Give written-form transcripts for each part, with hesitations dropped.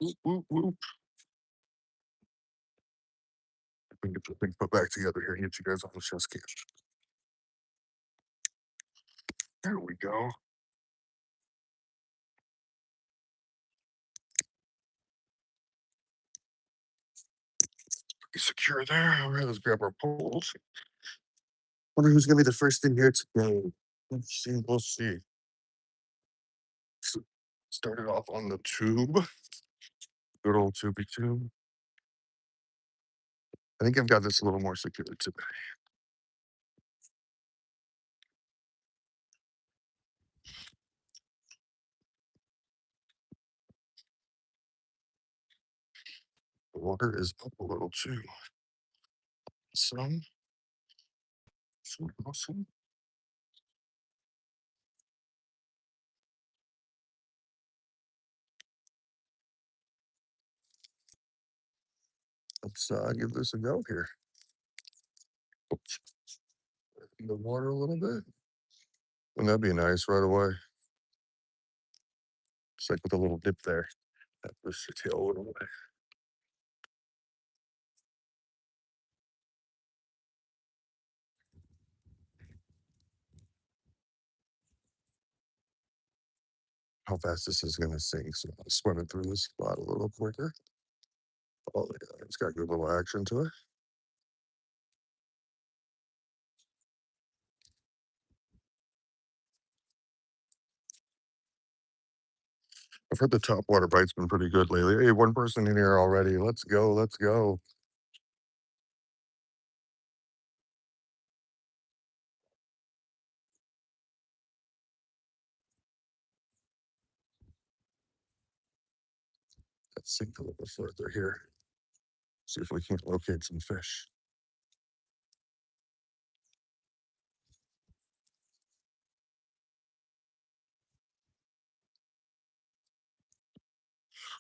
Whoop, whoop, whoop. We can get the thing put back together here and get you guys on the chess cam. There we go. Be secure there. All right, let's grab our poles. Wonder who's gonna be the first in here today. Let's see. We'll see. Started off on the tube. Good old tubey tube. I think I've got this a little more secure today. The water is up a little too. Some, awesome. Let's give this a go here. Oops. In the water a little bit. Wouldn't that be nice right away? Just like with a little dip there. That pushes your tail a little way. How fast this is gonna sink, so I'm swimming through this spot a little quicker. Oh yeah, it's got good little action to it. I've heard the top water bite's been pretty good lately. Hey, one person in here already. Let's go, let's go. Let's sink a little further here. See if we can locate some fish.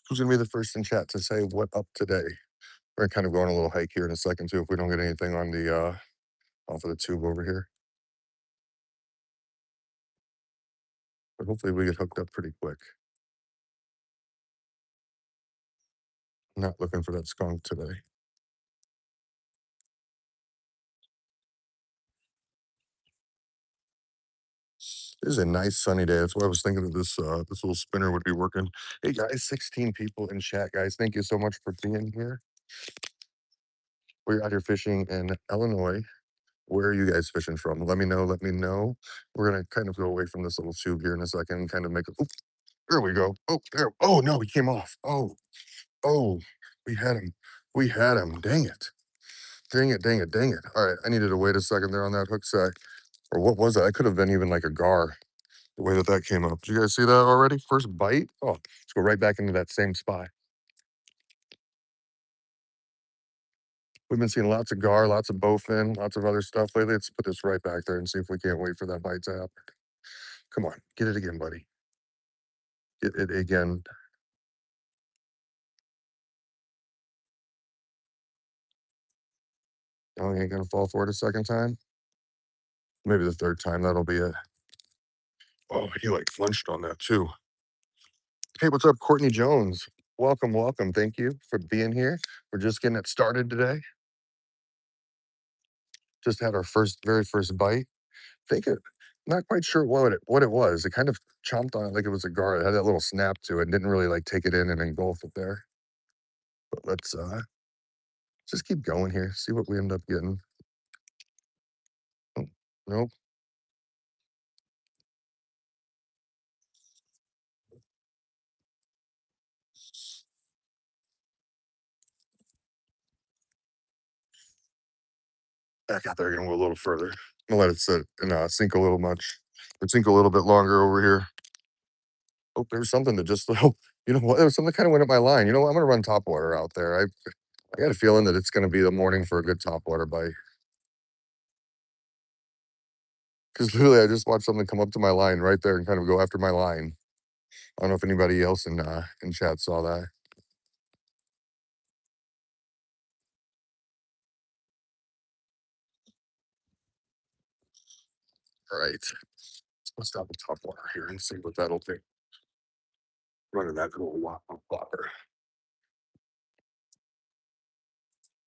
Who's gonna be the first in chat to say what up today? We're gonna kind of go on a little hike here in a second too if we don't get anything on the off of the tube over here. But hopefully we get hooked up pretty quick. Not looking for that skunk today. It is a nice sunny day. That's why I was thinking that this little spinner would be working. Hey guys, 16 people in chat, guys. Thank you so much for being here. We're out here fishing in Illinois. Where are you guys fishing from? Let me know. Let me know. We're gonna kind of go away from this little tube here in a second and kind of make a. Oop, there we go. Oh, there. Oh no, he came off. Oh, we had him. We had him. Dang it. Dang it, dang it, dang it. All right, I needed to wait a second there on that hook side. Or what was that? I could have been even like a gar, the way that that came up. Did you guys see that already? First bite? Oh, let's go right back into that same spot. We've been seeing lots of gar, lots of bowfin, lots of other stuff lately. Let's put this right back there and see if we can't wait for that bite to happen. Come on, get it again, buddy. Get it again. Oh, he ain't gonna fall for it a second time. Maybe the third time, that'll be it. Oh, he like flinched on that too. Hey, what's up, Courtney Jones? Welcome, welcome. Thank you for being here. We're just getting it started today. Just had our very first bite. Think it. Not quite sure what it was. It kind of chomped on it like it was a gar. It had that little snap to it. Didn't really like take it in and engulf it there. But let's just keep going here. See what we end up getting. Oh, nope. Back out there, gonna go a little further. I'm gonna let it sit and sink a little much. Or sink a little bit longer over here. Oh, there's something that just oh, you know what? There was something that kind of went up my line. You know what? I'm gonna run top water out there. I got a feeling that it's gonna be the morning for a good top water bite. Because literally I just watched something come up to my line right there and kind of go after my line. I don't know if anybody else in chat saw that. All right. Let's stop the top water here and see what that'll do. Running that little whopper.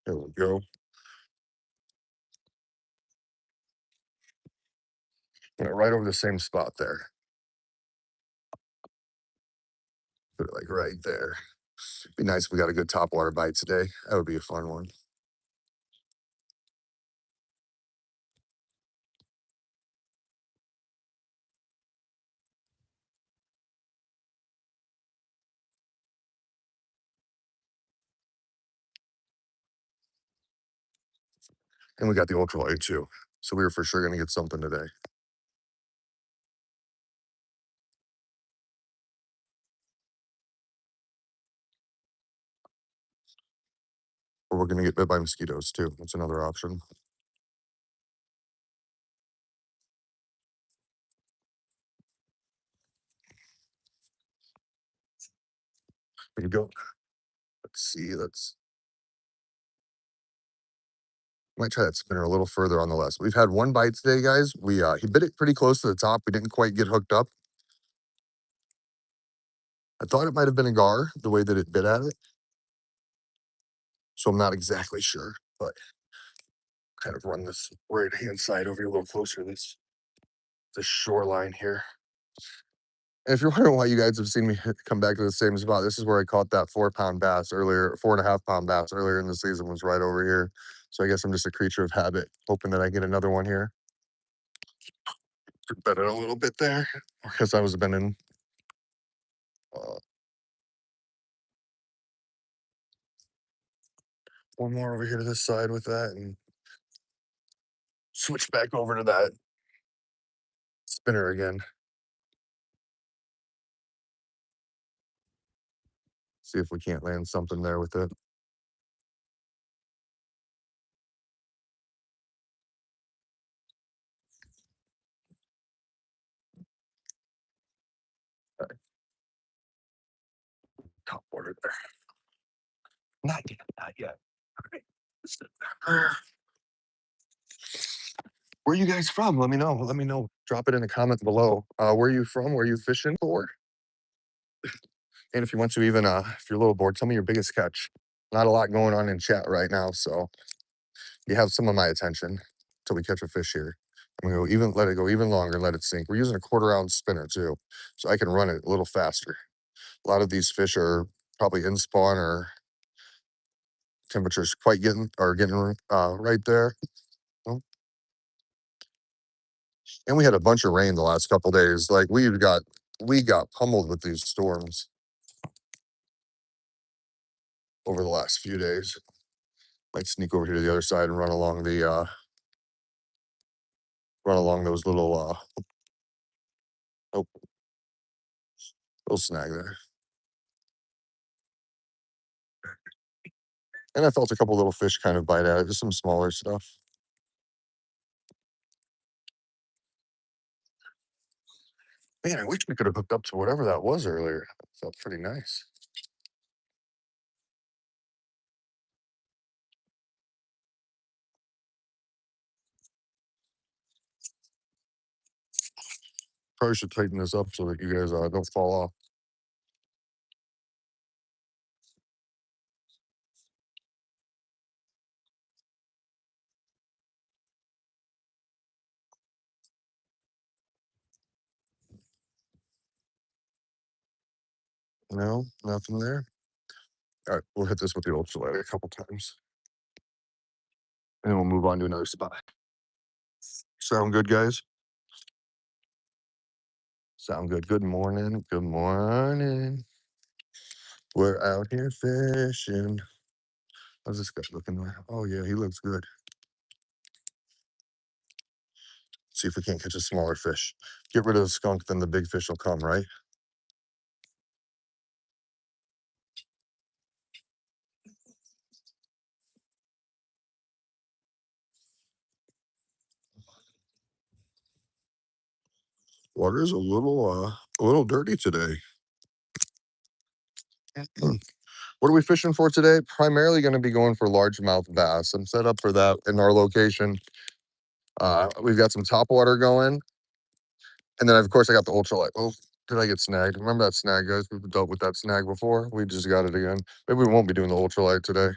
There we go. Yeah, right over the same spot there. Put it like right there. Be nice if we got a good topwater bite today. That would be a fun one. And we got the ultralight too. So we were for sure gonna get something today. Or we're gonna get bit by mosquitoes too. That's another option. There you go. Let's see. Let's might try that spinner a little further on the left. We've had one bite today, guys. We he bit it pretty close to the top. We didn't quite get hooked up. I thought it might have been a gar the way that it bit at it. So I'm not exactly sure, but kind of run this right hand side over here a little closer to this shoreline here. And if you're wondering why you guys have seen me come back to the same spot, this is where I caught that 4 pound bass earlier, 4.5 pound bass earlier in the season was right over here. So I guess I'm just a creature of habit, hoping that I get another one here. Bet it a little bit there because I was bending. Uh, one more over here to this side with that and switch back over to that spinner again. See if we can't land something there with it. All right, top water there. Not yet, not yet. All right. Where are you guys from? Let me know. Let me know. Drop it in the comments below. Where are you from? Where are you fishing for? And if you want to even, if you're a little bored, tell me your biggest catch. Not a lot going on in chat right now, so you have some of my attention till we catch a fish here. I'm gonna go even let it go even longer, let it sink. We're using a 1/4 ounce spinner too, so I can run it a little faster. A lot of these fish are probably in spawn or temperatures quite getting right there. Oh, and we had a bunch of rain the last couple days. Like we got pummeled with these storms over the last few days. Might sneak over here to the other side and run along those little oh, little snag there. And I felt a couple little fish kind of bite at it, just some smaller stuff. Man, I wish we could have hooked up to whatever that was earlier. It felt pretty nice. Probably should tighten this up so that you guys don't fall off. No, nothing there. All right, we'll hit this with the ultralight a couple times, and then we'll move on to another spot. Sound good, guys? Sound good. Good morning. Good morning. We're out here fishing. How's this guy looking like? Oh yeah, he looks good. See if we can't catch a smaller fish. Get rid of the skunk, then the big fish will come, right? Water is a little dirty today. What are we fishing for today? Primarily going to be going for largemouth bass. I'm set up for that in our location. We've got some top water going, and then of course I got the ultralight. Oh, did I get snagged? Remember that snag, guys? We've dealt with that snag before. We just got it again. Maybe we won't be doing the ultralight today.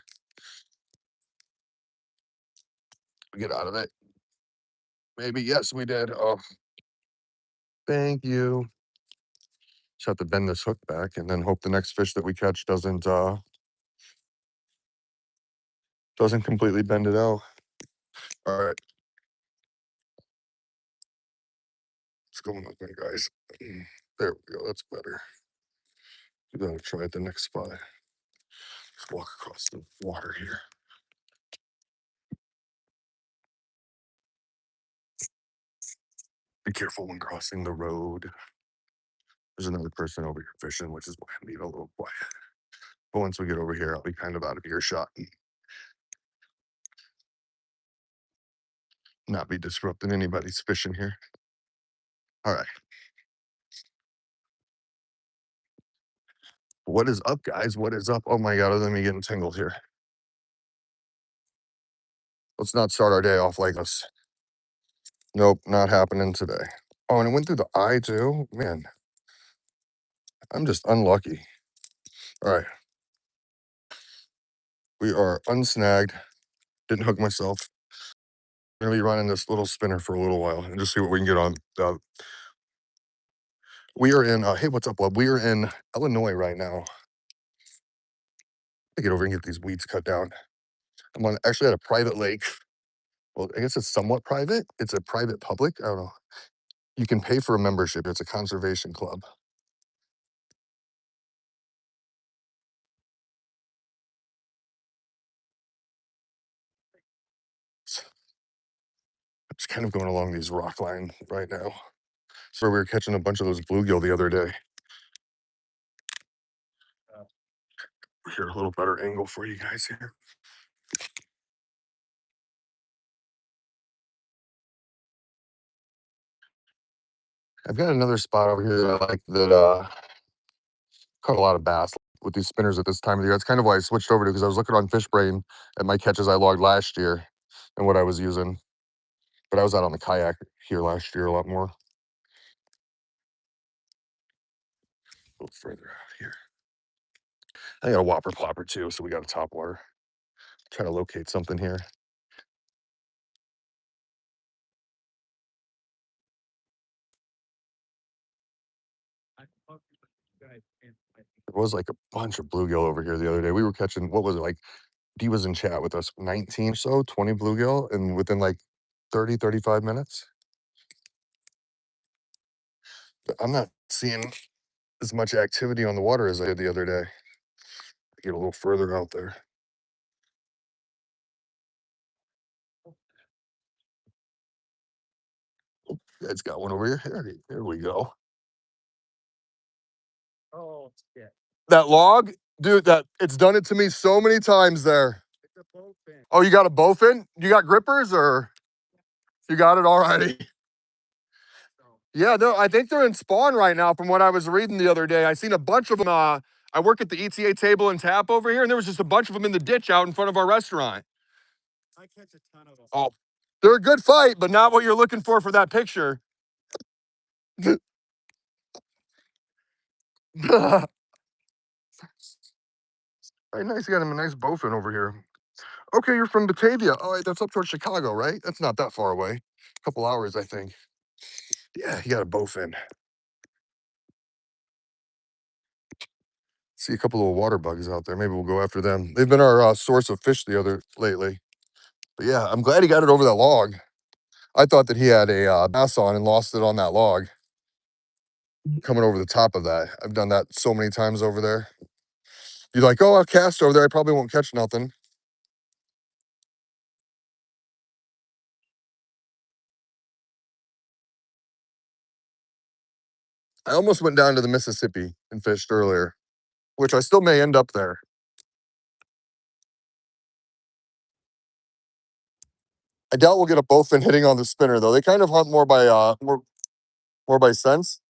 we get out of it? Maybe. Yes, we did. Oh, thank you. Just have to bend this hook back and then hope the next fish that we catch doesn't completely bend it out. All right, what's going on there, guys? There we go. That's better. We gotta try at the next spot. Let's walk across the water here. Be careful when crossing the road. There's another person over here fishing, which is why I'm being a little quiet. But once we get over here, I'll be kind of out of earshot and not be disrupting anybody's fishing here. All right. What is up, guys? What is up? Oh my God, let me get entangled here. Let's not start our day off like this. Nope, not happening today. Oh, and it went through the eye too? Man, I'm just unlucky. All right. We are unsnagged. Didn't hook myself. Gonna be running this little spinner for a little while and just see what we can get on. We are in, hey, what's up, bub? We are in Illinois right now. I get over and get these weeds cut down. I'm on actually at a private lake. Well, I guess it's somewhat private. It's a private public. I don't know. You can pay for a membership. It's a conservation club. Just kind of going along these rock line right now. So we were catching a bunch of those bluegill the other day. Here, a little better angle for you guys here. I've got another spot over here that I like that caught a lot of bass with these spinners at this time of the year. That's kind of why I switched over to because I was looking on FishBrain at my catches I logged last year and what I was using. But I was out on the kayak here last year a lot more. A little further out here. I got a whopper plopper too, so we got a top water. Try to locate something here. There was like a bunch of bluegill over here the other day. We were catching, what was it, like D was in chat with us, 19 or so, 20 bluegill, and within like 30, 35 minutes. But I'm not seeing as much activity on the water as I did the other day. Get a little further out there. It's got one over here. Here we go. That log, dude, that it's done it to me so many times there. Oh, you got a bowfin? You got grippers or you got it already? Yeah, no, I think they're in spawn right now from what I was reading the other day. I seen a bunch of them. I work at the ETA table and tap over here, and there was just a bunch of them in the ditch out in front of our restaurant. Oh, they're a good fight, but not what you're looking for that picture. Very nice. You got him a nice bowfin over here. Okay, you're from Batavia. All right, that's up towards Chicago, right? That's not that far away. A couple hours, I think. Yeah, you got a bowfin. See a couple of water bugs out there. Maybe we'll go after them. They've been our source of fish lately. But yeah, I'm glad he got it over that log. I thought that he had a bass on and lost it on that log. Coming over the top of that. I've done that so many times over there. You're like, oh, I'll cast over there. I probably won't catch nothing. I almost went down to the Mississippi and fished earlier, which I still may end up there. I doubt we'll get a bowfin hitting on the spinner though. They kind of hunt more by more by sense.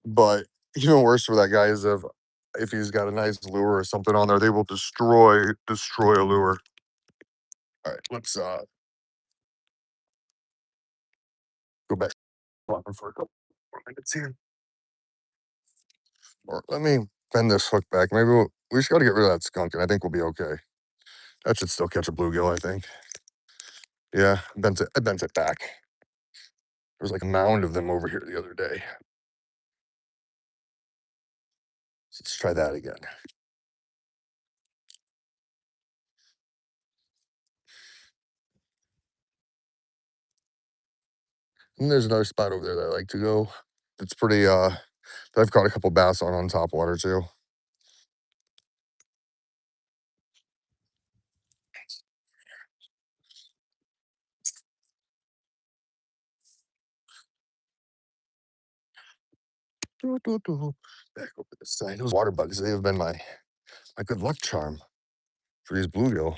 But even worse for that guy is if he's got a nice lure or something on there, they will destroy a lure. All right, let's go back for a couple more minutes here. Or let me bend this hook back. Maybe We just gotta get rid of that skunk, and I think we'll be okay. That should still catch a bluegill, I think. Yeah, I bent it back. There was like a mound of them over here the other day. So let's try that again. And there's another spot over there that I like to go. It's pretty that I've caught a couple bass on top water too. Doo, doo, doo. Back over this side. Those water bugs, they have been my good luck charm for these bluegill.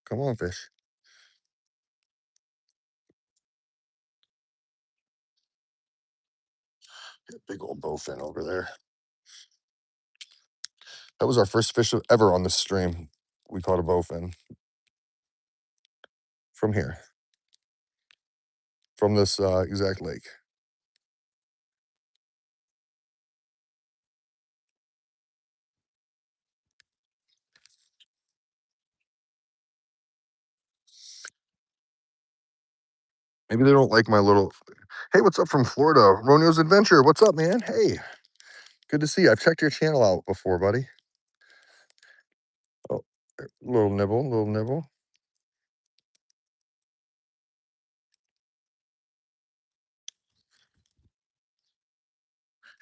Come on, fish. Big old bowfin over there. That was our first fish ever on this stream. We caught a bowfin from here, from this exact lake. Maybe they don't like my little. Hey, what's up from Florida? Roneo's Adventure. What's up, man? Hey, good to see you. I've checked your channel out before, buddy. Oh, little nibble, little nibble.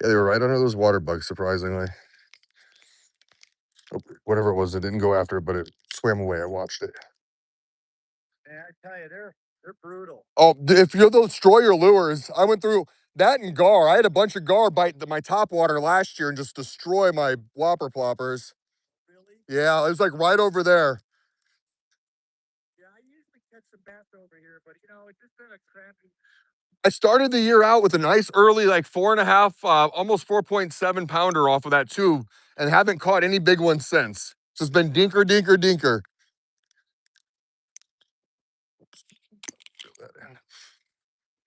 Yeah, they were right under those water bugs, surprisingly. Oh, whatever it was, it didn't go after it, but it swam away. I watched it. Man, I tell you, they're brutal. Oh, if you'll destroy your lures, I went through that and gar. I had a bunch of gar bite my top water last year and just destroy my whopper ploppers. Really? Yeah, it was like right over there. Yeah, I usually catch some bass over here, but it's just been a crappy. I started the year out with a nice early, like 4.5, almost 4.7 pounder off of that tube, and haven't caught any big ones since. It's just been dinker, dinker, dinker. Fill that in.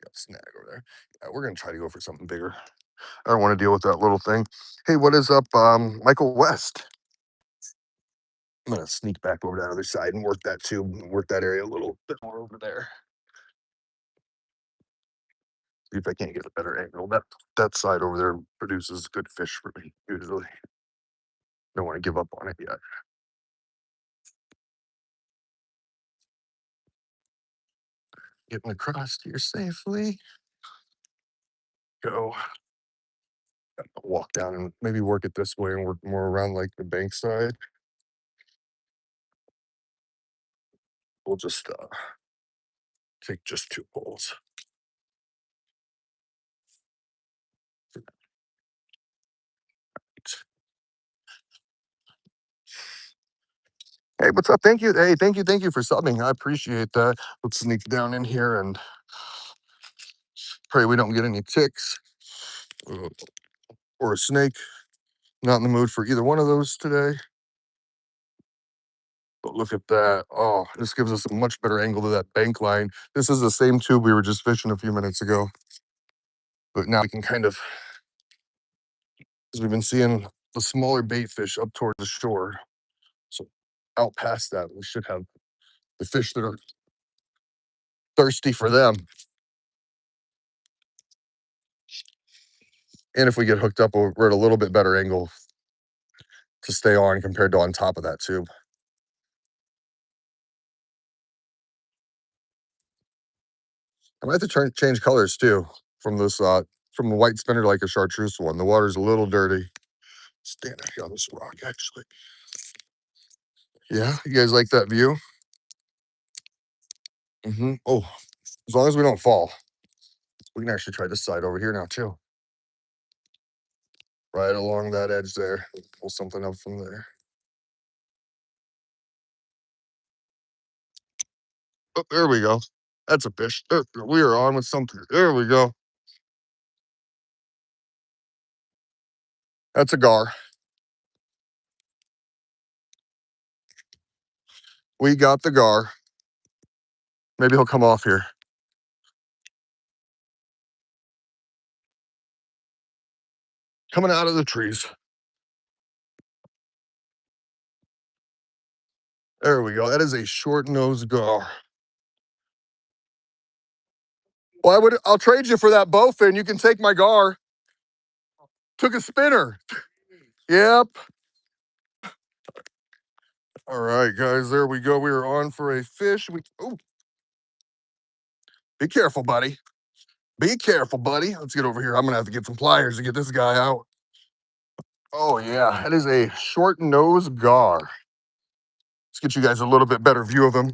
Got a snag over there. Yeah, we're gonna try to go for something bigger. I don't want to deal with that little thing. Hey, what is up, Michael West? I'm gonna sneak back over to the other side and work that tube, work that area a little bit more over there. See if I can't get a better angle. That side over there produces good fish for me usually. Don't want to give up on it yet. Getting across here safely. Go. Walk down and maybe work it this way and work more around like the bank side. We'll just take just 2 poles. Hey, what's up? Thank you. Hey, thank you for subbing. I appreciate that. Let's sneak down in here and pray we don't get any ticks uh, or a snake. Not in the mood for either one of those today. But look at that. Oh, this gives us a much better angle to that bank line. This is the same tube we were just fishing a few minutes ago. But now we can kind of, because we've been seeing the smaller bait fish up toward the shore. So out past that, we should have the fish that are thirsty for them. And if we get hooked up, we're at a little bit better angle to stay on compared to on top of that tube. I might have to change colors too from this from the white spinner like a chartreuse one. The water's a little dirty. Stand up here on this rock actually. Yeah, you guys like that view? Oh, as long as we don't fall, we can actually try this side over here now too. Right along that edge there. Pull something up from there. Oh, there we go. That's a fish. We are on with something. There we go. That's a gar. We got the gar. Maybe he'll come off here. coming out of the trees. There we go. That is a short nosed gar. Well, I'll trade you for that bowfin. You can take my gar. Took a spinner. Yep. All right, guys, there we go. We are on for a fish. Oh, be careful, buddy. Be careful, buddy. Let's get over here. I'm gonna have to get some pliers to get this guy out. Oh yeah, that is a short nosed gar. Let's get you guys a little bit better view of him.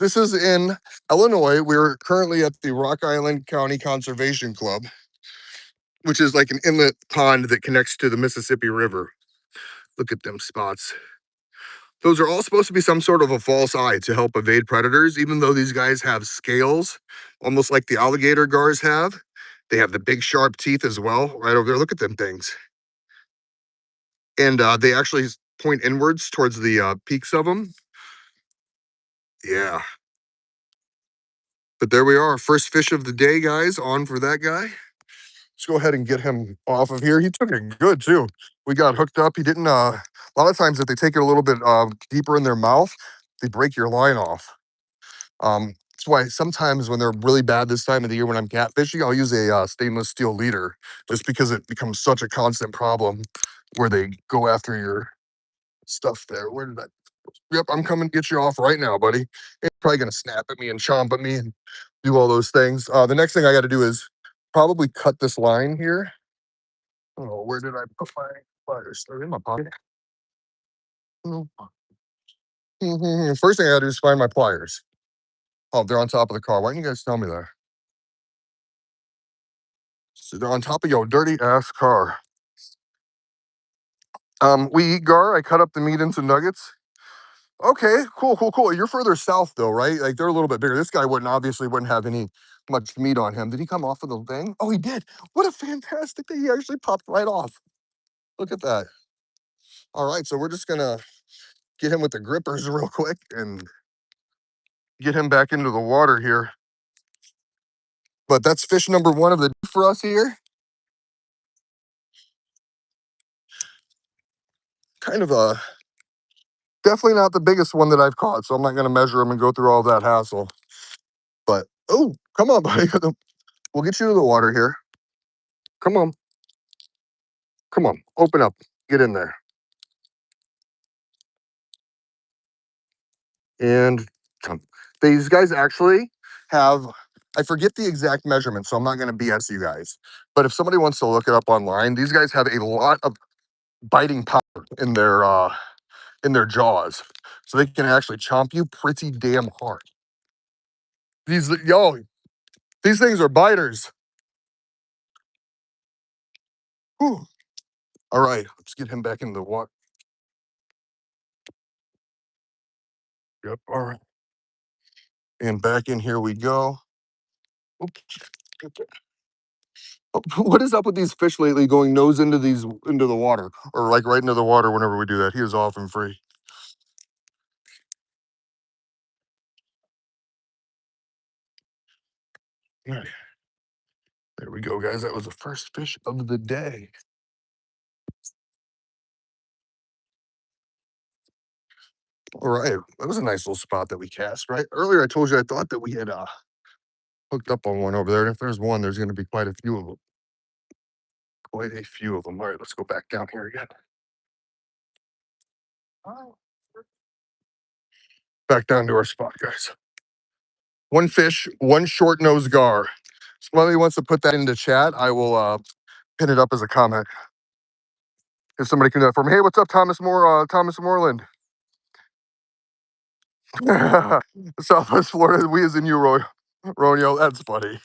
This is in Illinois. We're currently at the Rock Island County Conservation Club, which is like an inlet pond that connects to the Mississippi River. Look at them spots. Those are all supposed to be some sort of a false eye to help evade predators, even though these guys have scales, almost like the alligator gars have. They have the big sharp teeth as well, right over there. Look at them things. And they actually point inwards towards the peaks of them. Yeah. But there we are. First fish of the day, guys. On for that guy. Let's go ahead and get him off of here. He took it good too. We got hooked up. He didn't. A lot of times, if they take it a little bit deeper in their mouth, they break your line off. That's why sometimes when they're really bad this time of the year, when I'm catfishing, I'll use a stainless steel leader, just because it becomes such a constant problem where they go after your stuff there. Where did I? Yep, I'm coming to get you off right now, buddy. It's probably gonna snap at me and chomp at me and do all those things. The next thing I got to do is probably cut this line here. Oh, where did I put my pliers? They're in my pocket. No. First thing I got to do is find my pliers. Oh, they're on top of the car. Why didn't you guys tell me that? So they're on top of your dirty ass car. We eat gar. I cut up the meat into nuggets. Okay, cool. You're further south though, right? Like they're a little bit bigger. This guy wouldn't have any much meat on him. Did he come off of the thing? Oh, he did. What a fantastic thing. He actually popped right off. Look at that. All right, so we're just gonna get him with the grippers real quick and get him back into the water here. But that's fish number one of the day for us here. Kind of a definitely not the biggest one that I've caught, so I'm not gonna measure him and go through all that hassle. But oh, come on, buddy. We'll get you to the water here. Come on. Come on. Open up. Get in there. And these guys actually have, I forget the exact measurement, so I'm not going to BS you guys. But if somebody wants to look it up online, these guys have a lot of biting power in their jaws, so they can actually chomp you pretty damn hard. These things are biters. Whew. All right, let's get him back in the water. Yep. All right, and back in here we go. Oops. What is up with these fish lately going nose into the water, or like right into the water whenever we do that? He is off and free. All right. There we go, guys. That was the first fish of the day. All right. That was a nice little spot that we cast, right? Earlier I told you I thought that we had hooked up on one over there. And if there's one, there's gonna be quite a few of them. Quite a few of them. All right, let's go back down here again. Oh. Back down to our spot, guys. One fish, one short nosed gar. If somebody wants to put that into chat, I will pin it up as a comment. If somebody can do that for me. Hey, what's up, Thomas Moreland? Southwest Florida, we as in you, Romeo. That's funny.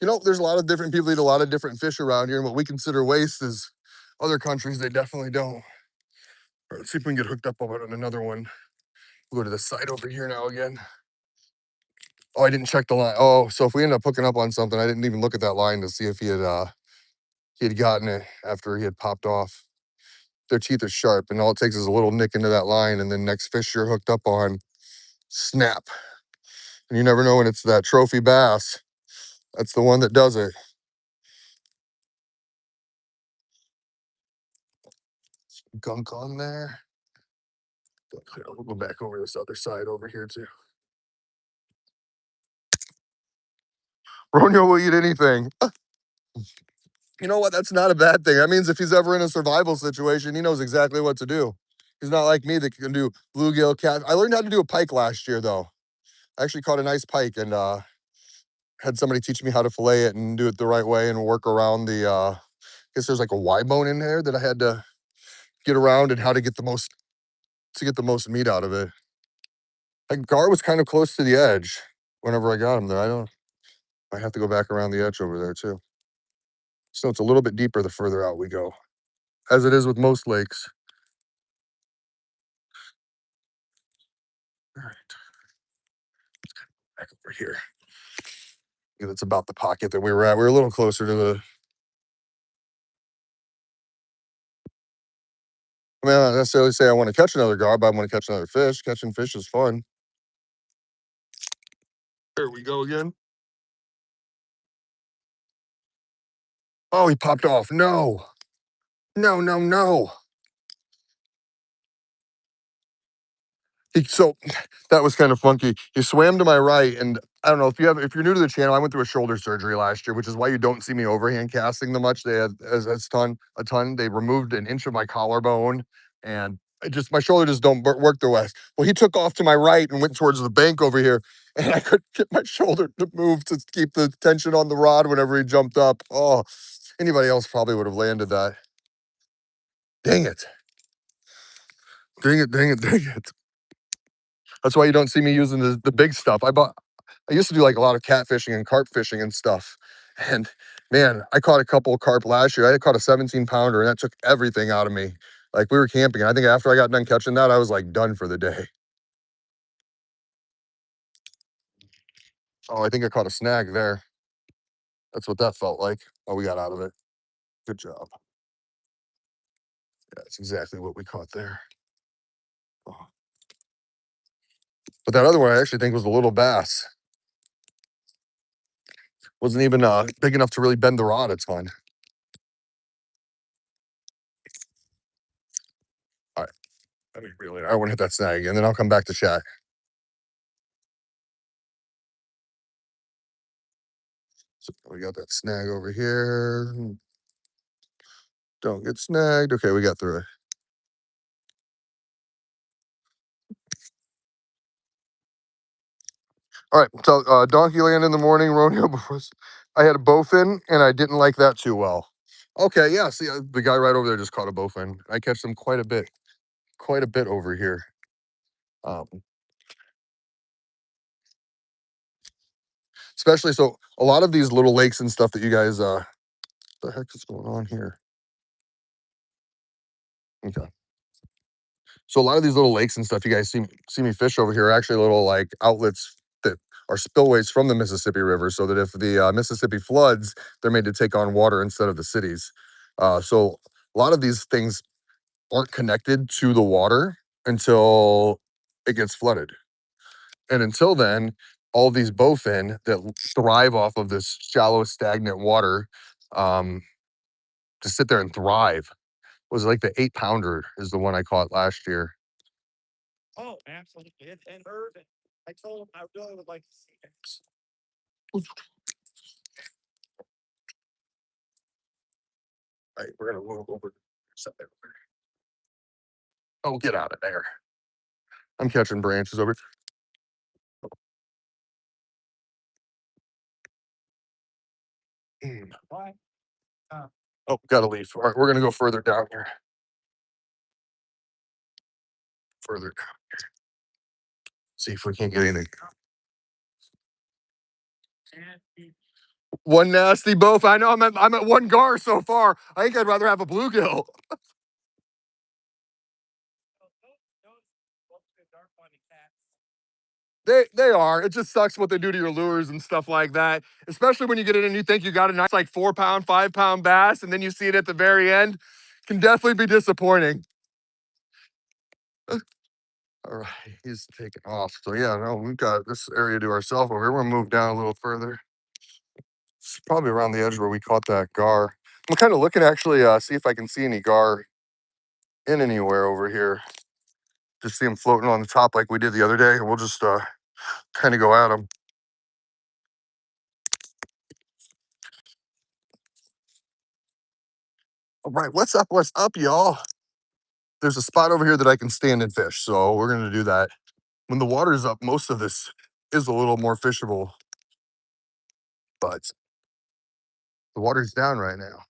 There's a lot of different people eat a lot of different fish around here, and what we consider waste is other countries, they definitely don't. All right, let's see if we can get hooked up on another one. We'll go to the side over here now again. Oh, I didn't check the line. Oh, so if we end up hooking up on something, I didn't even look at that line to see if he had gotten it after he had popped off. Their teeth are sharp, and all it takes is a little nick into that line, and then next fish you're hooked up on, snap. And you never know when it's that trophy bass. That's the one that does it. gunk on there. We'll go back over this other side over here too. Romeo will eat anything. You know what? That's not a bad thing. That means if he's ever in a survival situation, he knows exactly what to do. He's not like me that can do bluegill cat. I learned how to do a pike last year, though. I actually caught a nice pike and had somebody teach me how to fillet it and do it the right way and work around the. I guess there's like a Y bone in there that I had to get around and how to get the most meat out of it. Like Gar was kind of close to the edge whenever I got him there. I don't. I have to go back around the edge over there too. So it's a little bit deeper the further out we go, as it is with most lakes. All right, back over here. Yeah, that's about the pocket that we were at. We were a little closer to the. I mean, I don't necessarily say I want to catch another gar, but I want to catch another fish. Catching fish is fun. There we go again. Oh, he popped off. No, no, no, no. So that was kind of funky. He swam to my right, and I don't know if you're new to the channel. I went through a shoulder surgery last year, which is why you don't see me overhand casting the much. They had as a ton. They removed an inch of my collarbone, and my shoulder just don't work the way. Well, he took off to my right and went towards the bank over here, and I couldn't get my shoulder to move to keep the tension on the rod whenever he jumped up. Oh, anybody else probably would have landed that. Dang it! Dang it! Dang it! Dang it! That's why you don't see me using the big stuff. I used to do like a lot of catfishing and carp fishing and stuff. And man, I caught a couple of carp last year. I caught a 17 pounder and that took everything out of me. Like we were camping. And I think after I got done catching that, I was like done for the day. Oh, I think I caught a snag there. That's what that felt like. Oh, we got out of it. Good job. Yeah, that's exactly what we caught there. Oh. But that other one I actually think was a little bass. Wasn't even big enough to really bend the rod a ton. All right. Let me reel it. I want to hit that snag and then I'll come back to chat. So we got that snag over here. Don't get snagged. Okay, we got through it. All right, so Donkey Land in the morning, Romeo. I had a bowfin, and I didn't like that too well. Okay, yeah. See, the guy right over there just caught a bowfin. I catch them quite a bit over here. Um, Especially so, a lot of these little lakes and stuff that you guys. The heck is going on here? Okay. So a lot of these little lakes and stuff you guys see me fish over here are actually little like outlets that are spillways from the Mississippi River, so that if the Mississippi floods, they're made to take on water instead of the cities. So a lot of these things aren't connected to the water until it gets flooded, and until then, all these bowfin that thrive off of this shallow, stagnant water, um, just sit there and thrive. Was like the 8 pounder is the one I caught last year. Oh, absolutely. And Irvin, I told him I really would like to see it. All right, we're gonna move over. Oh, get out of there. I'm catching branches over. Why? Oh, gotta leave. All right, we're gonna go further down here. Further down. See if we can't get anything. One nasty both. I know I'm at one gar so far. I think I'd rather have a bluegill. They are. It just sucks what they do to your lures and stuff like that. Especially when you get in and you think you got a nice like 4 pound, 5 pound bass, and then you see it at the very end. Can definitely be disappointing. All right, he's taking off. So yeah, no, we've got this area to ourselves over here. We're gonna move down a little further. It's probably around the edge where we caught that gar. I'm kind of looking actually, see if I can see any gar in anywhere over here. Just see them floating on the top like we did the other day, and we'll just kind of go at them. All right, what's up? What's up, y'all? There's a spot over here that I can stand and fish, so we're gonna do that. When the water's up, most of this is a little more fishable, but the water's down right now,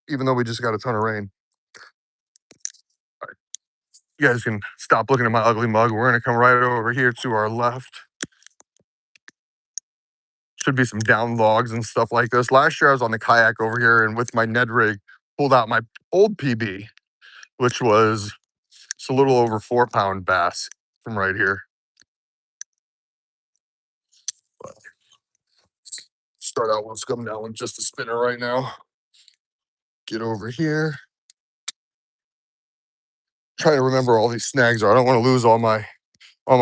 even though we just got a ton of rain. You guys can stop looking at my ugly mug. We're gonna come right over here to our left. Should be some down logs and stuff like this. Last year I was on the kayak over here and with my Ned rig pulled out my old PB, which was just a little over 4 pound bass from right here. But start out, let's come down with just a spinner right now. Get over here. Trying to remember all these snags are. I don't want to lose all my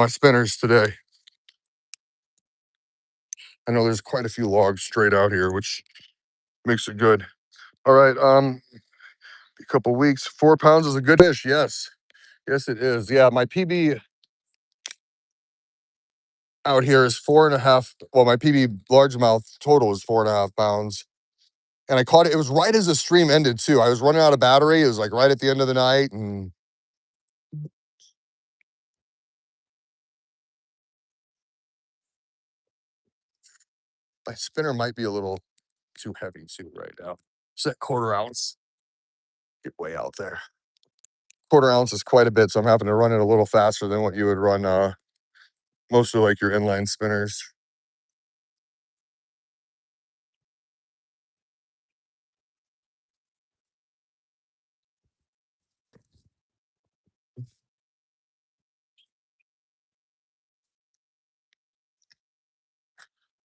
spinners today. I know there's quite a few logs straight out here, which makes it good. All right, a couple weeks. 4 pounds is a good fish. Yes, yes, it is. Yeah, my PB out here is 4.5. Well, my PB largemouth total is 4.5 pounds. And I caught it. It was right as the stream ended too. I was running out of battery. It was like right at the end of the night, and my spinner might be a little too heavy too right now. It's that 1/4 ounce. Get way out there. 1/4 ounce is quite a bit, so I'm having to run it a little faster than what you would run most of like your inline spinners.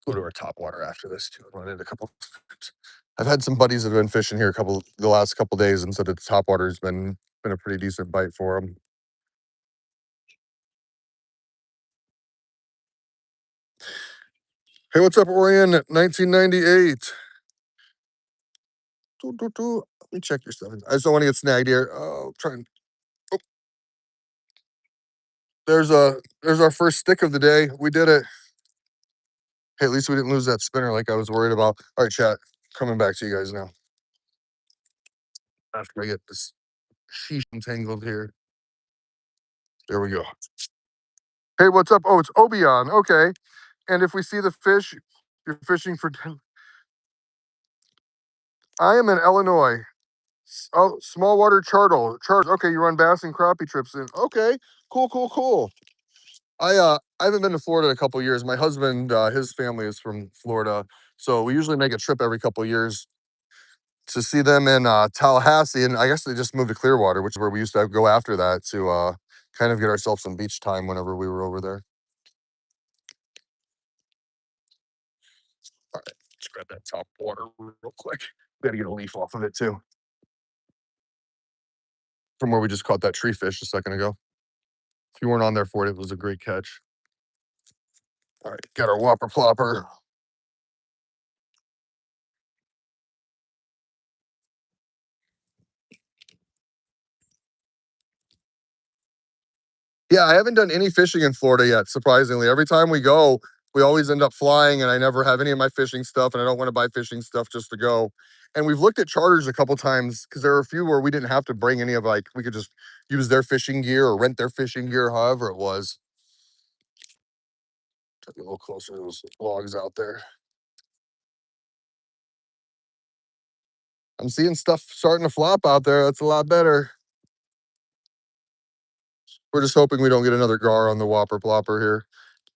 Go to our top water after this too. Run it a couple times. I've had some buddies that have been fishing here the last couple days, and so the top water's been a pretty decent bite for them. Hey, what's up, Orion? 1998. Let me check your stuff. I just don't want to get snagged here. Oh, try and oh, there's our first stick of the day. We did it. Hey, at least we didn't lose that spinner like I was worried about. All right, chat. Coming back to you guys now. After I get this sheesh entangled here. There we go. Hey, what's up? Oh, it's Obion. Okay. And if we see the fish, you're fishing for. I am in Illinois. Oh, small water charter. Charter. Okay, you run bass and crappie trips in. Okay, cool, cool, cool. I haven't been to Florida in a couple years. My husband, his family is from Florida, so we usually make a trip every couple years to see them in Tallahassee, and I guess they just moved to Clearwater, which is where we used to go after that to kind of get ourselves some beach time whenever we were over there. All right, let's grab that top water real quick. We gotta get a leaf off of it too, from where we just caught that tree fish a second ago. If you weren't on there for it, it was a great catch. All right, got our whopper plopper. Yeah, I haven't done any fishing in Florida yet, surprisingly. Every time we go, we always end up flying, and I never have any of my fishing stuff, and I don't want to buy fishing stuff just to go. And we've looked at charters a couple times because there are a few where we didn't have to bring any of like we could just use their fishing gear or rent their fishing gear, however it was. Take a little closer to those logs out there. I'm seeing stuff starting to flop out there. That's a lot better. We're just hoping we don't get another gar on the whopper plopper here.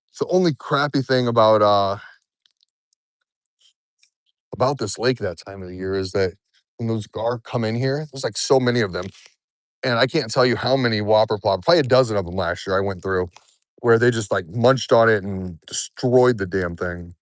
It's the only crappy thing about this lake that time of the year is that when those gar come in here, there's like so many of them. And I can't tell you how many whopper plop, probably a dozen of them last year I went through where they just like munched on it and destroyed the damn thing.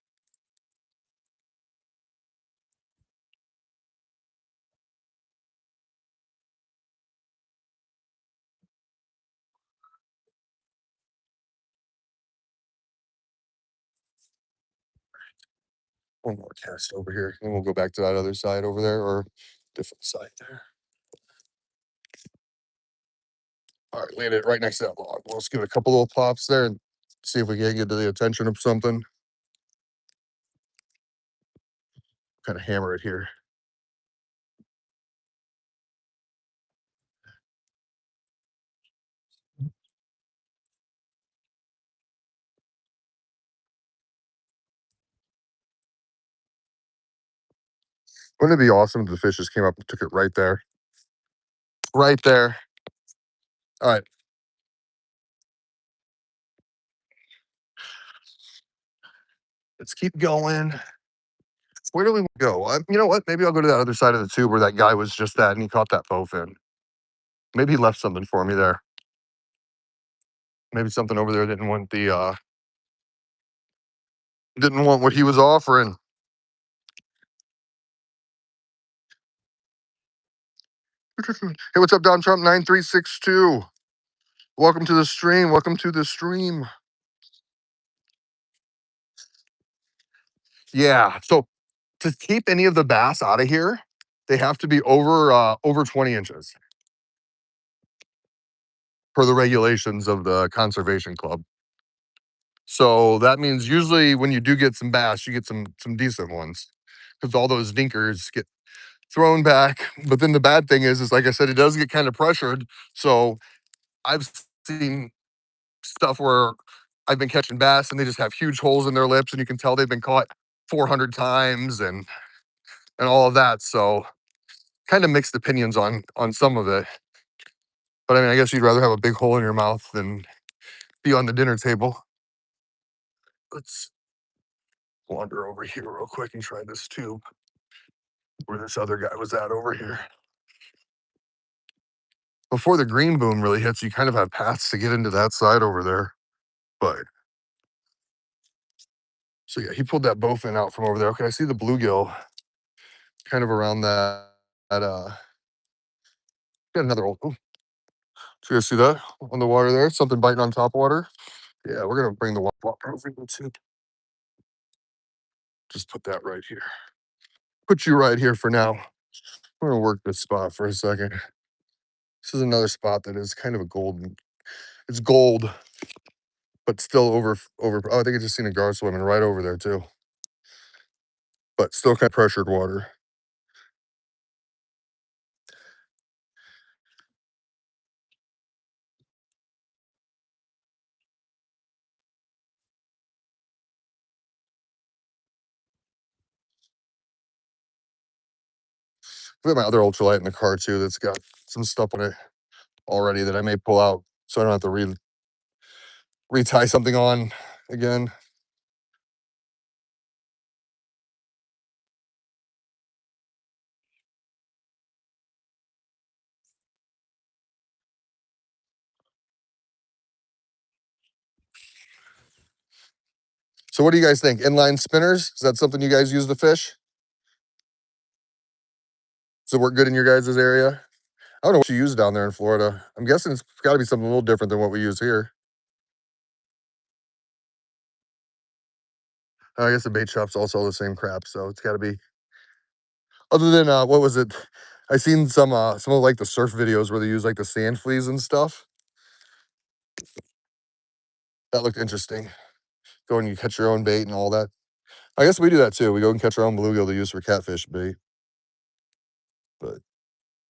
One more cast over here, and we'll go back to that other side over there or different side there. All right, landed it right next to that log. Let's give it a couple little pops there and see if we can't get to the attention of something. Kind of hammer it here. Wouldn't it be awesome if the fish just came up and took it right there? Right there. All right. Let's keep going. Where do we go? You know what? Maybe I'll go to that other side of the tube where that guy was just at and he caught that bowfin. Maybe he left something for me there. Maybe something over there didn't want what he was offering. Hey, what's up, Don Trump 9362? Welcome to the stream. Welcome to the stream. Yeah. So to keep any of the bass out of here, they have to be over 20 inches per the regulations of the conservation club. So that means usually when you do get some bass, you get some decent ones because all those dinkers get thrown back. But then the bad thing is like I said, it does get kind of pressured. So I've seen stuff where I've been catching bass and they just have huge holes in their lips and you can tell they've been caught 400 times and all of that. So kind of mixed opinions on some of it. But I mean, I guess you'd rather have a big hole in your mouth than be on the dinner table. Let's wander over here real quick and try this tube where this other guy was at over here. Before the green boom really hits, you kind of have paths to get into that side over there. But so yeah, he pulled that bowfin out from over there. Okay, I see the bluegill kind of around that got another old. Oh, so you guys see that on the water there? Something biting on top water. Yeah, we're gonna bring the water over here too. Just put that right here. Put you right here for now. We're gonna work this spot for a second. This is another spot that is kind of a golden. It's gold, but still over. Oh, I think I just seen a gar swimming right over there too. But still kind of pressured water. We have my other ultralight in the car too. That's got some stuff on it already that I may pull out, so I don't have to retie something on again. So what do you guys think? Inline spinners? Is that something you guys use to fish? Does it work good in your guys' area? I don't know what you use down there in Florida. I'm guessing it's got to be something a little different than what we use here. I guess the bait shops all sell the same crap, so it's got to be. Other than what was it? I seen some of like the surf videos where they use like the sand fleas and stuff. That looked interesting. Go and you catch your own bait and all that. I guess we do that too. We go and catch our own bluegill to use for catfish bait, but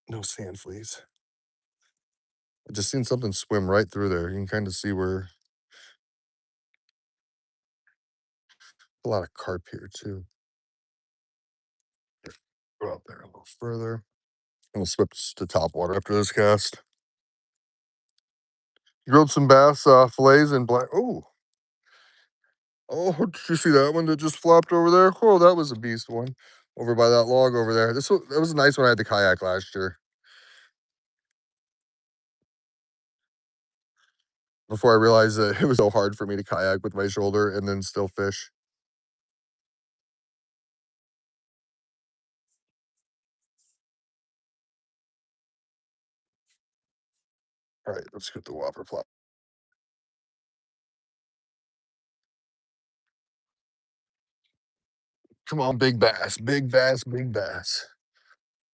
no sand fleas. I just seen something swim right through there. You can kind of see where a lot of carp here too. Go out there a little further. And we'll switch to top water after this cast. Grilled some bass fillets and black. Oh, did you see that one that just flopped over there? Oh, that was a beast one over by that log over there. That was a nice one. I had the kayak last year. Before I realized that it was so hard for me to kayak with my shoulder and then still fish. All right, let's get the whopper plop. Come on, big bass, big bass, big bass.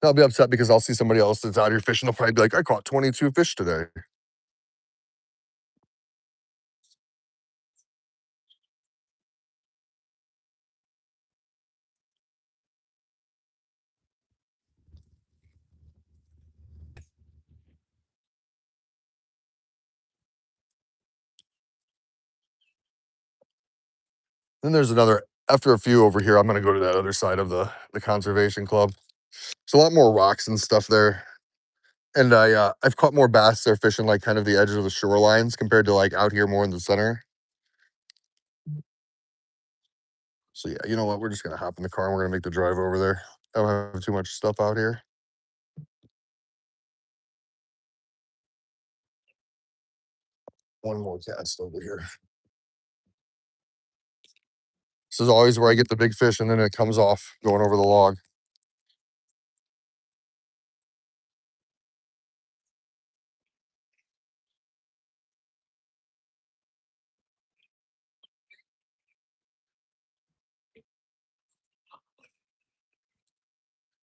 I'll be upset because I'll see somebody else that's out here fishing. They'll probably be like, I caught 22 fish today. Then there's another after a few over here, I'm gonna go to that other side of the conservation club. There's a lot more rocks and stuff there. And I've caught more bass there fishing like kind of the edges of the shorelines compared to like out here more in the center. So yeah, you know what? We're just gonna hop in the car and we're gonna make the drive over there. I don't have too much stuff out here. One more cast over here. This is always where I get the big fish and then it comes off going over the log.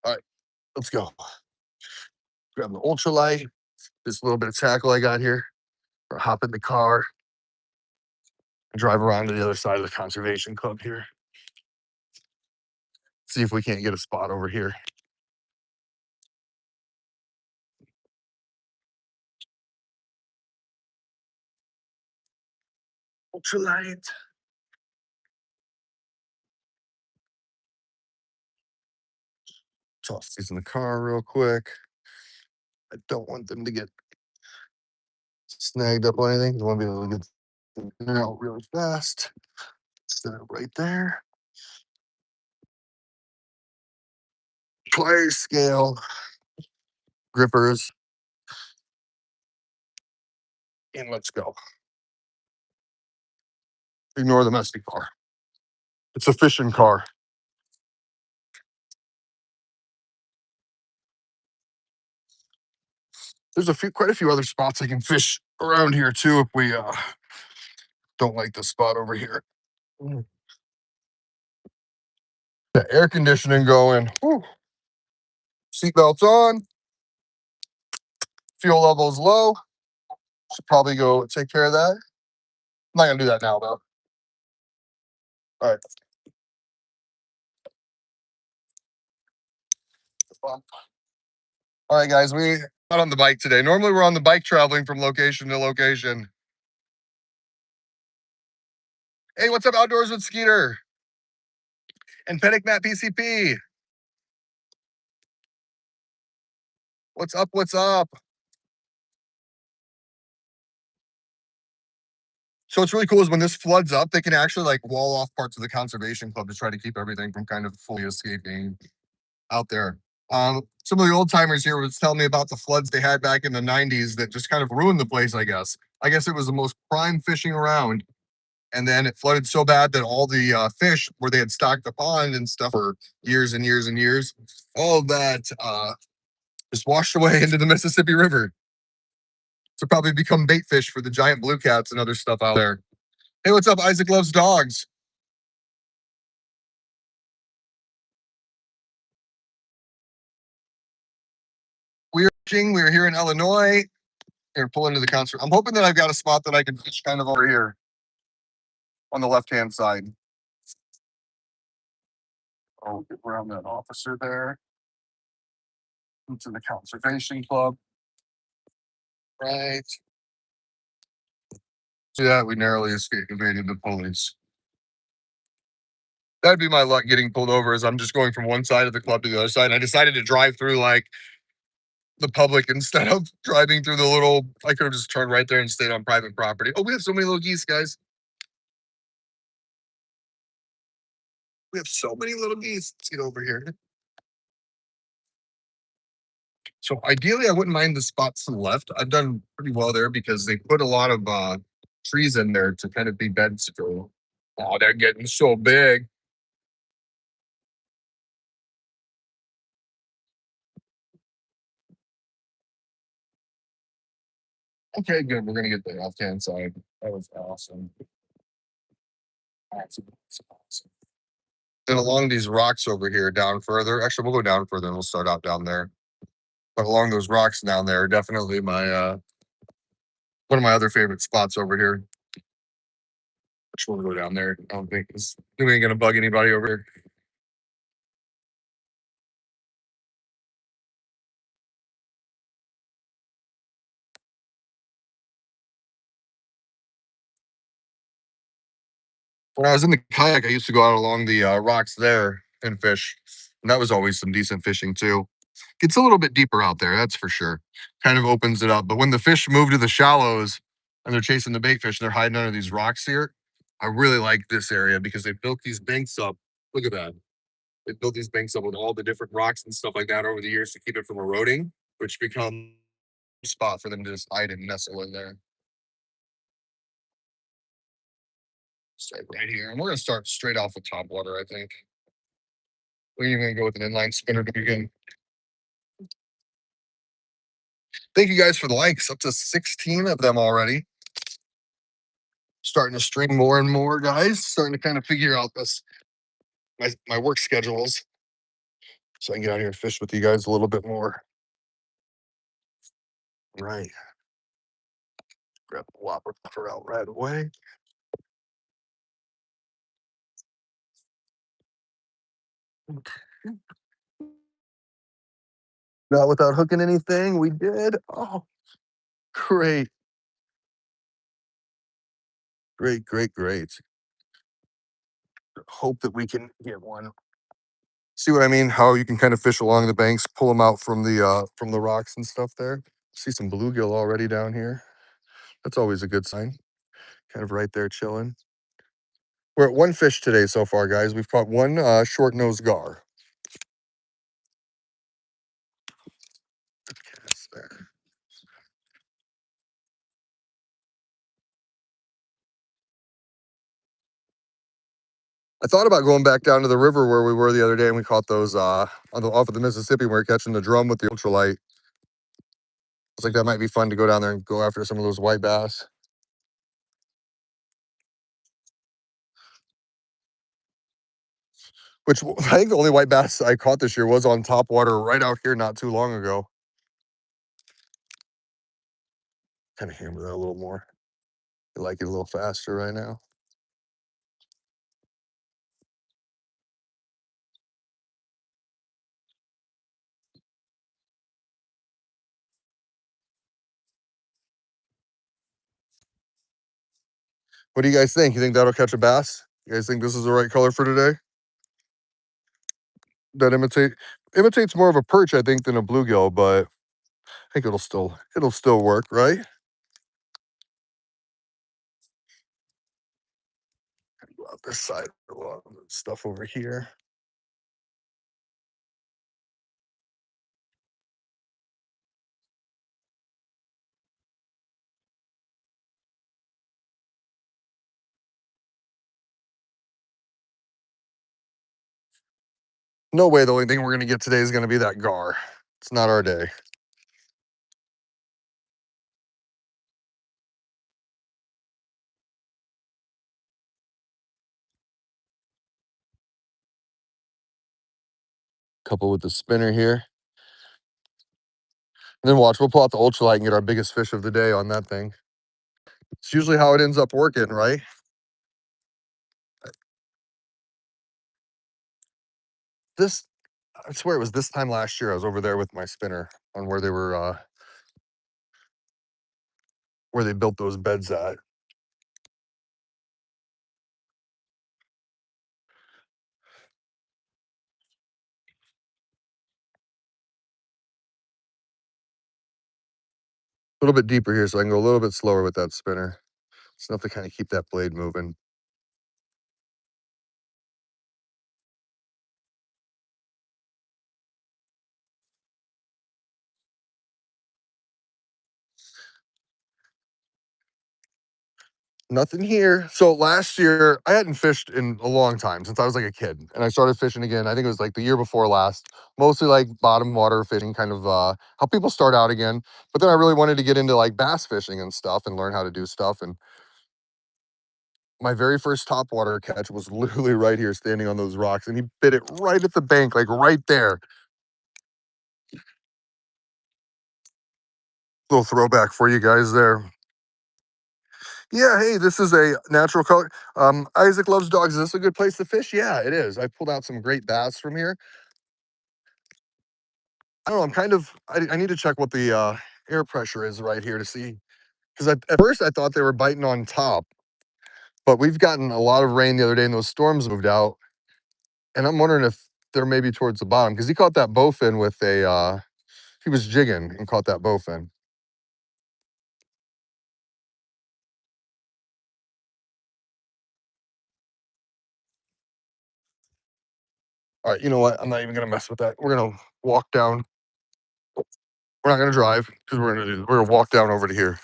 All right, let's go. Grab the ultralight, this little bit of tackle I got here, or hop in the car and drive around to the other side of the conservation club here. See if we can't get a spot over here. Ultralight. Toss these in the car real quick. I don't want them to get snagged up or anything. I want to be able to get them out really fast. Set it right there. Pliers, scale, grippers, and let's go. Ignore the messy car. It's a fishing car. There's quite a few other spots I can fish around here too if we don't like the spot over here. The air conditioning going. Whew. Seatbelts on. Fuel levels low. Should probably go take care of that. I'm not gonna do that now though. All right. All right, guys, we not on the bike today. Normally we're on the bike traveling from location to location. Hey, what's up, Outdoors with Skeeter? And Panic Matt PCP. What's up? What's up? So what's really cool is when this floods up, they can actually like wall off parts of the conservation club to try to keep everything from kind of fully escaping out there. Some of the old timers here was telling me about the floods they had back in the 90s that just kind of ruined the place, I guess. I guess it was the most prime fishing around. And then it flooded so bad that all the fish where they had stocked the pond and stuff for years and years and years, all of that just washed away into the Mississippi River to probably become bait fish for the giant blue cats and other stuff out there. Hey, what's up? Isaac loves dogs. We were here in Illinois. Here, pull into the concert. I'm hoping that I've got a spot that I can fish kind of over here on the left-hand side. Oh, get around that officer there. Into the conservation club. Right. See that? We narrowly evaded the police. That'd be my luck getting pulled over as I'm just going from one side of the club to the other side. And I decided to drive through like the public instead of driving through the little, I could have just turned right there and stayed on private property. Oh, we have so many little geese, guys. We have so many little geese. Let's get over here. So ideally, I wouldn't mind the spots to the left. I've done pretty well there because they put a lot of trees in there to kind of be beds for. Oh, they're getting so big. Okay, good. We're gonna get the left-hand side. That was awesome. Awesome. Awesome. Then along these rocks over here, down further. Actually, we'll go down further and we'll start out down there. But along those rocks down there, definitely my one of my other favorite spots over here. Which we'll go down there. I don't think we ain't gonna bug anybody over here. When I was in the kayak, I used to go out along the rocks there and fish. And that was always some decent fishing too. Gets a little bit deeper out there, that's for sure. Kind of opens it up. But when the fish move to the shallows and they're chasing the bait fish and they're hiding under these rocks here, I really like this area because they built these banks up. Look at that. They built these banks up with all the different rocks and stuff like that over the years to keep it from eroding, which become a spot for them to just hide and nestle in there. Start right here. And we're gonna start straight off with top water, I think. We're even gonna go with an inline spinner to begin. Thank you guys for the likes. Up to 16 of them already. Starting to stream more and more, guys. Starting to kind of figure out my work schedules. So I can get out here and fish with you guys a little bit more. Right. Grab the whopper puffer out right away. Not without hooking anything. We did. Oh, great. Great, great, great. Hope that we can get one. See what I mean? How you can kind of fish along the banks, pull them out from the rocks and stuff there. See some bluegill already down here. That's always a good sign. Kind of right there chilling. We're at one fish today so far, guys. We've caught one short-nosed gar. Cast there. I thought about going back down to the river where we were the other day and we caught those off of the Mississippi. We were catching the drum with the ultralight. It's like that might be fun to go down there and go after some of those white bass. Which I think the only white bass I caught this year was on top water right out here not too long ago. Kind of hammer that a little more. I like it a little faster right now. What do you guys think? You think that'll catch a bass? You guys think this is the right color for today? That imitates more of a perch, I think, than a bluegill, but I think it'll still work, right? Go out this side, a lot of stuff over here. No way. The only thing we're gonna get today is gonna be that gar. It's not our day. Couple with the spinner here. And then watch, we'll pull out the ultralight and get our biggest fish of the day on that thing. It's usually how it ends up working, right? This, I swear it was this time last year. I was over there with my spinner on where they built those beds at. A little bit deeper here, so I can go a little bit slower with that spinner. It's enough to kind of keep that blade moving. Nothing here. So last year, I hadn't fished in a long time since I was like a kid, and I started fishing again. I think it was like the year before last, mostly like bottom water fishing, kind of how people start out again. But then I really wanted to get into like bass fishing and stuff and learn how to do stuff. And my very first top water catch was literally right here, standing on those rocks, and he bit it right at the bank, like right there. Little throwback for you guys there. Yeah, hey, this is a natural color. Isaac loves dogs. Is this a good place to fish? Yeah, it is. I pulled out some great bass from here. I don't know. I need to check what the air pressure is right here to see. Because at first I thought they were biting on top. But we've gotten a lot of rain the other day and those storms moved out. And I'm wondering if they're maybe towards the bottom because he caught that bowfin with he was jigging and caught that bowfin. All right, you know what? I'm not even gonna mess with that. We're gonna walk down. We're not gonna drive because we're gonna walk down over to here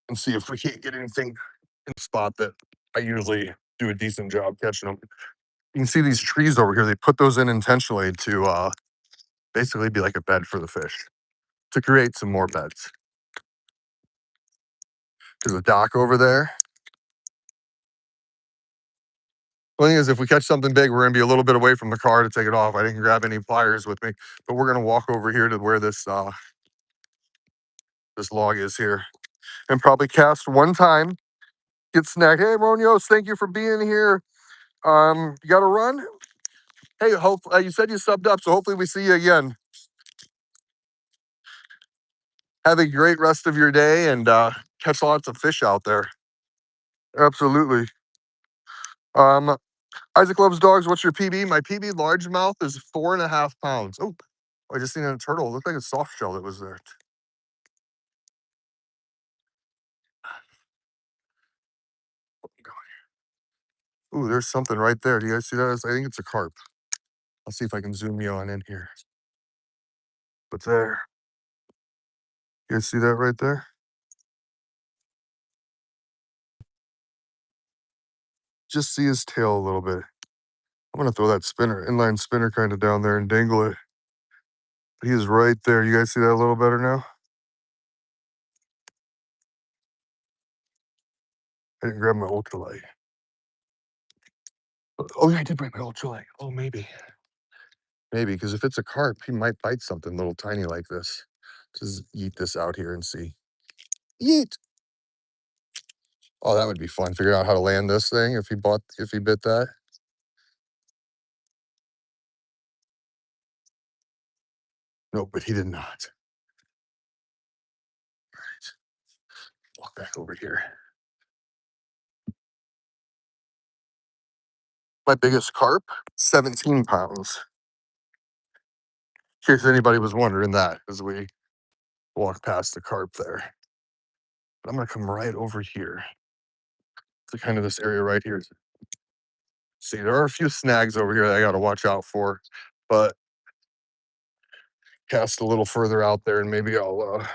and see if we can't get anything in the spot that I usually do a decent job catching them. You can see these trees over here. They put those in intentionally to basically be like a bed for the fish to create some more beds. There's a dock over there. The thing is, if we catch something big, we're gonna be a little bit away from the car to take it off. I didn't grab any pliers with me, but we're gonna walk over here to where this log is here and probably cast one time, get snagged. Hey, Ronios, thank you for being here. You got to run. Hey, hope you said you subbed up, so hopefully we see you again. Have a great rest of your day and catch lots of fish out there. Absolutely. Um, Isaac loves dogs. What's your PB? My PB largemouth is 4.5 pounds. Oh, I just seen a turtle. It looked like a soft shell that was there. Ooh, there's something right there. Do you guys see that? I think it's a carp. I'll see if I can zoom you on in here. But there. You guys see that right there? Just see his tail a little bit. I'm gonna throw that spinner, inline spinner kind of down there and dangle it. He is right there. You guys see that a little better now? I didn't grab my ultralight. Oh yeah, I did bring my ultralight. Oh, maybe. Maybe, because if it's a carp, he might bite something little tiny like this. Just eat this out here and see. Yeet. Oh, that would be fun. Figure out how to land this thing if he bit that. No, but he did not. Right. Walk back over here. My biggest carp, 17 pounds. In case anybody was wondering that as we walk past the carp there. But I'm gonna come right over here to kind of this area right here. See, there are a few snags over here that I gotta watch out for, but cast a little further out there and maybe I'll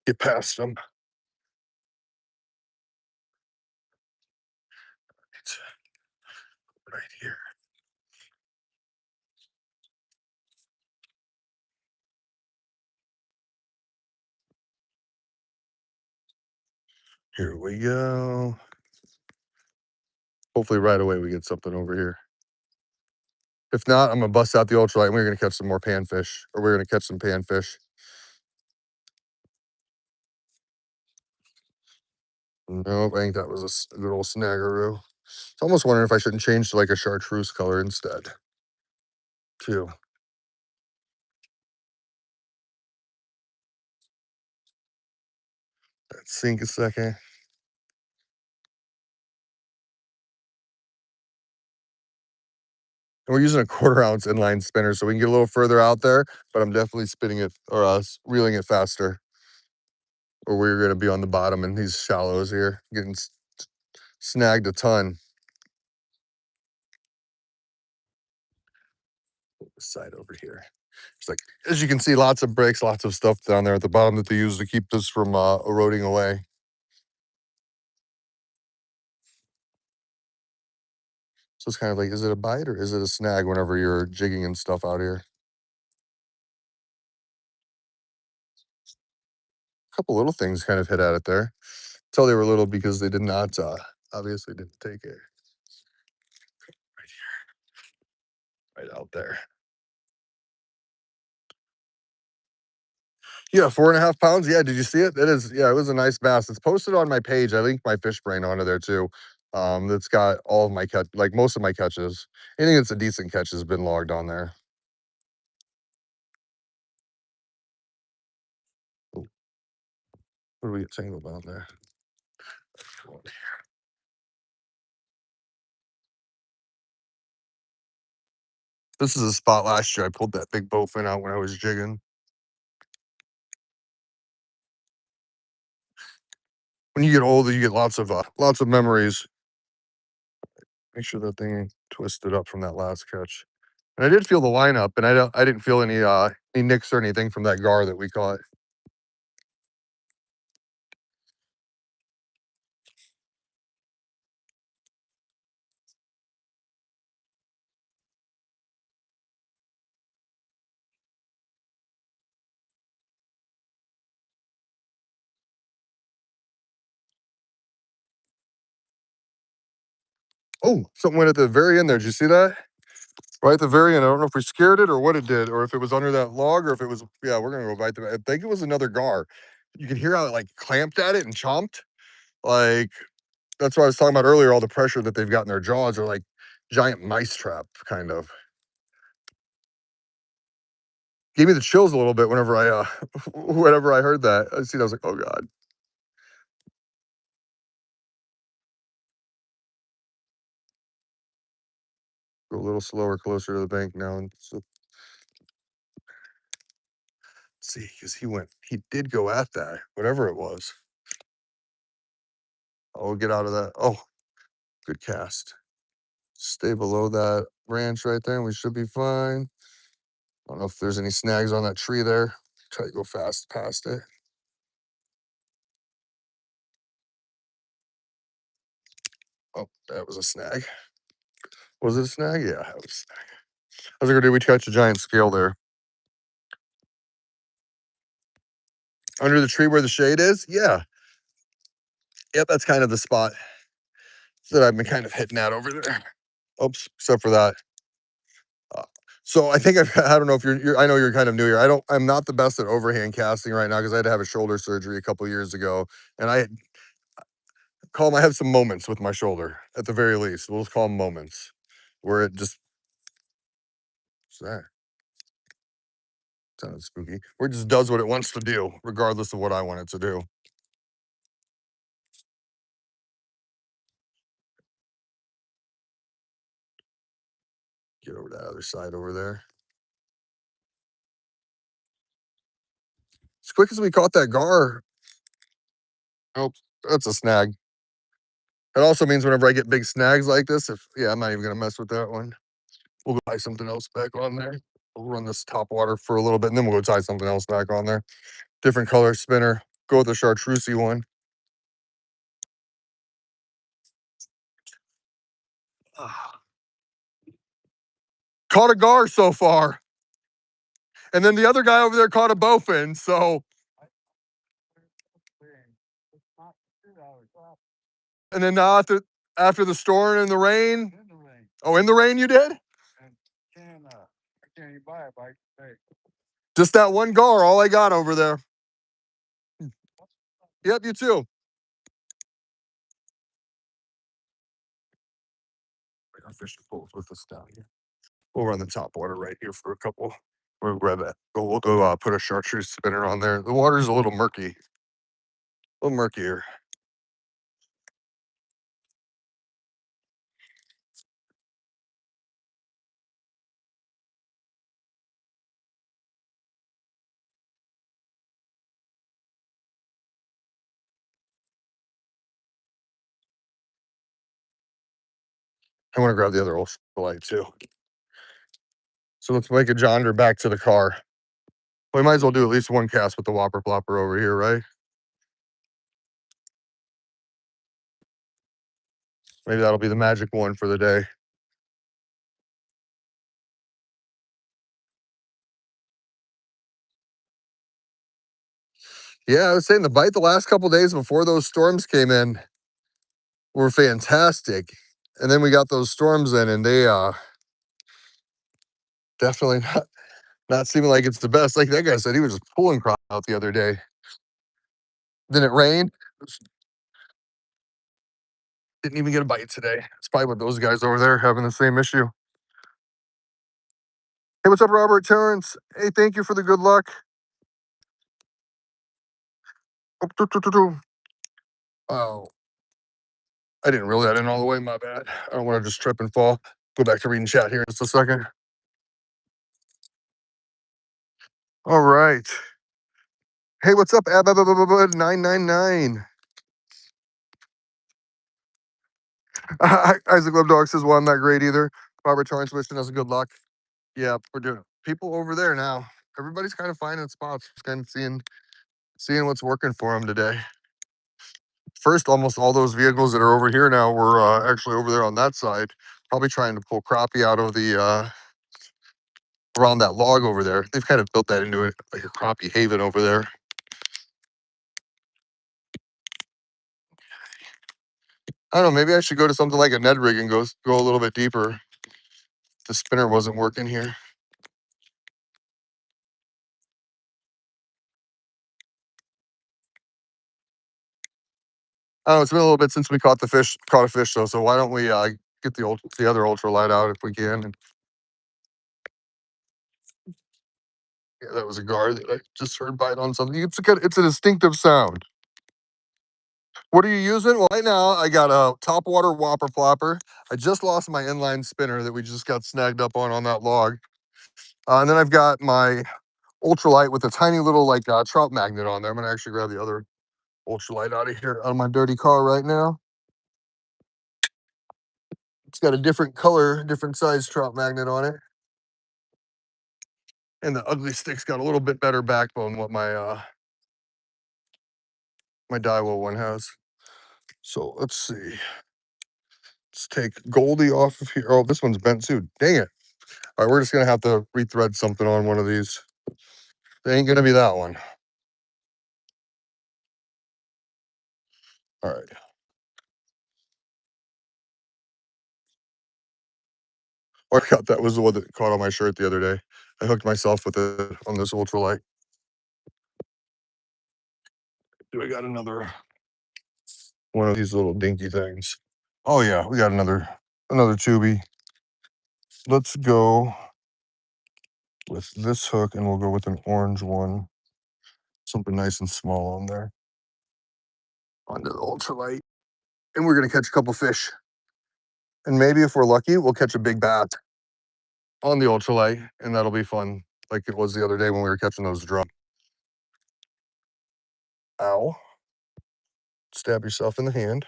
get past them. It's right here. Here we go. Hopefully right away we get something over here. If not, I'm gonna bust out the ultralight and we're gonna catch some more panfish, or we're gonna catch some panfish. Nope, I think that was a good old snaggeroo. I almost wondering if I shouldn't change to like a chartreuse color instead, too. Let's sink a second. And we're using a 1/4 ounce inline spinner, so we can get a little further out there, but I'm definitely spinning it or reeling it faster. Or we're gonna be on the bottom in these shallows here, getting snagged a ton. This side over here. It's like, as you can see, lots of breaks, lots of stuff down there at the bottom that they use to keep this from eroding away. So it's kind of like, is it a bite or is it a snag whenever you're jigging and stuff out here? A couple little things kind of hit at it there. Tell they were little because they did not, obviously didn't take it. Right here, right out there. Yeah, 4.5 pounds. Yeah, did you see it? It is. Yeah, it was a nice bass. It's posted on my page. I linked my fish brain onto there too. That's got all of my catch, like most of my catches. Anything that's a decent catch has been logged on there. What do we get tangled on there? This is a spot last year. I pulled that big bowfin out when I was jigging. When you get older, you get lots of memories. Make sure that thing ain't twisted up from that last catch. And I did feel the lineup, and I didn't feel any nicks or anything from that gar that we caught. Oh, something went at the very end there. Did you see that? Right at the very end. I don't know if we scared it or what it did, or if it was under that log, or if it was. Yeah, we're gonna go bite the. I think it was another gar. You could hear how it like clamped at it and chomped. Like that's what I was talking about earlier. All the pressure that they've got in their jaws are like giant mice trap, kind of. Gave me the chills a little bit whenever whenever I heard that. I see. I was like, oh god. Go a little slower, closer to the bank now, and so see, because he did go at that, whatever it was. Oh, get out of that. Oh, good cast. Stay below that branch right there, and we should be fine. I don't know if there's any snags on that tree there. Try to go fast past it. Oh, that was a snag. Was it a snag? Yeah, that was a snag. I was like, did we catch a giant scale there? Under the tree where the shade is? Yeah. Yep, that's kind of the spot that I've been kind of hitting at over there. Oops, except for that. Uh, so I think I don't know if I know you're kind of new here. I'm not the best at overhand casting right now because I had to have a shoulder surgery a couple years ago, and I have some moments with my shoulder at the very least. We'll just call them moments where it just what's that sounded spooky. Where it just does what it wants to do, regardless of what I want it to do. Get over to that other side over there. As quick as we caught that gar. Oh, that's a snag. It also means whenever I get big snags like this, I'm not even gonna mess with that one. We'll go tie something else back on there. We'll run this top water for a little bit, and then we'll go tie something else back on there. Different color spinner. Go with the chartreusey one. Ah. Caught a gar so far, and then the other guy over there caught a bowfin. So, and then now after the storm and the rain. Oh, in the rain you did? Just that one gar, all I got over there. Yep, you too. Our fishing poles with us down here. We'll run the top water right here for a couple. We'll grab that. We'll go put a chartreuse spinner on there. The water's a little murky, a little murkier. I want to grab the other old light too. So let's make a jonder back to the car. We might as well do at least one cast with the whopper plopper over here, right? Maybe that'll be the magic one for the day. Yeah, I was saying the bite the last couple days before those storms came in were fantastic. And then we got those storms in and they definitely not seeming like it's the best. Like that guy said, he was just pulling crop out the other day. Then it rained. Didn't even get a bite today. It's probably with those guys over there having the same issue. Hey, what's up, Robert Terrence? Hey, thank you for the good luck. Oh, oh, I didn't reel that in all the way. My bad. I don't want to just trip and fall. Go back to reading chat here in just a second. All right. Hey, what's up, Ab 999? Isaac Love Dog says, well, I'm not great either. Robert Torrance wishing us good luck. Yeah, we're doing people over there now. Everybody's kind of finding spots, just kind of seeing what's working for them today. First, almost all those vehicles that are over here now were actually over there on that side, probably trying to pull crappie out of the around that log over there. They've kind of built that into it like a crappie haven over there. I don't know. Maybe I should go to something like a Ned rig and go a little bit deeper. The spinner wasn't working here. Oh, it's been a little bit since we caught a fish though. So why don't we get the other ultralight out if we can? And yeah, that was a gar that I just heard bite on something. It's a distinctive sound. What are you using? Well, right now I got a topwater whopper plopper. I just lost my inline spinner that we just got snagged up on that log. And then I've got my ultralight with a tiny little like trout magnet on there. I'm gonna actually grab the other ultralight out of here out of my dirty car right now. It's got a different color, different size trout magnet on it. And the ugly stick's got a little bit better backbone than what my Daiwa one has. So let's see. Let's take Goldie off of here. Oh, this one's bent too. Dang it. All right, we're just gonna have to rethread something on one of these. It ain't gonna be that one. All right. Oh, I forgot that was the one that caught on my shirt the other day. I hooked myself with it on this ultralight. Do I got another one of these little dinky things? Oh yeah, we got another tubie. Let's go with this hook and we'll go with an orange one. Something nice and small on there. Onto the ultralight. And we're gonna catch a couple fish. And maybe if we're lucky, we'll catch a big bat on the ultralight, and that'll be fun, like it was the other day when we were catching those drum. Ow. Stab yourself in the hand.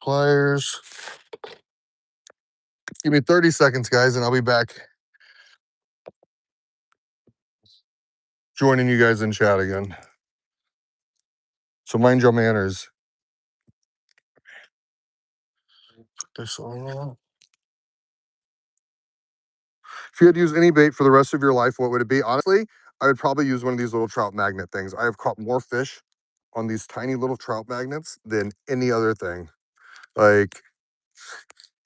Pliers. Give me 30 seconds, guys, and I'll be back joining you guys in chat again. So mind your manners. Put this on. If you had to use any bait for the rest of your life, what would it be? Honestly, I would probably use one of these little trout magnet things. I have caught more fish on these tiny little trout magnets than any other thing. Like,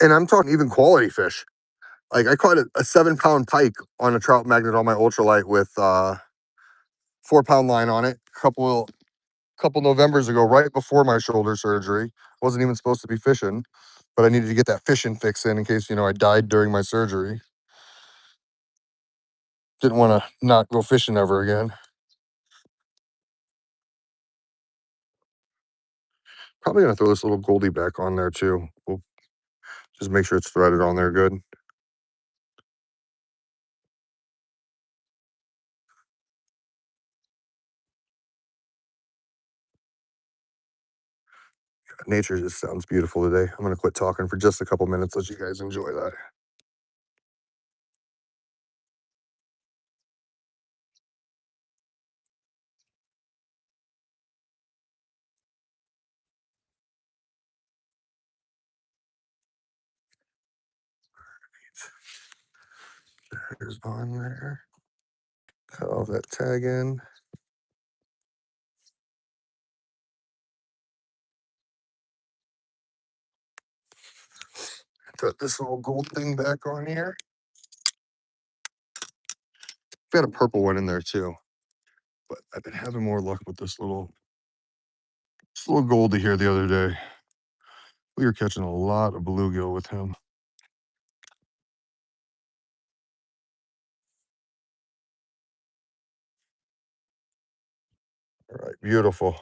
and I'm talking even quality fish. Like I caught a 7-pound pike on a trout magnet on my ultralight with 4-pound line on it. Couple Novembers ago, right before my shoulder surgery. Wasn't even supposed to be fishing, but I needed to get that fishing fix in case I died during my surgery. Didn't want to not go fishing ever again. Probably gonna throw this little Goldie back on there too. We'll just make sure it's threaded on there good. Nature just sounds beautiful today. I'm gonna quit talking for just a couple minutes. Let you guys enjoy that. There's on there. Cut off that tag in. Put this little gold thing back on here. Got a purple one in there too, but I've been having more luck with this little Goldie here the other day. We were catching a lot of bluegill with him. All right, beautiful,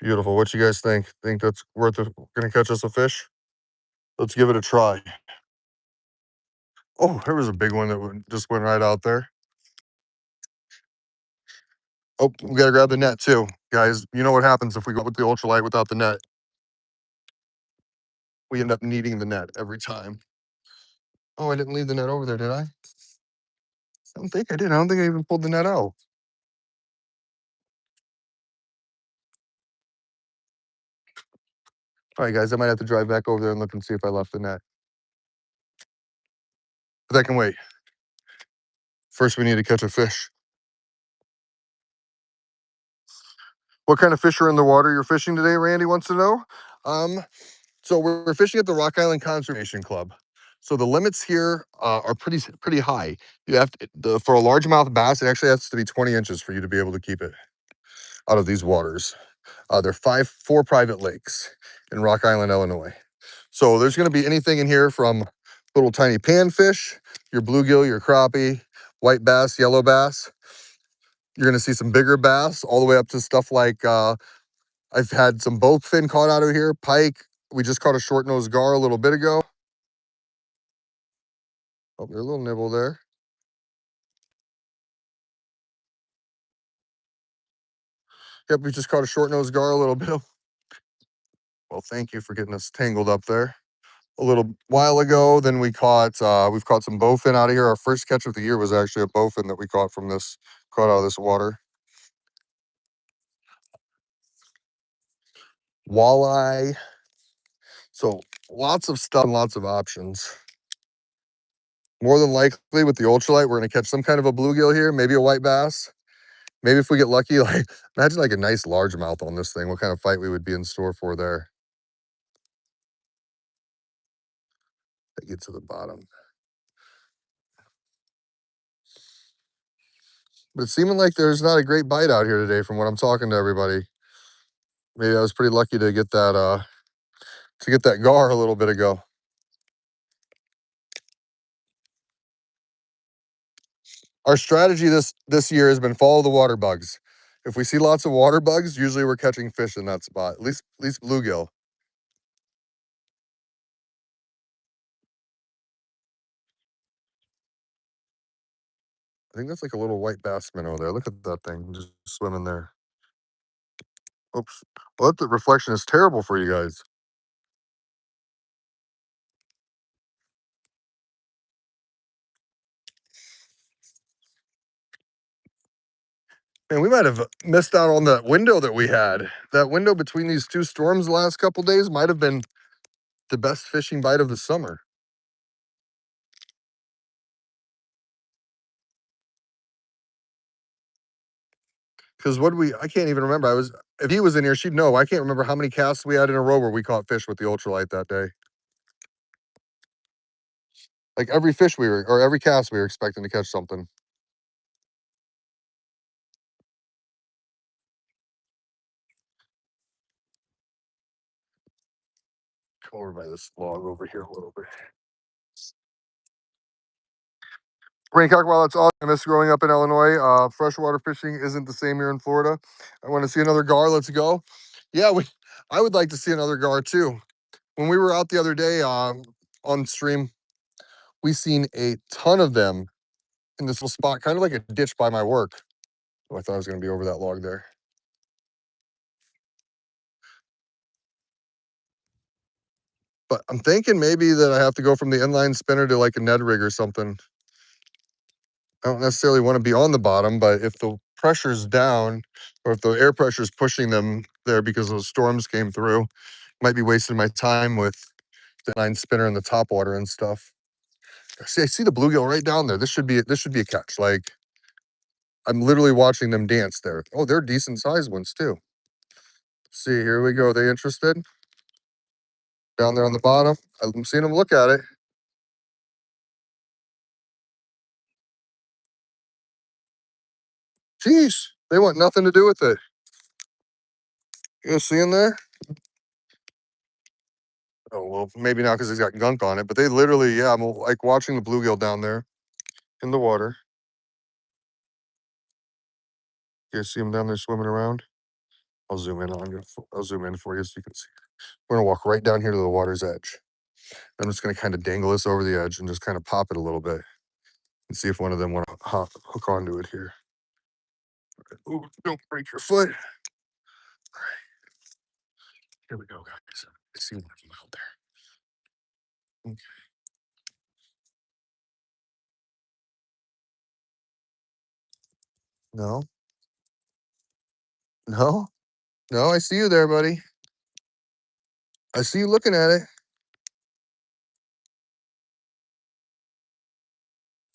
beautiful. What you guys think? Think that's worth it? Gonna catch us a fish? Let's give it a try. Oh, there was a big one that just went right out there. Oh, we gotta grab the net too, guys. You know what happens if we go with the ultralight without the net? We end up needing the net every time. Oh, I didn't leave the net over there, did I? I don't think I did. I don't think I even pulled the net out. All right, guys, I might have to drive back over there and look and see if I left the net. But that can wait. First, we need to catch a fish. What kind of fish are in the water you're fishing today? Randy wants to know. Um, so we're fishing at the Rock Island Conservation Club. So the limits here are pretty high. You have for a largemouth bass, it actually has to be 20 inches for you to be able to keep it out of these waters. There are four private lakes in Rock Island, Illinois. So there's going to be anything in here from little tiny panfish, your bluegill, your crappie, white bass, yellow bass. You're going to see some bigger bass, all the way up to stuff like I've had some bowfin caught out of here, pike. We just caught a short-nosed gar a little bit ago. Oh, there's a little nibble there. Yep, we just caught a short-nosed gar a little bit. Well, thank you for getting us tangled up there. A little while ago, then we've caught some bowfin out of here. Our first catch of the year was actually a bowfin that we caught out of this water. Walleye. So lots of stuff and lots of options. More than likely with the ultralight, we're gonna catch some kind of a bluegill here, maybe a white bass. Maybe if we get lucky, like imagine like a nice largemouth on this thing, what kind of fight we would be in store for there. Get to the bottom. But it's seeming like there's not a great bite out here today from what I'm talking to everybody. Maybe I was pretty lucky to get that gar a little bit ago. Our strategy this year has been follow the water bugs. If we see lots of water bugs, usually we're catching fish in that spot. At least bluegill. I think that's like a little white bass minnow there. Look at that thing just swimming there. Oops. Well, the reflection is terrible for you guys. Man, we might have missed out on that window that we had. That window between these two storms the last couple days might have been the best fishing bite of the summer. Because I can't even remember. If he was in here, she'd know. I can't remember how many casts we had in a row where we caught fish with the ultralight that day. Like every cast we were expecting to catch something. Come over by this log over here a little bit. Rain Cock, while it's awesome, I miss growing up in Illinois. Freshwater fishing isn't the same here in Florida. I want to see another gar. Let's go. Yeah, I would like to see another gar too. When we were out the other day on stream, we seen a ton of them in this little spot, kind of like a ditch by my work. Oh, I thought I was going to be over that log there. But I'm thinking maybe that I have to go from the inline spinner to like a Ned rig or something. I don't necessarily want to be on the bottom, but if the pressure's down or if the air pressure is pushing them there because those storms came through, might be wasting my time with the inline spinner in the top water and stuff. See, I see the bluegill right down there. This should be a catch. Like I'm literally watching them dance there. Oh, they're decent sized ones too. Let's see, here we go. They interested? Down there on the bottom. I'm seeing them look at it. Jeez, they want nothing to do with it. You guys see in there? Oh well, maybe not because he's got gunk on it, but they literally, yeah, I'm like watching the bluegill down there in the water. You guys see him down there swimming around? I'll zoom in on you. I'll zoom in for you so you can see. We're gonna walk right down here to the water's edge. I'm just gonna kind of dangle this over the edge and just kind of pop it a little bit and see if one of them want to hook onto it here. Ooh, don't break your foot. Here we go, guys. I see one of them out there. Okay. No, no, no. I see you there, buddy. I see you looking at it.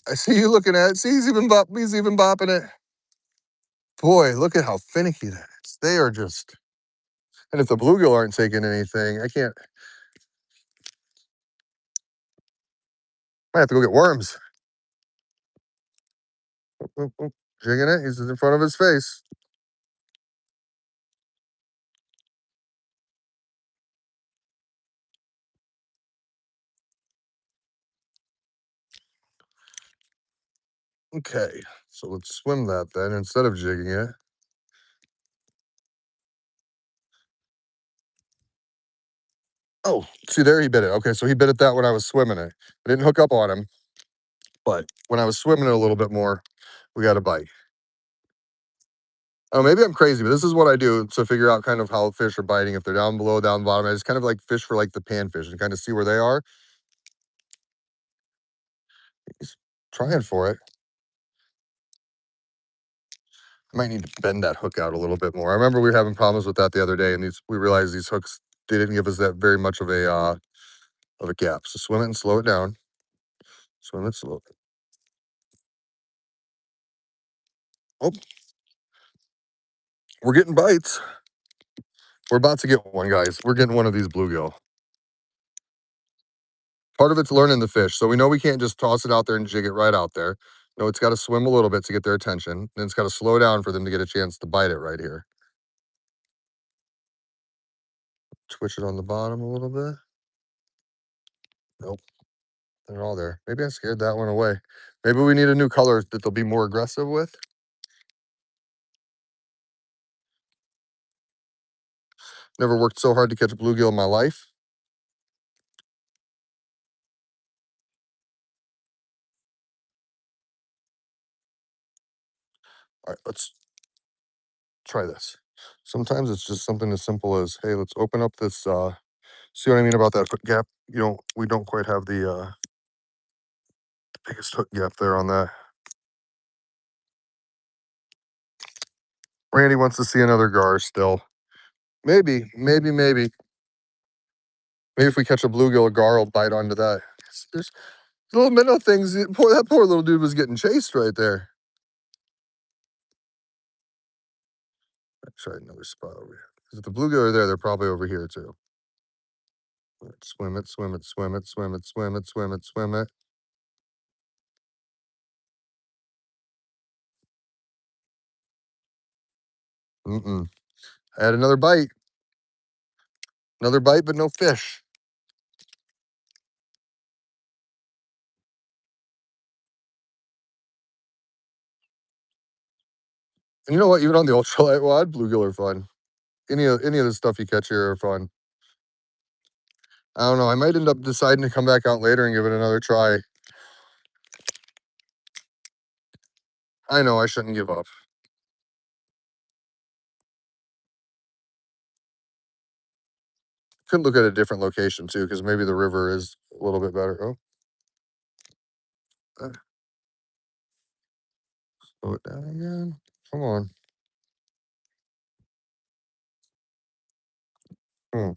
I see you looking at it. See, he's even bopping it. Boy, look at how finicky that is. They are just. And if the bluegill aren't taking anything, I can't. I have to go get worms. Oop, oop, oop. Jigging it. He's in front of his face. Okay, so let's swim that then instead of jigging it. Oh, see there, he bit it. Okay, so he bit it that when I was swimming it. I didn't hook up on him, but when I was swimming it a little bit more, we got a bite. Oh, maybe I'm crazy, but this is what I do to figure out kind of how fish are biting. If they're down below, down bottom, I just kind of like fish for like the panfish and kind of see where they are. He's trying for it. I might need to bend that hook out a little bit more. I remember we were having problems with that the other day, and we realized these hooks they didn't give us that very much of a gap. So swim it and slow it down. Swim it slow. Oh, we're getting bites. We're about to get one, guys. We're getting one of these bluegill. Part of it's learning the fish. So we know we can't just toss it out there and jig it right out there. No, it's got to swim a little bit to get their attention. Then it's got to slow down for them to get a chance to bite it right here. Twitch it on the bottom a little bit. Nope, they're all there. Maybe I scared that one away. Maybe we need a new color that they'll be more aggressive with. Never worked so hard to catch a bluegill in my life. All right, let's try this. Sometimes it's just something as simple as, hey, let's open up this, see what I mean about that hook gap? We don't quite have the biggest hook gap there on that. Randy wants to see another gar still. Maybe, maybe, maybe. Maybe if we catch a bluegill, a gar will bite onto that. There's little minnow things. That poor little dude was getting chased right there. Let's try another spot over here. If the bluegill are there, they're probably over here too. Swim it, swim it, swim it, swim it, swim it, swim it, swim it. Mm-mm. I had another bite. Another bite, but no fish. And you know what? Even on the ultralight wad, bluegill are fun. Any of the stuff you catch here are fun. I don't know. I might end up deciding to come back out later and give it another try. I know I shouldn't give up. Could look at a different location too, because maybe the river is a little bit better. Oh, slow it down again. Come on. Hmm.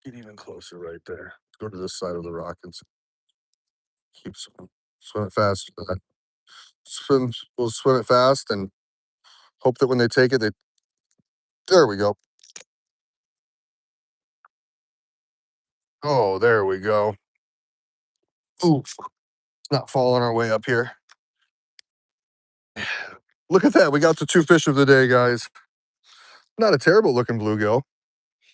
Get even closer right there. Go to this side of the rock and keep swimming. Swim it fast. We'll swim it fast and hope that when they take it, they. There we go. Oh, there we go. Ooh, it's not falling our way up here. Look at that. We got the two fish of the day, guys. Not a terrible looking bluegill.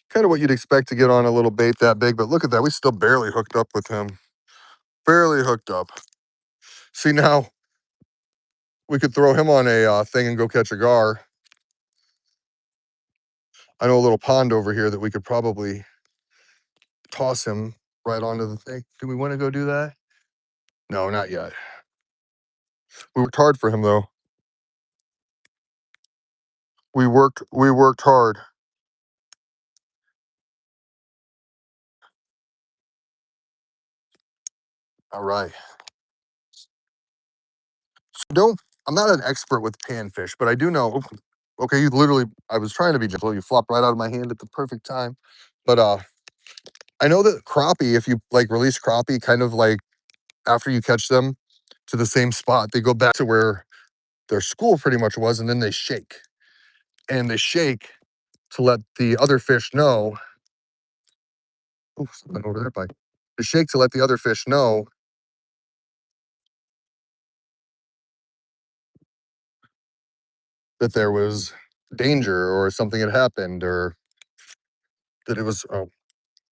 Kind of what you'd expect to get on a little bait that big, but look at that. We still barely hooked up with him. Barely hooked up. See, now we could throw him on a thing and go catch a gar. I know a little pond over here that we could probably toss him right onto the thing. Do we want to go do that? No, not yet. We worked hard for him though. We worked hard. All right. So don't I'm not an expert with panfish, but I do know okay, you literally I was trying to be gentle. You flopped right out of my hand at the perfect time. But I know that crappie, if you like release crappie kind of like after you catch them to the same spot, they go back to where their school pretty much was, and then they shake. And they shake to let the other fish know. Ooh, something over there, bike. They shake to let the other fish know that there was danger or something had happened or that it was oh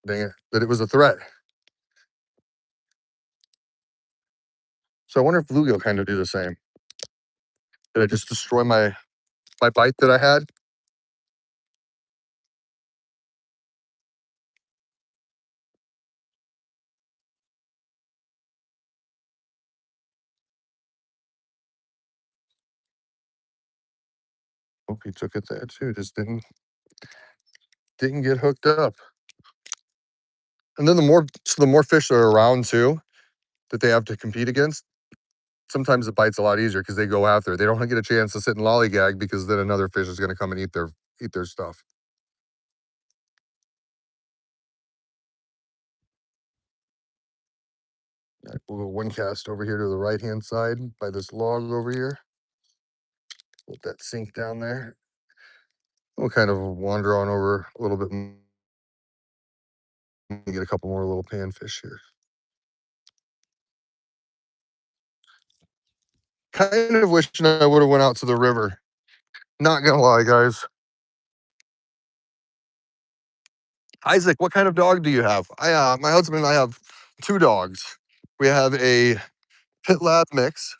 dang it, that it was a threat. So I wonder if bluegill kind of do the same. Did I just destroy my bite that I had? Oh, he took it there too. Just didn't get hooked up. And then the more fish that are around too that they have to compete against, sometimes the bite's a lot easier because they go after it. They don't get a chance to sit and lollygag because then another fish is going to come and eat their stuff. All right, we'll go one cast over here to the right hand side by this log over here. Let that sink down there. We'll kind of wander on over a little bit and get a couple more little panfish here. Kind of wishing I would have went out to the river. Not gonna lie, guys. Isaac, what kind of dog do you have? My husband and I have two dogs. We have a pit lab mix.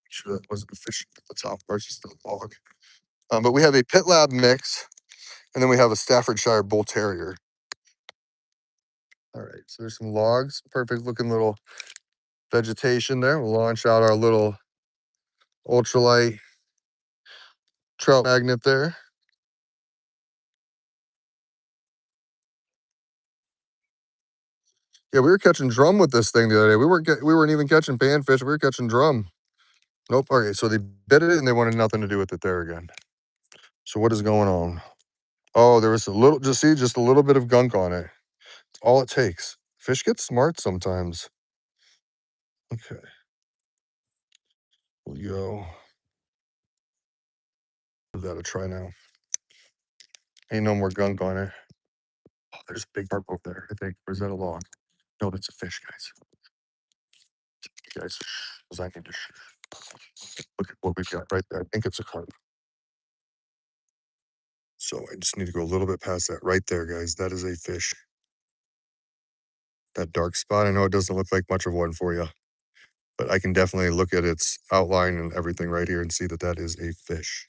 Sure, that wasn't a fish at the top, or it's just a log. But we have a pit lab mix, and then we have a Staffordshire Bull Terrier. All right, so there's some logs, perfect looking little vegetation there. We'll launch out our little ultralight trout magnet there. Yeah, we were catching drum with this thing the other day. We weren't even catching panfish. We were catching drum. Nope. Okay, so they bit it and they wanted nothing to do with it there again. So what is going on? Oh, there was a little, just a little bit of gunk on it. It's all it takes. Fish get smart sometimes. Okay, we'll go. Give that a try now. Ain't no more gunk on it. Oh, there's a big barb over there, I think. Or is that a log? No, that's a fish, guys. You guys, because I need to look at what we've got right there. I think it's a carp. So I just need to go a little bit past that right there, guys. That is a fish. That dark spot, I know it doesn't look like much of one for you, but I can definitely look at its outline and everything right here and see that that is a fish.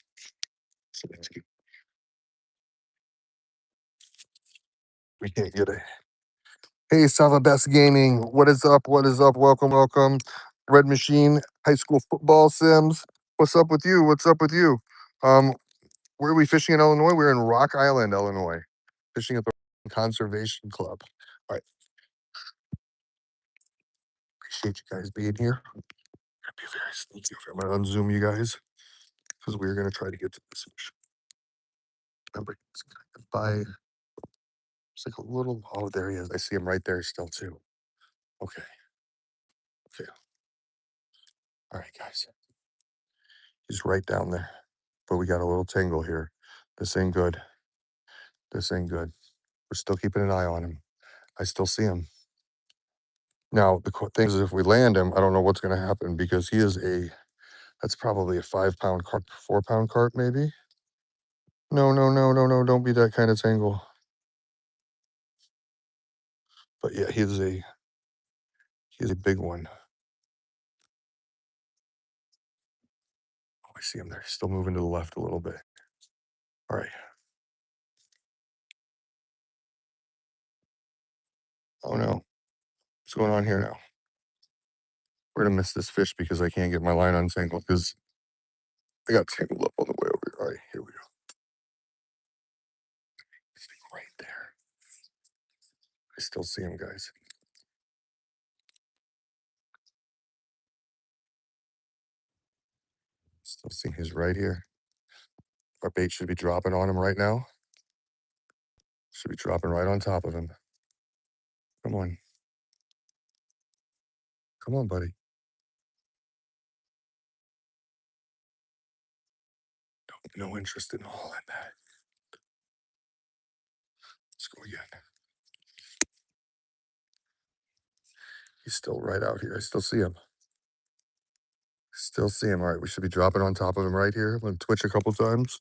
So we can't get it. Hey, Sava Best Gaming. What is up? What is up? Welcome, welcome. Red Machine High School Football Sims. What's up with you? What's up with you? Um, where are we fishing in Illinois? We're in Rock Island, Illinois. Fishing at the Conservation Club. All right. Appreciate you guys being here. Gonna be very sneaky. I'm gonna unzoom you guys because we're gonna try to get to this fish. Remember, it's kind of by it's like a little oh, there he is. I see him right there still too. Okay. Okay. All right, guys. He's right down there. But we got a little tangle here. This ain't good. This ain't good. We're still keeping an eye on him. I still see him. Now, the thing is, if we land him, I don't know what's going to happen because that's probably a 5 pound carp, 4 pound carp, maybe. No, no, no, no, no. Don't be that kind of tangle. But yeah, he's a big one. see him there. He's still moving to the left a little bit. All right. Oh no. What's going on here now? We're gonna miss this fish because I can't get my line untangled because I got tangled up on the way over here. All right, here we go. He's right there. I still see him, guys. Still see he's right here. Our bait should be dropping on him right now. Should be dropping right on top of him. Come on. Come on, buddy. No interest in all in that. Let's go again. He's still right out here. I still see him. Still see him. All right, we should be dropping on top of him right here. I'm gonna twitch a couple times.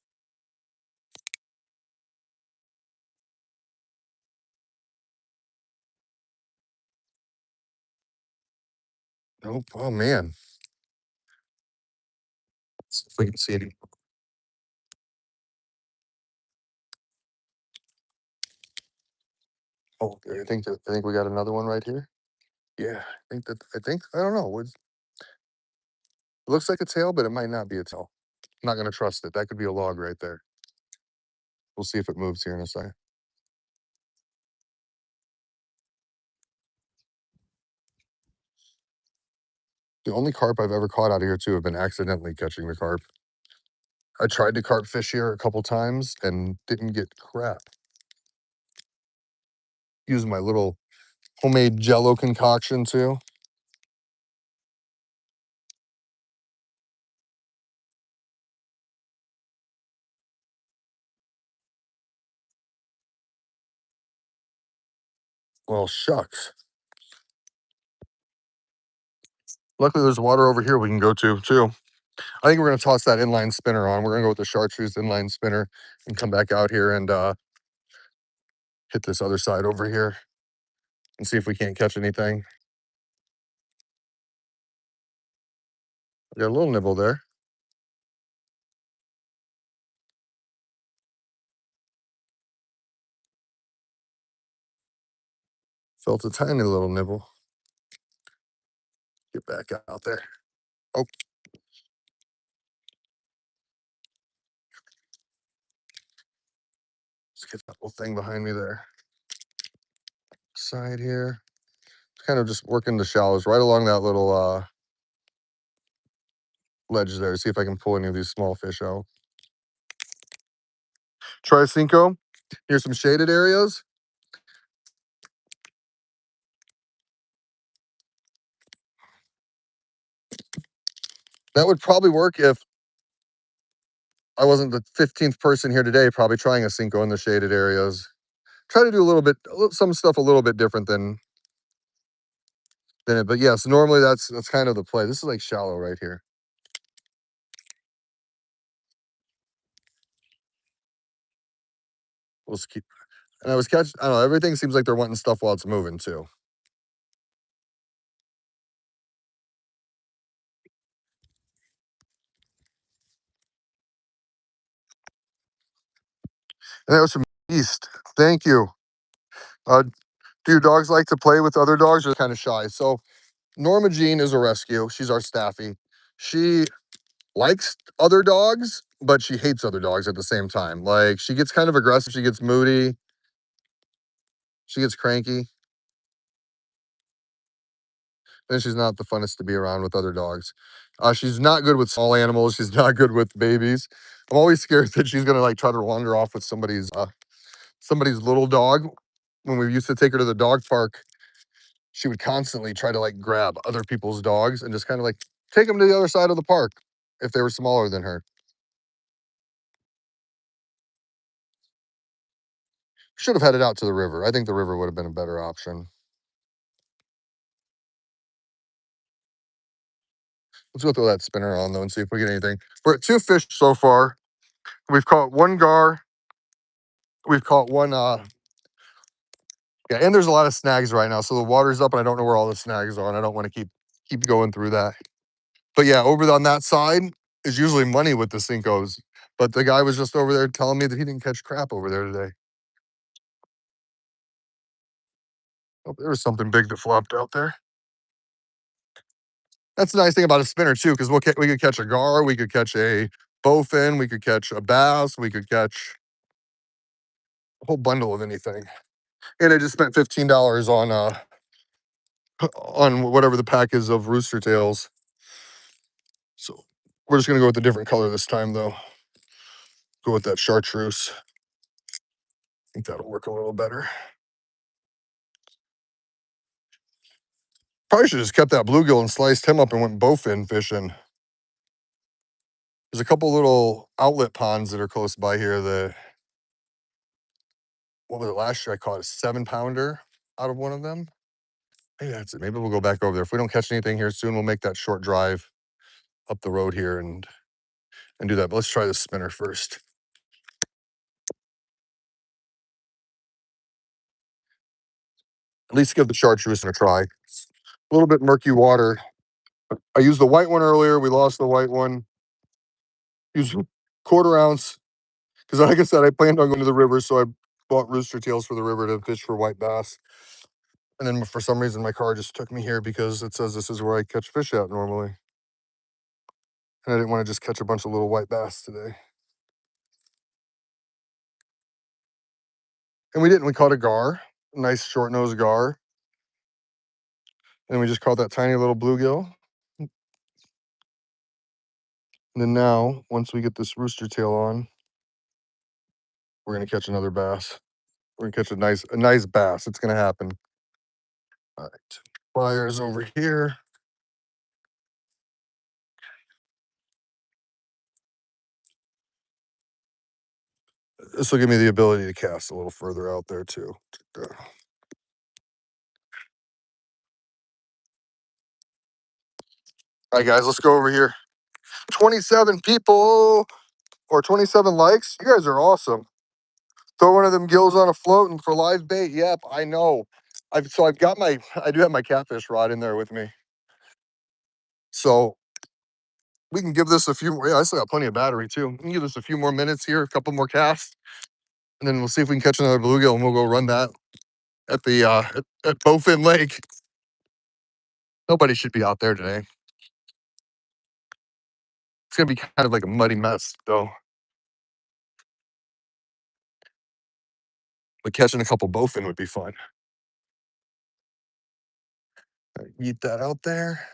Nope. Oh man. Let's see if we can see any. Oh, I think we got another one right here. Yeah, I think I don't know. It looks like a tail, but it might not be a tail. I'm not gonna trust it. That could be a log right there. We'll see if it moves here in a second. The only carp I've ever caught out of here too have been accidentally catching the carp. I tried to carp fish here a couple times and didn't get crap. Using my little homemade Jello concoction too. Well, shucks. Luckily, there's water over here we can go to too. I think we're gonna toss that inline spinner on. We're gonna go with the chartreuse inline spinner and come back out here and hit this other side over here and see if we can't catch anything. Got a little nibble there. Felt a tiny little nibble. Get back out there. Oh, let's get that little thing behind me there. Side here. Kind of just working the shallows right along that little ledge there. See if I can pull any of these small fish out. Try Cinco. Here's some shaded areas. That would probably work if I wasn't the 15th person here today, probably trying a Cinco in the shaded areas. Try to do some stuff a little bit different than it. But yes, normally that's kind of the play. This is like shallow right here. We'll just keep. And I was catching. I don't know. Everything seems like they're wanting stuff while it's moving too. And that was from East. Thank you. Uh, do your dogs like to play with other dogs or kind of shy? So Norma Jean is a rescue. She's our staffy. She likes other dogs, but she hates other dogs at the same time. Like she gets kind of aggressive. She gets moody. She gets cranky. And she's not the funnest to be around with other dogs. She's not good with small animals. She's not good with babies. I'm always scared that she's gonna like try to wander off with somebody's little dog. When we used to take her to the dog park, she would constantly try to like grab other people's dogs and just kind of like take them to the other side of the park if they were smaller than her. Should have headed out to the river. I think the river would have been a better option. Let's go throw that spinner on though and see if we get anything. We're at 2 fish so far. We've caught 1 gar. We've caught 1 yeah, and there's a lot of snags right now. So the water's up and I don't know where all the snags are and I don't want to keep going through that. But yeah, on that side, is usually money with the Cincos, but the guy was just over there telling me that he didn't catch crap over there today. Oh, there was something big that flopped out there. That's the nice thing about a spinner too, because we could catch a gar, we could catch a bowfin, we could catch a bass, we could catch a whole bundle of anything. And I just spent $15 on whatever the pack is of rooster tails. So we're just gonna go with a different color this time though. Go with that chartreuse. I think that'll work a little better. Probably should have just kept that bluegill and sliced him up and went bowfin fishing. There's a couple little outlet ponds that are close by here that, what was it, last year I caught a 7-pounder out of one of them. Maybe that's it. Maybe we'll go back over there. If we don't catch anything here soon, we'll make that short drive up the road here and do that. But let's try the spinner first. At least give the chartreuse a try. It's a little bit murky water. I used the white one earlier. We lost the white one. Used quarter ounce because, like I said, I planned on going to the river, so I bought rooster tails for the river to fish for white bass. And then for some reason, my car just took me here because it says this is where I catch fish at normally. And I didn't want to just catch a bunch of little white bass today. And we didn't. We caught a gar, a nice short nosed gar. And we just caught that tiny little bluegill. And then now, once we get this rooster tail on, we're gonna catch another bass. We're gonna catch a nice bass. It's gonna happen. All right, pliers over here. This will give me the ability to cast a little further out there too. All right, guys, let's go over here. 27 people or 27 likes. You guys are awesome. Throw one of them gills on a float and for live bait. Yep, I know. I've got I do have my catfish rod in there with me. So we can give this a few more. Yeah, I still got plenty of battery too. We can give this a few more minutes here, a couple more casts, and then we'll see if we can catch another bluegill and we'll go run that at the at Bowfin Lake. Nobody should be out there today. It's gonna be kind of like a muddy mess though. But catching a couple bowfin would be fun. Eat that out there.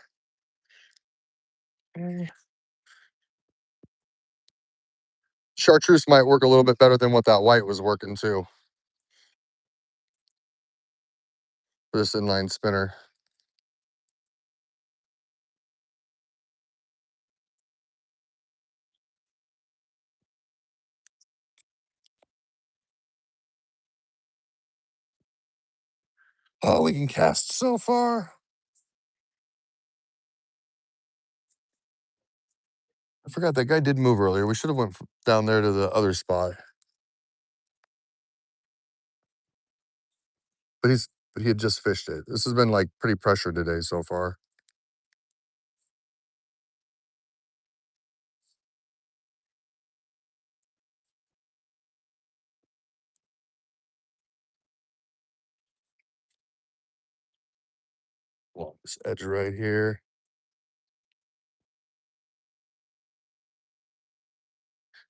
Okay. Chartreuse might work a little bit better than what that white was working too for this inline spinner. Oh, we can cast so far. I forgot that guy did move earlier. We should have went down there to the other spot. But he had just fished it. This has been like pretty pressured today so far. Along this edge right here.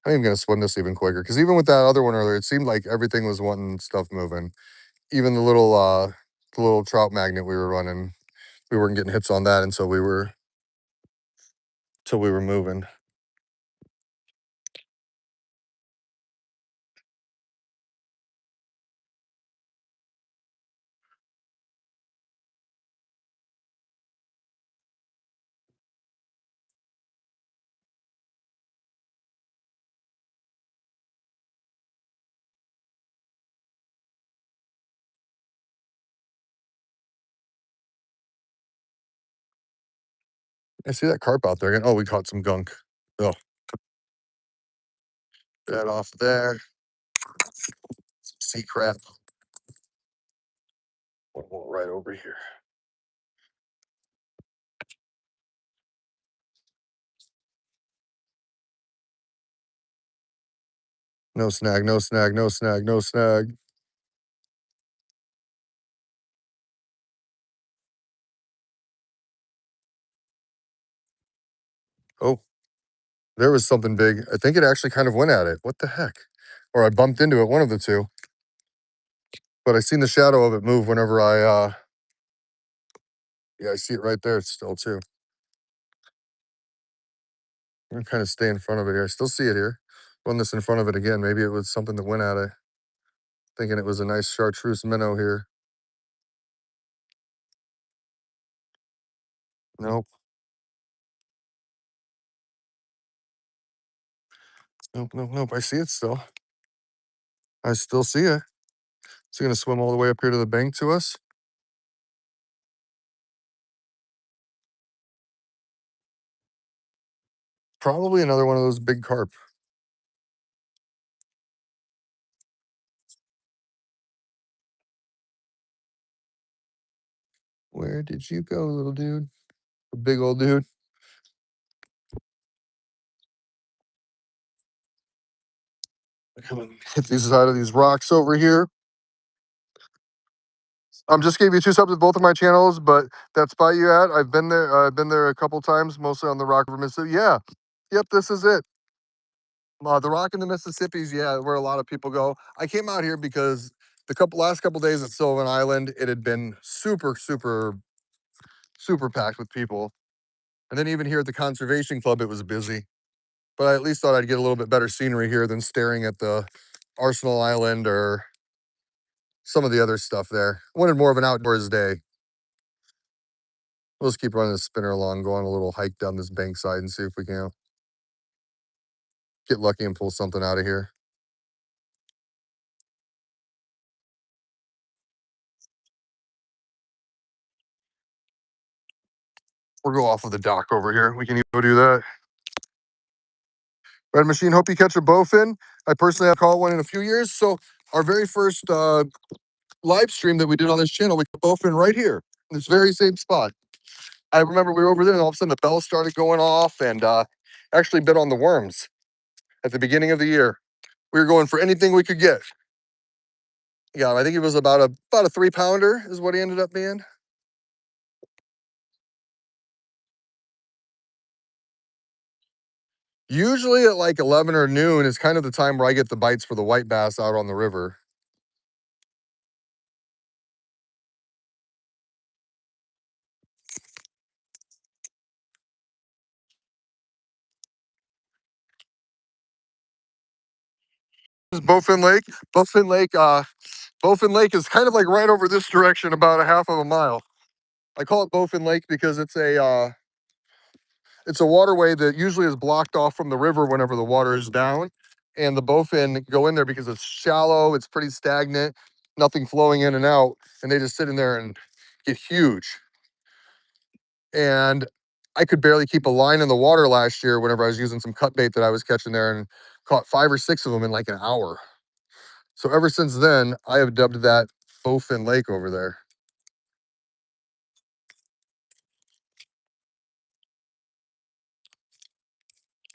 I'm even gonna swim this even quicker because even with that other one earlier, it seemed like everything was wanting stuff moving. Even the little trout magnet we were running, we weren't getting hits on that until we were moving. I see that carp out there again. Oh, we caught some gunk. Oh, that off there. Some sea crab. One more right over here. No snag, no snag, no snag, no snag. Oh, there was something big. I think it actually kind of went at it. What the heck? Or I bumped into it, one of the two. But I seen the shadow of it move whenever yeah, I see it right there still too. I'm gonna kind of stay in front of it here. I still see it here. Run this in front of it again. Maybe it was something that went at it. Thinking it was a nice chartreuse minnow here. Nope, nope, nope, nope. I see it still. I still see it. It's gonna swim all the way up here to the bank to us. Probably another one of those big carp. Where did you go, little dude? A big old dude. Come and hit these side of these rocks over here. Just gave you two subs with both of my channels, but that spot you at, I've been there. I've been there a couple times, mostly on the Rock River, Mississippi. Yeah, yep, this is it. The Rock in the Mississippi's, yeah, where a lot of people go. I came out here because the last couple days at Sullivan Island, it had been super, super, super packed with people, and then even here at the Conservation Club, it was busy. But I at least thought I'd get a little bit better scenery here than staring at the Arsenal Island or some of the other stuff there. Wanted more of an outdoors day. We'll just keep running the spinner along, go on a little hike down this bank side and see if we can get lucky and pull something out of here. We'll go off of the dock over here. We can go do that. Red Machine, hope you catch a bowfin. I personally have caught one in a few years. So our very first live stream that we did on this channel, we caught bowfin right here, in this very same spot. I remember we were over there and all of a sudden the bell started going off and actually bit on the worms at the beginning of the year. We were going for anything we could get. Yeah, I think it was about a 3-pounder is what he ended up being. Usually at like 11 or noon is kind of the time where I get the bites for the white bass out on the river. This is Bowfin Lake. Bowfin Lake is kind of like right over this direction, about a half of a mile. I call it Bowfin Lake because it's a waterway that usually is blocked off from the river whenever the water is down. And the bowfin go in there because it's shallow, it's pretty stagnant, nothing flowing in and out. And they just sit in there and get huge. And I could barely keep a line in the water last year whenever I was using some cut bait that I was catching there and caught 5 or 6 of them in like an hour. So ever since then, I have dubbed that Bowfin Lake over there.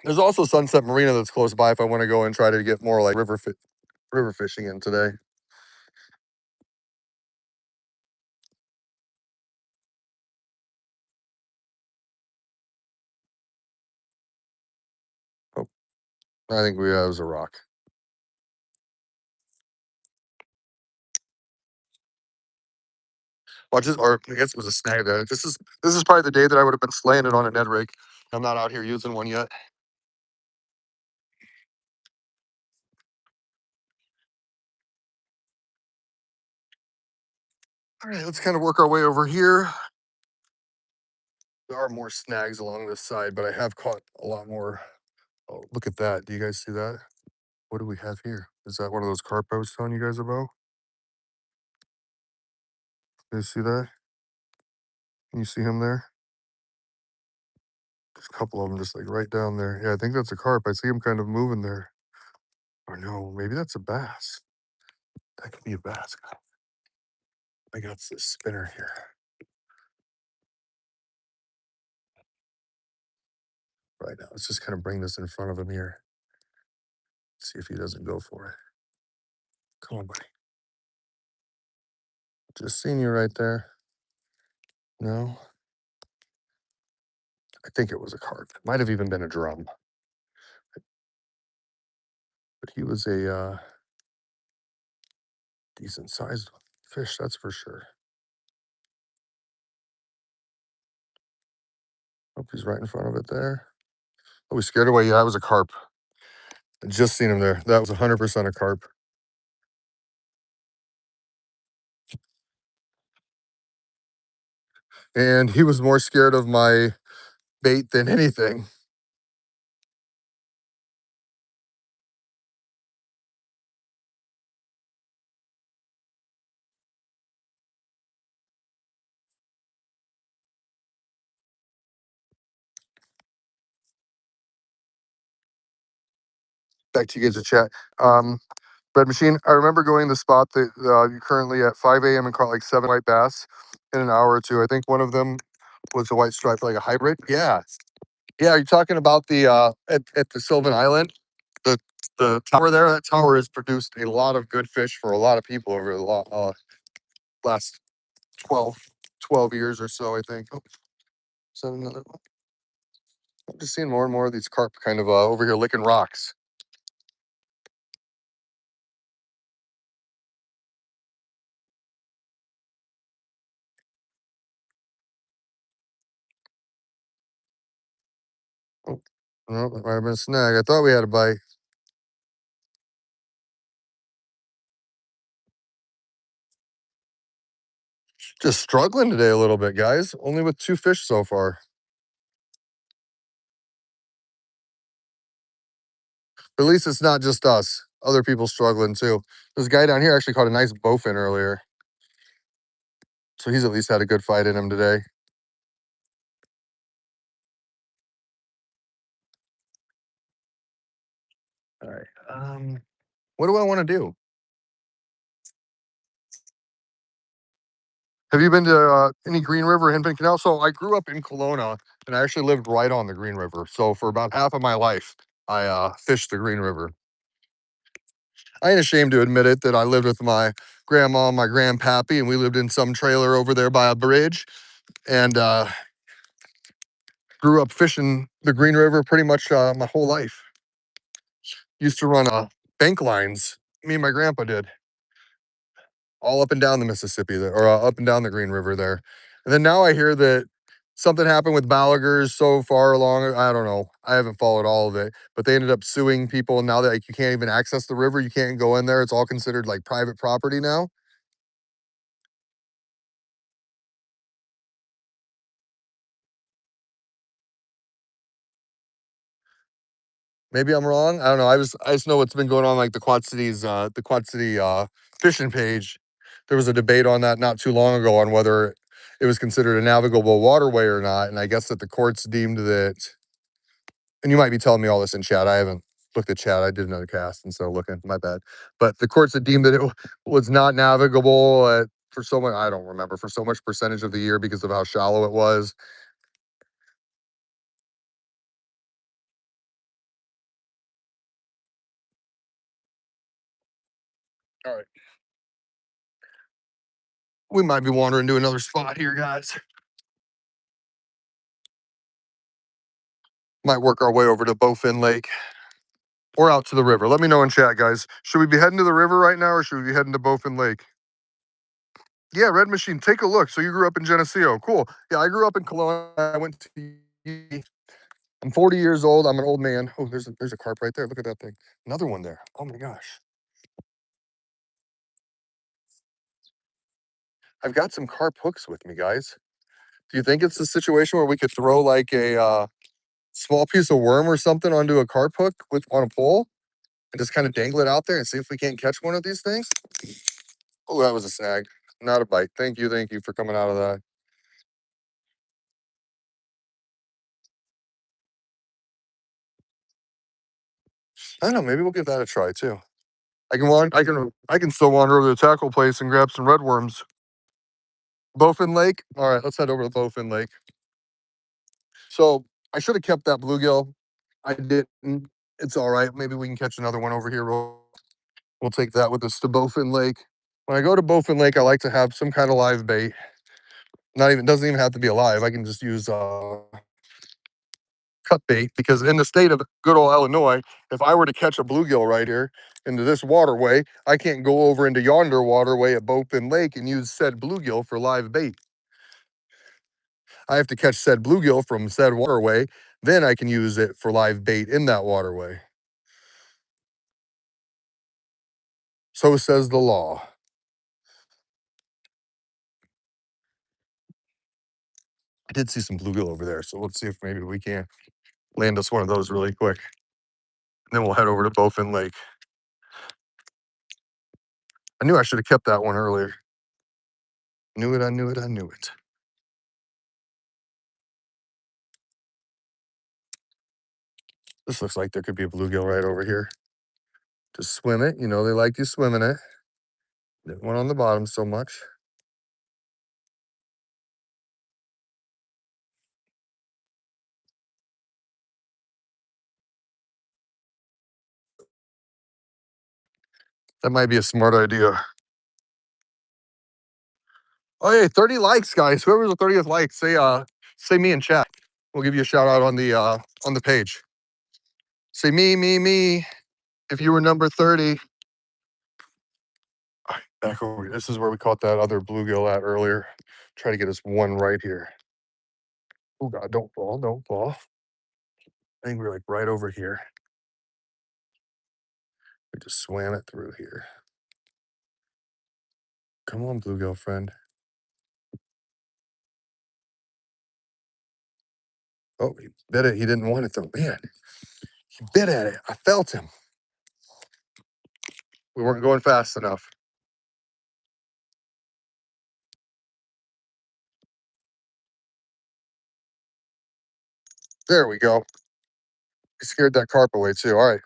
There's also Sunset Marina that's close by if I want to go and try to get more like river fishing in today. Oh, I think it was a rock. Watch this, or I guess it was a snag there. This is probably the day that I would have been slaying it on a Ned rig. I'm not out here using one yet. All right, let's kind of work our way over here. There are more snags along this side, but I have caught a lot more. Oh, look at that. Do you guys see that? What do we have here? Is that one of those carp I was telling you guys about? You guys see that? Can you see him there? There's a couple of them just like right down there. Yeah, I think that's a carp. I see him kind of moving there. Or no, maybe that's a bass. That could be a bass. I got this spinner here. Right now, let's just kind of bring this in front of him here. see if he doesn't go for it. Come on, buddy. Just seen you right there. No, I think it was a carp. Might have even been a drum, but he was a decent sized fish, that's for sure. Hope he's right in front of it there. Oh, we scared away. Yeah, that was a carp. I just seen him there. That was 100% a carp. And he was more scared of my bait than anything. Back to you guys to chat. Um, Bread Machine, I remember going to the spot that you're currently at 5 a.m. and caught like 7 white bass in an hour or two. I think one of them was a white stripe, like a hybrid. Yeah. Yeah. Are you talking about the at the Sylvan Island? The the tower there, that tower has produced a lot of good fish for a lot of people over the last 12, 12 years or so, I think. Oh, is that another one? I'm just seeing more and more of these carp kind of over here licking rocks. Oh, no, that might have been a snag. I thought we had a bite. Just struggling today a little bit, guys. Only with 2 fish so far. At least it's not just us. Other people struggling too. This guy down here actually caught a nice bowfin earlier. So he's at least had a good fight in him today. All right. What do I want to do? Have you been to any Green River, Hennepin Canal? So I grew up in Kelowna, and I actually lived right on the Green River. So for about half of my life, I fished the Green River. I ain't ashamed to admit it that I lived with my grandma and my grandpappy, and we lived in some trailer over there by a bridge, and grew up fishing the Green River pretty much my whole life. Used to run bank lines. Me and my grandpa did all up and down the Mississippi there, or up and down the Green River there. And then now I hear that something happened with Balagers so far along. I don't know. I haven't followed all of it, but they ended up suing people. And now that like, you can't even access the river, you can't go in there. It's all considered like private property now. Maybe I'm wrong. I don't know. I just know what's been going on like the Quad City fishing page. There was a debate on that not too long ago on whether it was considered a navigable waterway or not. And I guess that the courts deemed that, and you might be telling me all this in chat. I haven't looked at chat. I did another cast, and so looking, my bad. But the courts had deemed that it was not navigable for so much. I don't remember for so much percentage of the year because of how shallow it was. All right, we might be wandering to another spot here, guys. Might work our way over to Bowfin Lake or out to the river. Let me know in chat, guys. Should we be heading to the river right now, or should we be heading to Bowfin Lake? Yeah, Red Machine, take a look. So you grew up in Geneseo. Cool. Yeah, I grew up in Kelowna. I went to I'm 40 years old. I'm an old man. Oh, there's a carp right there. Look at that thing. Another one there. Oh my gosh. I've got some carp hooks with me, guys. Do you think it's a situation where we could throw like a small piece of worm or something onto a carp hook with on a pole and just kind of dangle it out there and see if we can't catch one of these things? Oh, that was a snag, not a bite. Thank you for coming out of that. I don't know. Maybe we'll give that a try too. I can still wander over to the tackle place and grab some red worms. Bowfin Lake. All right, let's head over to Bowfin Lake. So I should have kept that bluegill. I didn't. It's all right. Maybe we can catch another one over here. We'll take that with us to Bowfin Lake. When I go to Bowfin Lake, I like to have some kind of live bait. Not even doesn't even have to be alive. I can just use cut bait because in the state of good old Illinois, if I were to catch a bluegill right here into this waterway, I can't go over into yonder waterway at Bowfin Lake and use said bluegill for live bait. I have to catch said bluegill from said waterway, then I can use it for live bait in that waterway. So says the law. I did see some bluegill over there, so let's see if maybe we can land us one of those really quick. And then we'll head over to Bowfin Lake. I knew I should have kept that one earlier. Knew it, I knew it, I knew it. This looks like there could be a bluegill right over here. Just swim it. You know, they like you swimming it. Didn't want on the bottom so much. That might be a smart idea. Oh, hey, 30 likes, guys. Whoever's the 30th like, say me in chat. We'll give you a shout out on the page. Say me. If you were number 30. All right, back over here. This is where we caught that other bluegill at earlier. Try to get us one right here. Oh God, don't fall, don't fall. I think we're like right over here. We just swam it through here. Come on, bluegill friend. Oh, he bit it. He didn't want it though. Man, he bit at it. I felt him. We weren't going fast enough. There we go. He scared that carp away too. All right.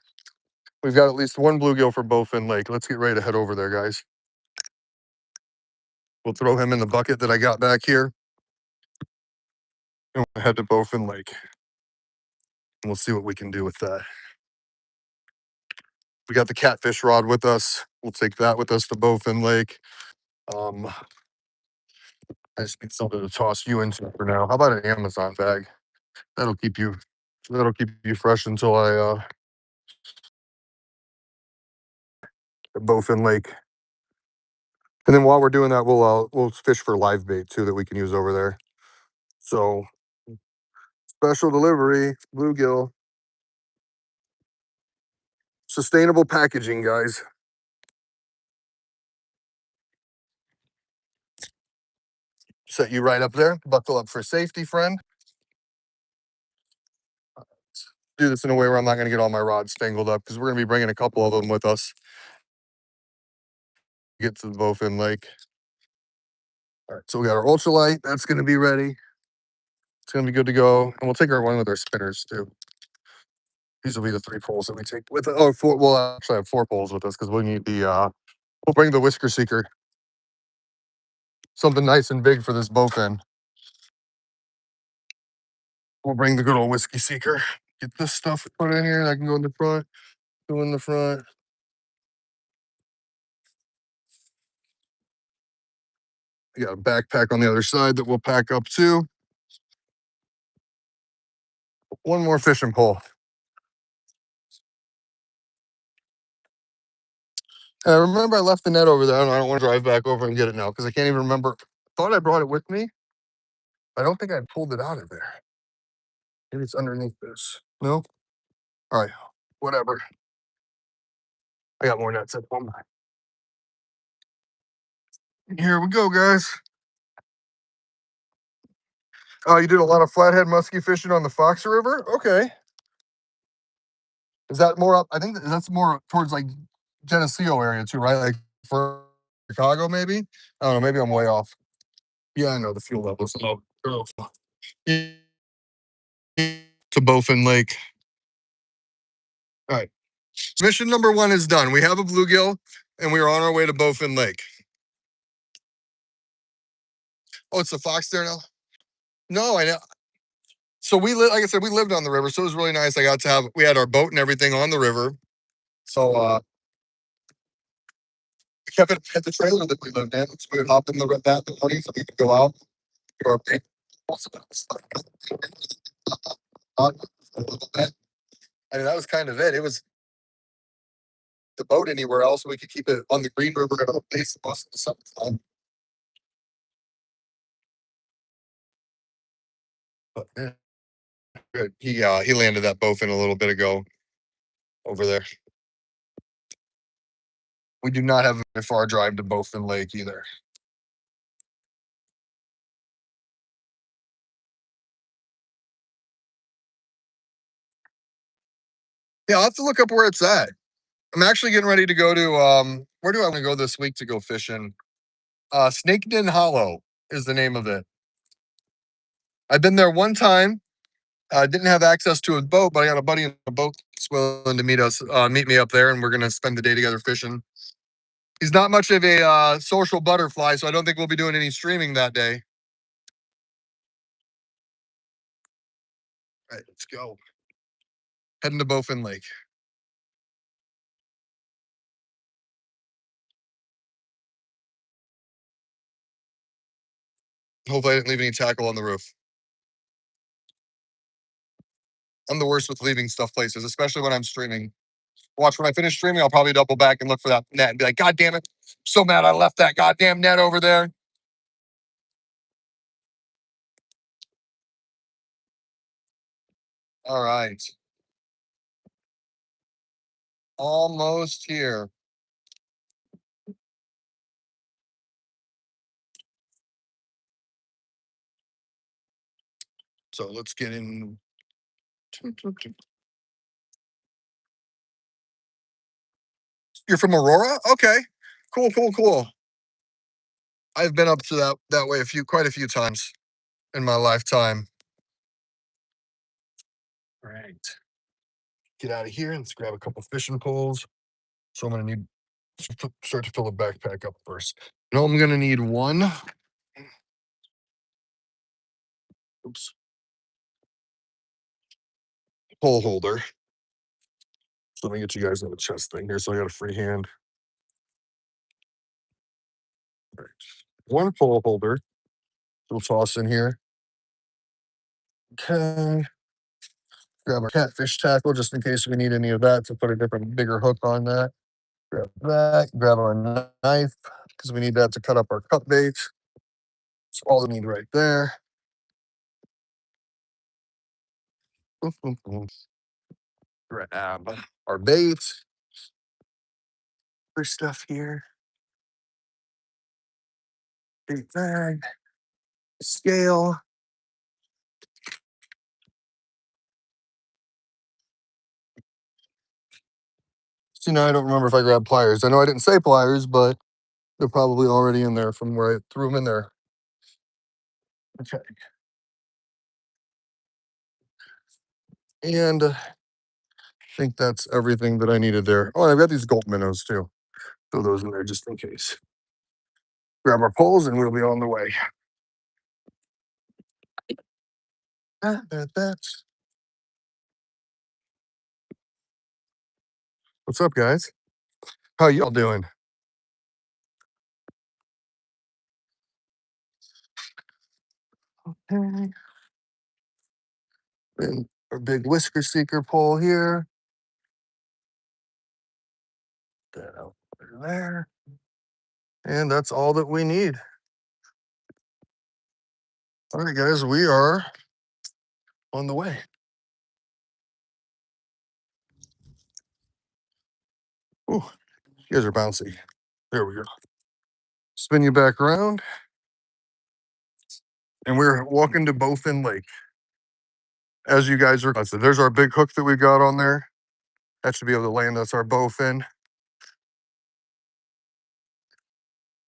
We've got at least one bluegill for Bowfin Lake. Let's get ready to head over there, guys. We'll throw him in the bucket that I got back here. And we'll head to Bowfin Lake. And we'll see what we can do with that. We got the catfish rod with us. We'll take that with us to Bowfin Lake. I just need something to toss you into for now. How about an Amazon bag? That'll keep you fresh until I at Bowfin Lake. And then while we're doing that, we'll fish for live bait too that we can use over there. So special delivery, bluegill. Sustainable packaging, guys. Set you right up there. Buckle up for safety, friend. Do this in a way where I'm not going to get all my rods tangled up because we're going to be bringing a couple of them with us. Get to the Bowfin Lake. All right, so we got our ultralight. That's going to be ready. It's going to be good to go. And we'll take our one with our spinners too. These will be the 3 poles that we take with us. Oh, 4. We'll actually have 4 poles with us because we'll need we'll bring the Whisker Seeker. Something nice and big for this bowfin. We'll bring the good old Whiskey Seeker. Get this stuff put in here. I can go in the front. Go in the front. We got a backpack on the other side that we'll pack up too. One more fishing pole. And I remember I left the net over there, and I don't want to drive back over and get it now because I can't even remember. I thought I brought it with me. I don't think I pulled it out of there. Maybe it's underneath this. No? All right. Whatever. I got more nets at home. Here we go, guys. Oh, you did a lot of flathead muskie fishing on the Fox River? Okay. Is that more up? I think that's more towards like Geneseo area too, right? Like for Chicago, maybe? I don't know. Maybe I'm way off. Yeah, I know the fuel levels. Oh, to Bowfin Lake. All right. Mission number 1 is done. We have a bluegill and we are on our way to Bowfin Lake. Oh, it's the fox there now? No, I know. So like I said, we lived on the river, so it was really nice. We had our boat and everything on the river. So we kept it at the trailer that we lived in. So we would hop in that in the morning so we could go out to our big a little bit. I mean, that was kind of it. It was the boat anywhere else. We could keep it on the Green River at a base most of the summertime. But yeah, good. He landed that bowfin a little bit ago over there. We do not have a far drive to Bowfin Lake either. Yeah, I'll have to look up where it's at. I'm actually getting ready to go to where do I want to go this week to go fishing? Snakeden Hollow is the name of it. I've been there one time. I didn't have access to a boat, but I got a buddy in a boat that's willing to meet me up there, and we're gonna spend the day together fishing. He's not much of a social butterfly, so I don't think we'll be doing any streaming that day. All right, let's go. Heading to Bowfin Lake. Hopefully, I didn't leave any tackle on the roof. I'm the worst with leaving stuff places, especially when I'm streaming. Watch when I finish streaming, I'll probably double back and look for that net and be like, God damn it. So mad I left that goddamn net over there. All right. Almost here. So let's get in. You're from Aurora? Okay. Cool, cool, cool. I've been up to that way quite a few times in my lifetime. All right. Get out of here and let's grab a couple fishing poles. So I'm gonna need start to fill the backpack up first. No, I'm gonna need one. Oops. Pole holder. So let me get you guys on the chest thing here. So I got a free hand. All right. One pole holder. We'll toss in here. Okay. Grab our catfish tackle just in case we need any of that to put a bigger hook on that. Grab that. Grab our knife because we need that to cut up our cut bait. That's all we need right there. Grab our bait. First stuff here. Bait bag. Scale. See, now I don't remember if I grabbed pliers. I know I didn't say pliers, but they're probably already in there from where I threw them in there. Okay. And I think that's everything that I needed there. Oh, I've got these gulp minnows too. Throw those in there just in case. Grab our poles and we'll be on the way. That's what's up, guys? How y'all doing? Okay. And our big whisker seeker pole here. That over there. And that's all that we need. All right, guys, we are on the way. Ooh, you guys are bouncy. There we go. Spin you back around. And we're walking to Bowfin Lake. As you guys requested, there's our big hook that we got on there. That should be able to land us our bowfin.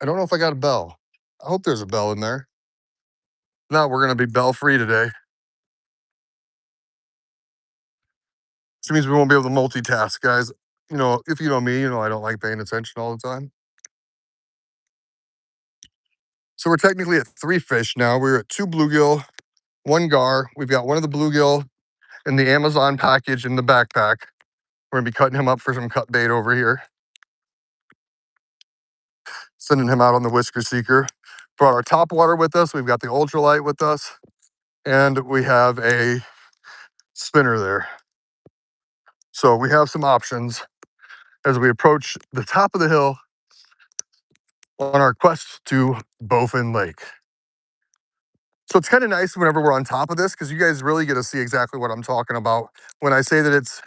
I don't know if I got a bell. I hope there's a bell in there. No, we're gonna be bell free today. Which means we won't be able to multitask, guys. You know, if you know me, you know I don't like paying attention all the time. So we're technically at 3 fish now. We're at 2 bluegill, one gar. We've got one of the bluegill in the Amazon package in the backpack. We're gonna be cutting him up for some cut bait over here. Sending him out on the whisker seeker. Brought our top water with us. We've got the ultralight with us, and we have a spinner there. So we have some options as we approach the top of the hill on our quest to Bowfin Lake. So it's kind of nice whenever we're on top of this because you guys really get to see exactly what I'm talking about when I say that it's,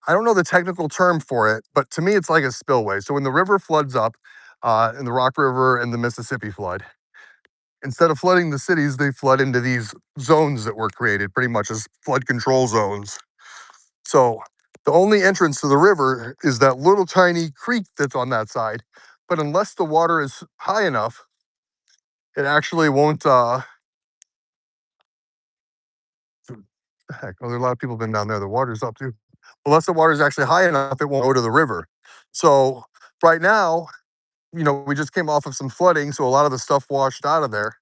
I don't know the technical term for it, but to me it's like a spillway. So when the river floods up in the Rock River and the Mississippi flood, instead of flooding the cities, they flood into these zones that were created pretty much as flood control zones. So the only entrance to the river is that little tiny creek that's on that side. But unless the water is high enough, it actually won't. Heck, well, there are a lot of people been down there. The water's up too. Unless the water's actually high enough, it won't go to the river. So right now, we just came off of some flooding, so a lot of the stuff washed out of there.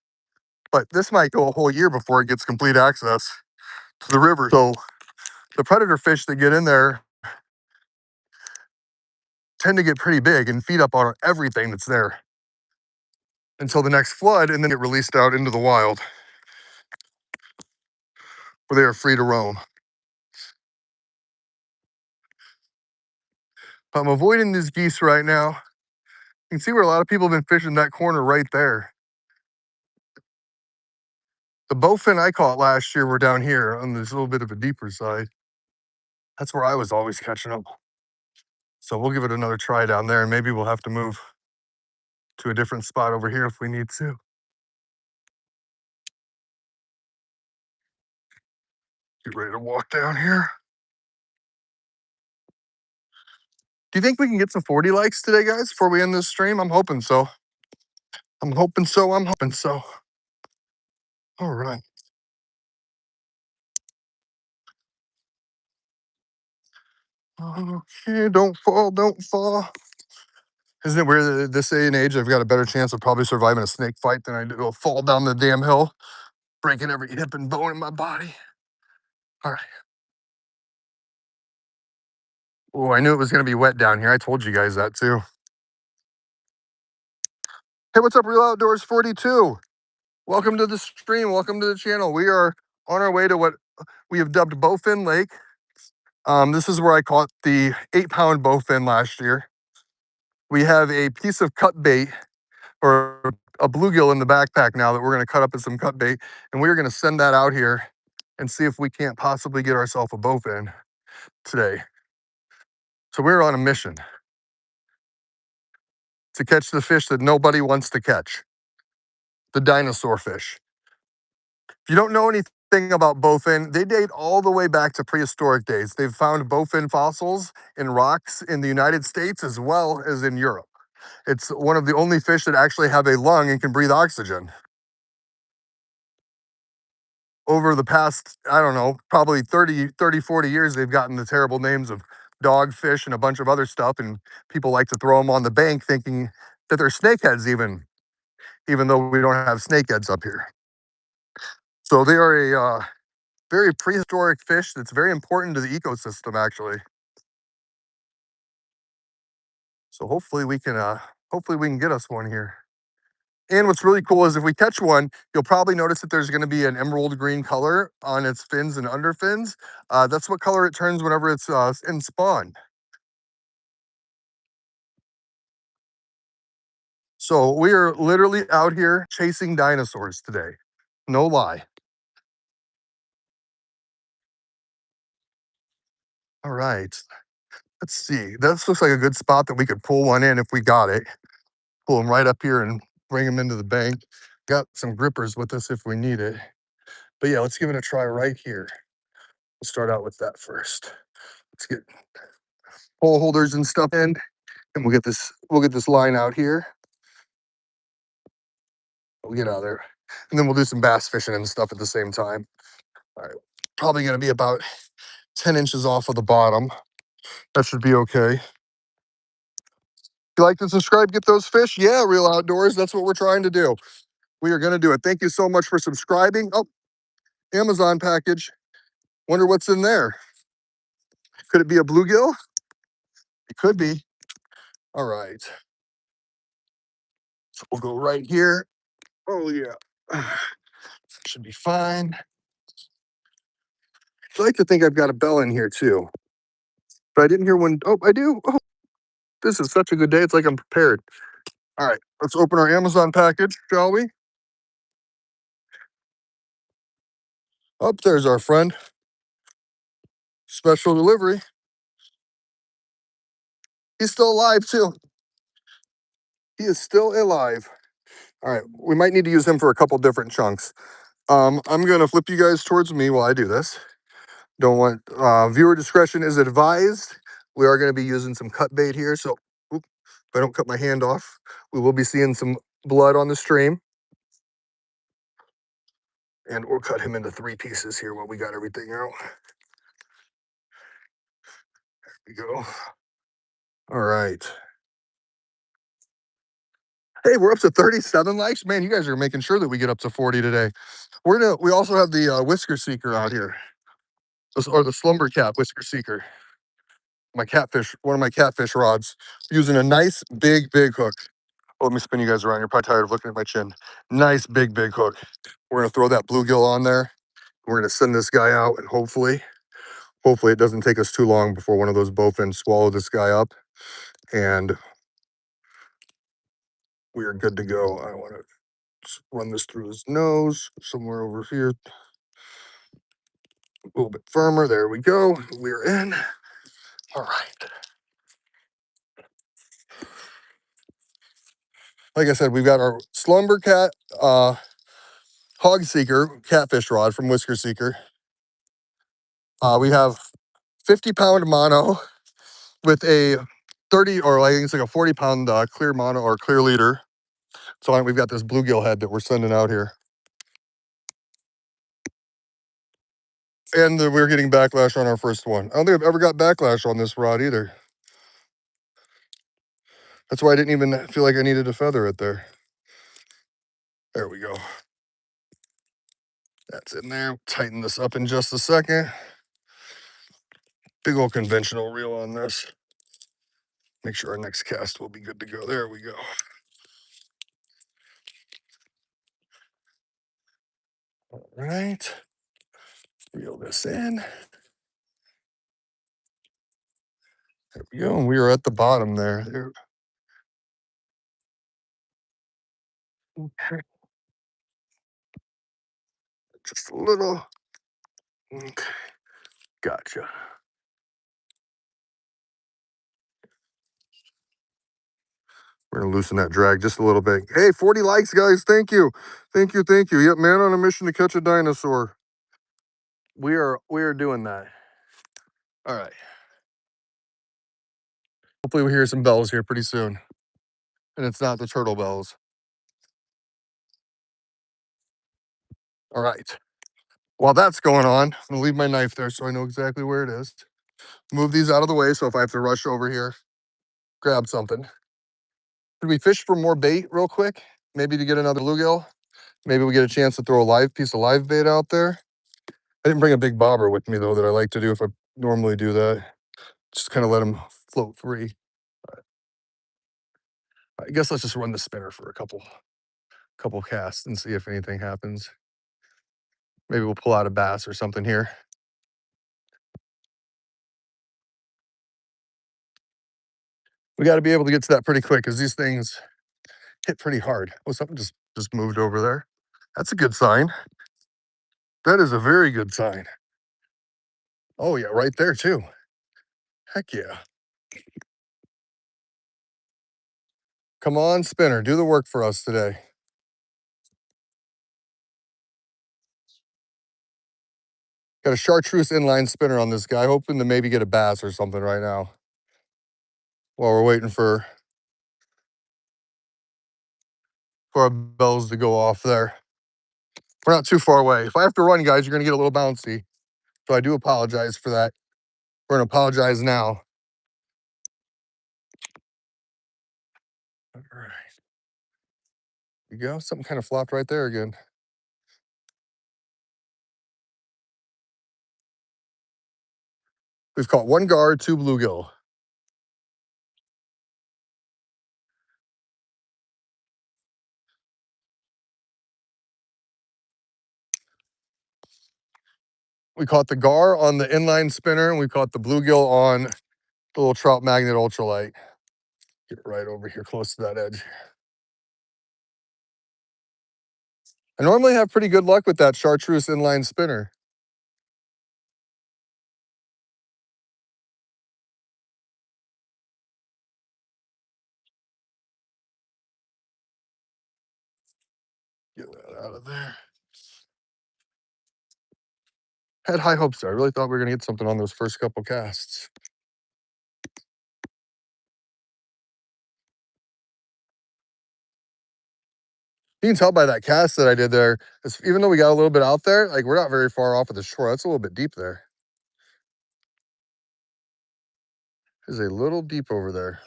But this might go a whole year before it gets complete access to the river. So the predator fish that get in there tend to get pretty big and feed up on everything that's there until the next flood and then get released out into the wild where they are free to roam. I'm avoiding these geese right now. You can see where a lot of people have been fishing that corner right there. The bowfin I caught last year were down here on this little bit of a deeper side. That's where I was always catching them. So we'll give it another try down there and maybe we'll have to move to a different spot over here if we need to. Get ready to walk down here. Do you think we can get some 40 likes today, guys, before we end this stream? I'm hoping so. I'm hoping so. I'm hoping so. All right. Okay, don't fall, don't fall. Isn't it weird that at this day and age, I've got a better chance of probably surviving a snake fight than I do a fall down the damn hill, breaking every hip and bone in my body? All right. Oh, I knew it was going to be wet down here. I told you guys that too. Hey, what's up, Real Outdoors 42? Welcome to the stream. Welcome to the channel. We are on our way to what we have dubbed Bowfin Lake. This is where I caught the 8-pound bowfin last year. We have a piece of cut bait or a bluegill in the backpack now that we're going to cut up as some cut bait, and we're going to send that out here and see if we can't possibly get ourselves a bowfin today. So we're on a mission to catch the fish that nobody wants to catch, the dinosaur fish. If you don't know anything about bowfin, they date all the way back to prehistoric days. They've found bowfin fossils in rocks in the United States as well as in Europe. It's one of the only fish that actually have a lung and can breathe oxygen. Over the past, I don't know, probably 40 years, they've gotten the terrible names of dogfish and a bunch of other stuff. And people like to throw them on the bank thinking that they're snakeheads even though we don't have snakeheads up here. So they are a very prehistoric fish that's very important to the ecosystem, actually. So hopefully we can get us one here. And what's really cool is if we catch one, you'll probably notice that there's going to be an emerald green color on its fins and under fins. That's what color it turns whenever it's in spawn. So we are literally out here chasing dinosaurs today. No lie. All right. Let's see. This looks like a good spot that we could pull one in if we got it. Pull them right up here and bring them into the bank. Got some grippers with us if we need it. But yeah, let's give it a try right here. We'll start out with that first. Let's get pole holders and stuff in, and we'll get this line out here. We'll get out of there. And then we'll do some bass fishing and stuff at the same time. All right. Probably gonna be about 10 inches off of the bottom. That should be okay. If you like to subscribe, get those fish. Yeah, Real Outdoors. That's what we're trying to do. We are going to do it. Thank you so much for subscribing. Oh, Amazon package. Wonder what's in there. Could it be a bluegill? It could be. All right. So we'll go right here. Oh, yeah. Should be fine. I like to think I've got a bell in here too, but I didn't hear one. Oh, I do. Oh, this is such a good day. It's like I'm prepared. All right, let's open our Amazon package, shall we? Up there's our friend. Special delivery. He's still alive too. He is still alive. All right, we might need to use him for a couple different chunks. I'm gonna flip you guys towards me while I do this. Don't want viewer discretion is advised. We are going to be using some cut bait here, so if I don't cut my hand off, we will be seeing some blood on the stream. And we'll cut him into 3 pieces here while we got everything out. There we go. All right. Hey, we're up to 37 likes. Man, you guys are making sure that we get up to 40 today. We also have the whisker seeker out here, or the slumber cat whisker seeker. My catfish, one of my catfish rods, using a nice big hook. Oh, let me spin you guys around. You're probably tired of looking at my chin. Nice big hook. We're gonna throw that bluegill on there. We're gonna send this guy out, and hopefully it doesn't take us too long before one of those bowfins swallow this guy up, and we are good to go. I want to run this through his nose, somewhere over here, a little bit firmer. There we go. We're in. All right. Like I said, we've got our slumber cat hog seeker catfish rod from Whisker Seeker. We have 50-pound mono with a 30, or I think it's like a 40-pound clear mono or clear leader. So we've got this bluegill head that we're sending out here. And we're getting backlash on our first one. I don't think I've ever got backlash on this rod either. That's why I didn't even feel like I needed to feather it there. There we go. That's in there. Tighten this up in just a second. Big old conventional reel on this. Make sure our next cast will be good to go. There we go. All right. Reel this in. There we go. And we are at the bottom there. Okay. Just a little. Okay. Gotcha. We're gonna loosen that drag just a little bit. Hey, 40 likes, guys. Thank you. Thank you. Thank you. Yep, man on a mission to catch a dinosaur. We are doing that. All right. Hopefully we hear some bells here pretty soon. And it's not the turtle bells. All right. While that's going on, I'm gonna leave my knife there so I know exactly where it is. Move these out of the way so if I have to rush over here, grab something. Should we fish for more bait real quick? Maybe to get another bluegill? Maybe we get a chance to throw a live piece of live bait out there. I didn't bring a big bobber with me though that I like to do if I normally do that. Just kind of let them float free. I guess let's just run the spinner for a couple casts and see if anything happens. Maybe we'll pull out a bass or something here. We got to be able to get to that pretty quick because these things hit pretty hard. Oh, something just moved over there. That's a good sign. That is a very good sign. Oh yeah, right there too. Heck yeah. Come on, spinner, do the work for us today. Got a chartreuse inline spinner on this guy, hoping to maybe get a bass or something right now. While we're waiting for our bells to go off there. We're not too far away. If I have to run, guys, you're gonna get a little bouncy. So I do apologize for that. We're gonna apologize now. All right. There you go. Something kind of flopped right there again. We've caught one gar, two bluegill. We caught the gar on the inline spinner, and we caught the bluegill on the little trout magnet ultralight. Get right over here close to that edge. I normally have pretty good luck with that chartreuse inline spinner. Get that out of there. Had high hopes there. I really thought we were gonna get something on those first couple casts. You can tell by that cast that I did there, even though we got a little bit out there, like we're not very far off of the shore. That's a little bit deep there. It's a little deep over there.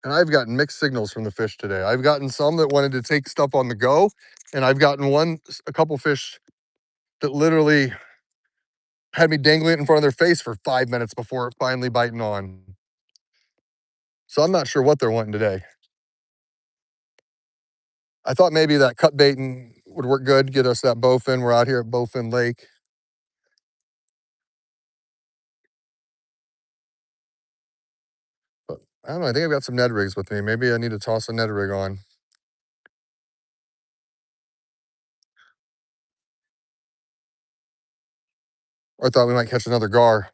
And I've gotten mixed signals from the fish today. I've gotten some that wanted to take stuff on the go, and I've gotten a couple fish that literally had me dangling it in front of their face for 5 minutes before finally biting on. So I'm not sure what they're wanting today. I thought maybe that cut baiting would work good, get us that bowfin. We're out here at Bowfin Lake. But I don't know. I think I've got some Ned rigs with me. Maybe I need to toss a Ned rig on. Or I thought we might catch another gar.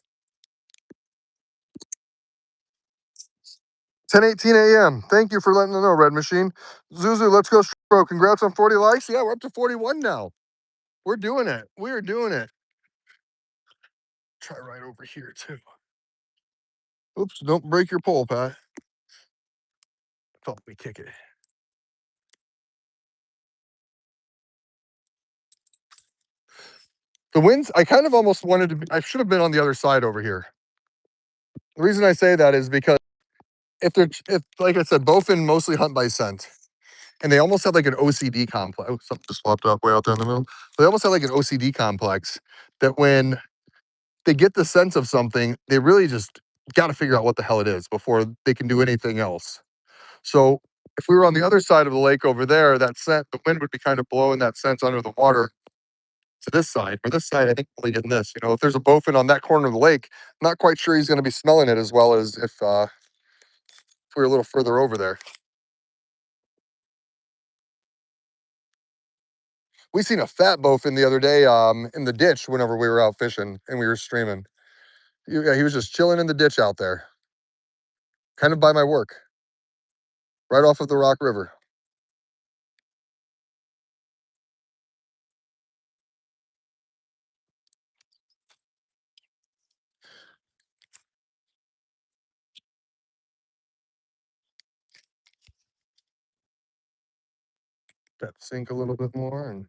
10:18 a.m. Thank you for letting me know, Red Machine. Zuzu, let's go, bro. Congrats on 40 likes. Yeah, we're up to 41 now. We're doing it. We are doing it. Try right over here, too. Oops, don't break your pole, Pat. Thought we kick it. The winds, I kind of almost wanted to be, I should have been on the other side over here. The reason I say that is because if like I said, bowfin mostly hunt by scent, and they almost have like an OCD complex. Oh, something just popped up way out there in the middle. They almost have like an OCD complex that when they get the sense of something, they really just got to figure out what the hell it is before they can do anything else. So if we were on the other side of the lake over there, that scent, the wind would be kind of blowing that scent under the water to this side. For this side, I think only getting this. If there's a bowfin on that corner of the lake, I'm not quite sure he's going to be smelling it as well as if we were a little further over there. We seen a fat bowfin the other day in the ditch whenever we were out fishing and we were streaming. Yeah, he was just chilling in the ditch out there, kind of by my work, right off of the Rock River. That sink a little bit more and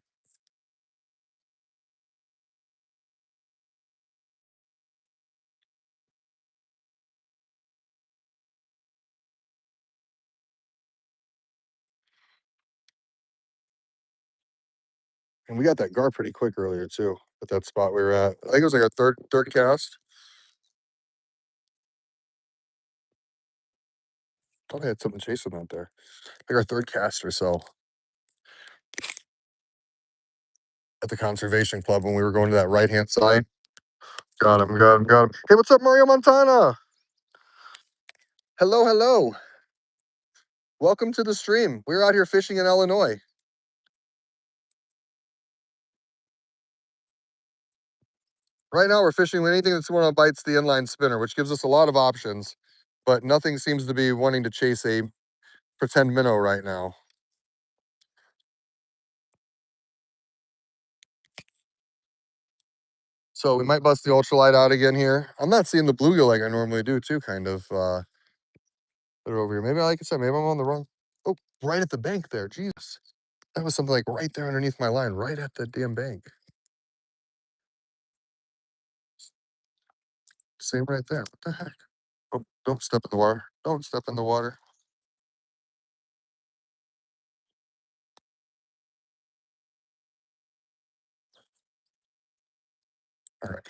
we got that gar pretty quick earlier too at that spot we were at. I think it was like our third cast. Thought I had something chasing out there. Like our third cast or so at the conservation club when we were going to that right hand side. Got him, got him, got him. Hey, what's up, Mario Montana? Hello, hello. Welcome to the stream. We're out here fishing in Illinois. Right now, we're fishing with anything that's one bites the inline spinner, which gives us a lot of options, but nothing seems to be wanting to chase a pretend minnow right now. So we might bust the ultralight out again here. I'm not seeing the bluegill like I normally do, too, kind of. They're over here. Maybe, like I said, maybe I'm on the wrong. Oh, right at the bank there. Jesus. That was something like right there underneath my line, right at the damn bank. Same right there. What the heck? Oh, don't step in the water. Don't step in the water. All right.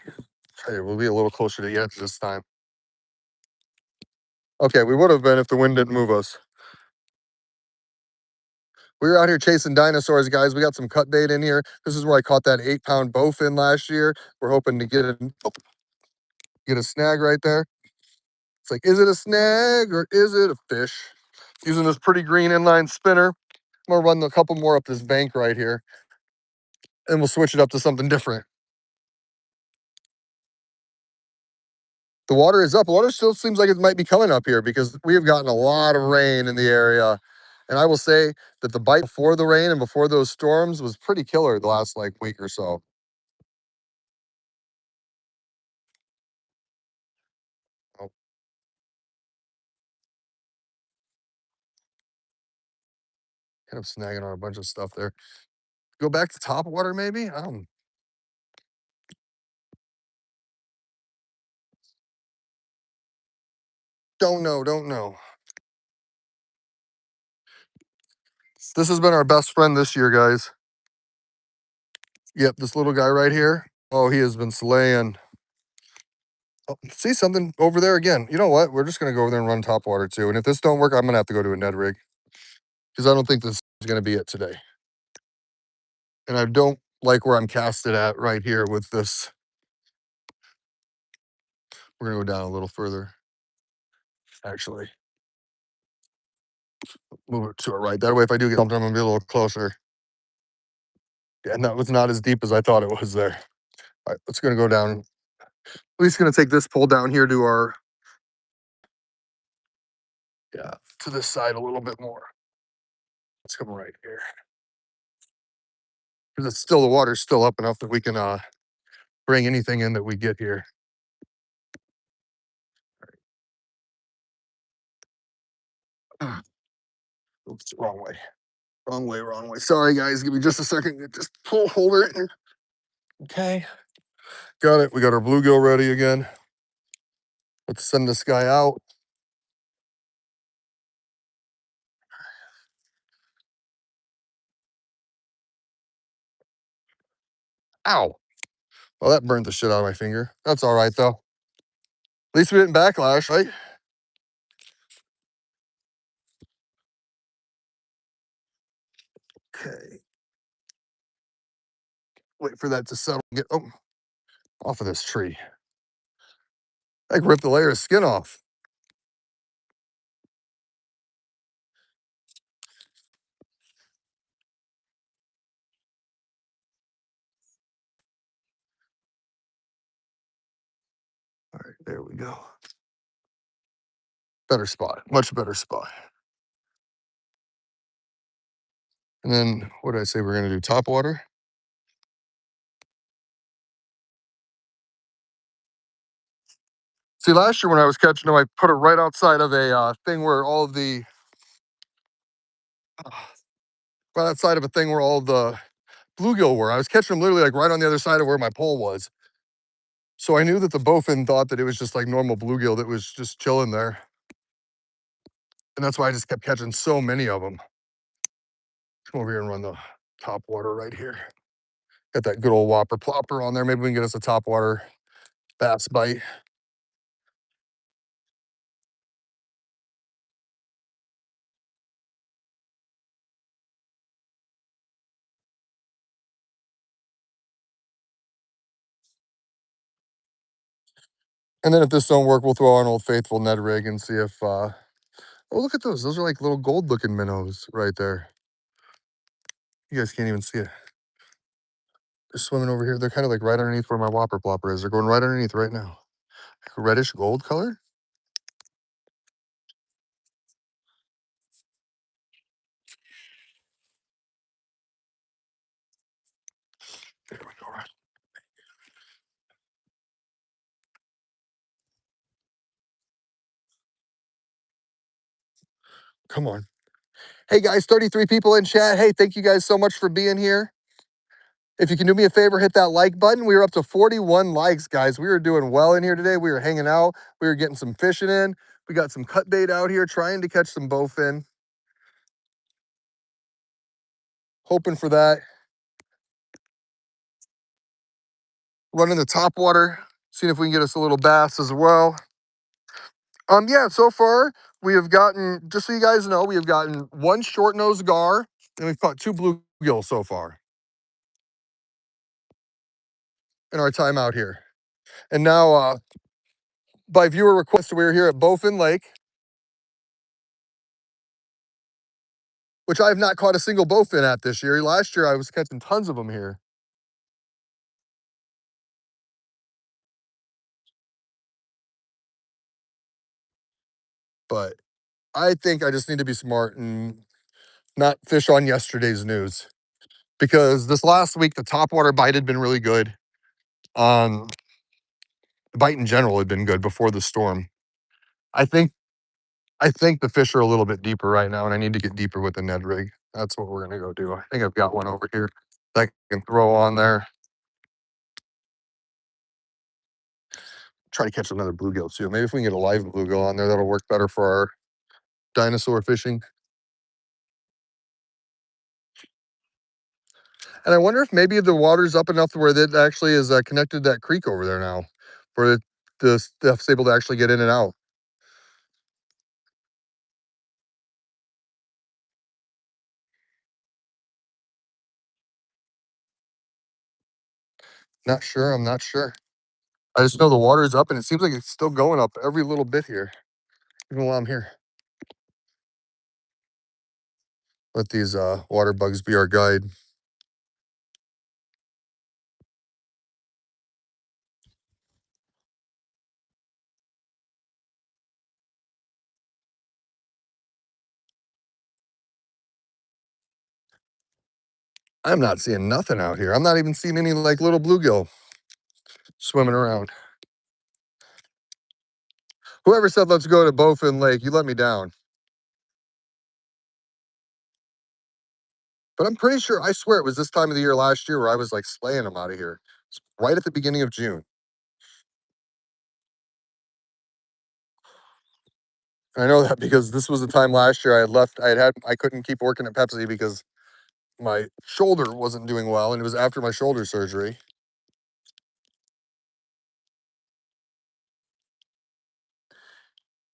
Hey, we'll be a little closer to the edge this time. Okay, we would have been if the wind didn't move us. We were out here chasing dinosaurs, guys. We got some cut bait in here. This is where I caught that 8-pound bowfin last year. We're hoping to get a snag right there. It's like, is it a snag or is it a fish? Using this pretty green inline spinner. I'm gonna run a couple more up this bank right here, and we'll switch it up to something different. The water is up. The water still seems like it might be coming up here because we have gotten a lot of rain in the area. And I will say that the bite before the rain and before those storms was pretty killer the last like week or so. Oh, kind of snagging on a bunch of stuff there. Go back to top water, maybe? I don't know. Don't know. This has been our best friend this year, guys. Yep, this little guy right here. Oh, he has been slaying. Oh, see something over there again. You know what? We're just gonna go over there and run top water too. And if this don't work, I'm gonna have to go to a Ned rig because I don't think this is gonna be it today. And I don't like where I'm casted at right here with this. We're gonna go down a little further. Actually, move it to a right. That way, if I do get something, I'm gonna be a little closer. Yeah, and that was not as deep as I thought it was there. All right, let's gonna go down. At least gonna take this pole down here to our yeah to this side a little bit more. Let's come right here because it's still the water's still up enough that we can bring anything in that we get here. Oops, wrong way. Wrong way, wrong way. Sorry, guys. Give me just a second. Get this pole holder in. Okay. Got it. We got our bluegill ready again. Let's send this guy out. Ow. Well, that burned the shit out of my finger. That's all right, though. At least we didn't backlash, right? Okay. Wait for that to settle. Get off of this tree. I ripped the layer of skin off. All right, there we go. Better spot. Much better spot. And then what did I say we're gonna do? Top water. See, last year when I was catching them, I put it right outside of a thing where all of the right outside of a thing where all the bluegill were. I was catching them literally like right on the other side of where my pole was. So I knew that the bowfin thought that it was just like normal bluegill that was just chilling there. And that's why I just kept catching so many of them. Come over here and run the top water right here. Got that good old whopper plopper on there. Maybe we can get us a top water bass bite. And then if this don't work, we'll throw on Old Faithful Ned rig and see if oh, look at those. Those are like little gold looking minnows right there. You guys can't even see it. They're swimming over here. They're kind of like right underneath where my whopper plopper is. They're going right underneath right now. Reddish gold color. There we go. Right. Come on. Hey guys, 33 people in chat. Hey, thank you guys so much for being here. If you can do me a favor, hit that like button. We were up to 41 likes, guys. We were doing well in here today. We were hanging out. We were getting some fishing in. We got some cut bait out here trying to catch some bowfin. Hoping for that. running the top water, seeing if we can get us a little bass as well. Yeah, so far we have gotten, just so you guys know, we have gotten one short nosed gar and we've caught two bluegills so far in our time out here. And now, by viewer request, we're here at Bowfin Lake, which I have not caught a single bowfin at this year. Last year I was catching tons of them here. But I think I just need to be smart and not fish on yesterday's news. Because this last week the topwater bite had been really good. The bite in general had been good before the storm. I think I think the fish are a little bit deeper right now, and I need to get deeper with the Ned rig. That's what we're gonna go do. I think I've got one over here that I can throw on there. Try to catch another bluegill too. Maybe if we can get a live bluegill on there, that'll work better for our dinosaur fishing. And I wonder if maybe the water's up enough to where it actually is connected to that creek over there now, where the stuff's able to actually get in and out. Not sure. I'm not sure. I just know the water's up, and it seems like it's still going up every little bit here, even while I'm here. Let these water bugs be our guide. I'm not seeing nothing out here. I'm not even seeing any like little bluegill swimming around. Whoever said let's go to Bowfin Lake, you let me down. But I'm pretty sure, I swear it was this time of the year last year where I was like slaying them out of here. It's right at the beginning of June. I know that because this was the time last year I had left. I couldn't keep working at Pepsi because my shoulder wasn't doing well, and it was after my shoulder surgery.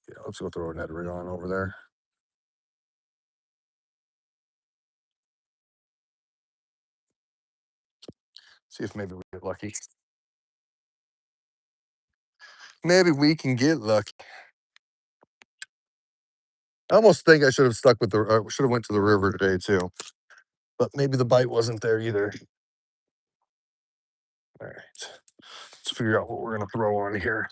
Yeah, let's go throw a net rig on over there. See if maybe we get lucky. Maybe we can get lucky. I almost think I should have stuck with the. Should have went to the river today too, but maybe the bite wasn't there either. All right, let's figure out what we're gonna throw on here,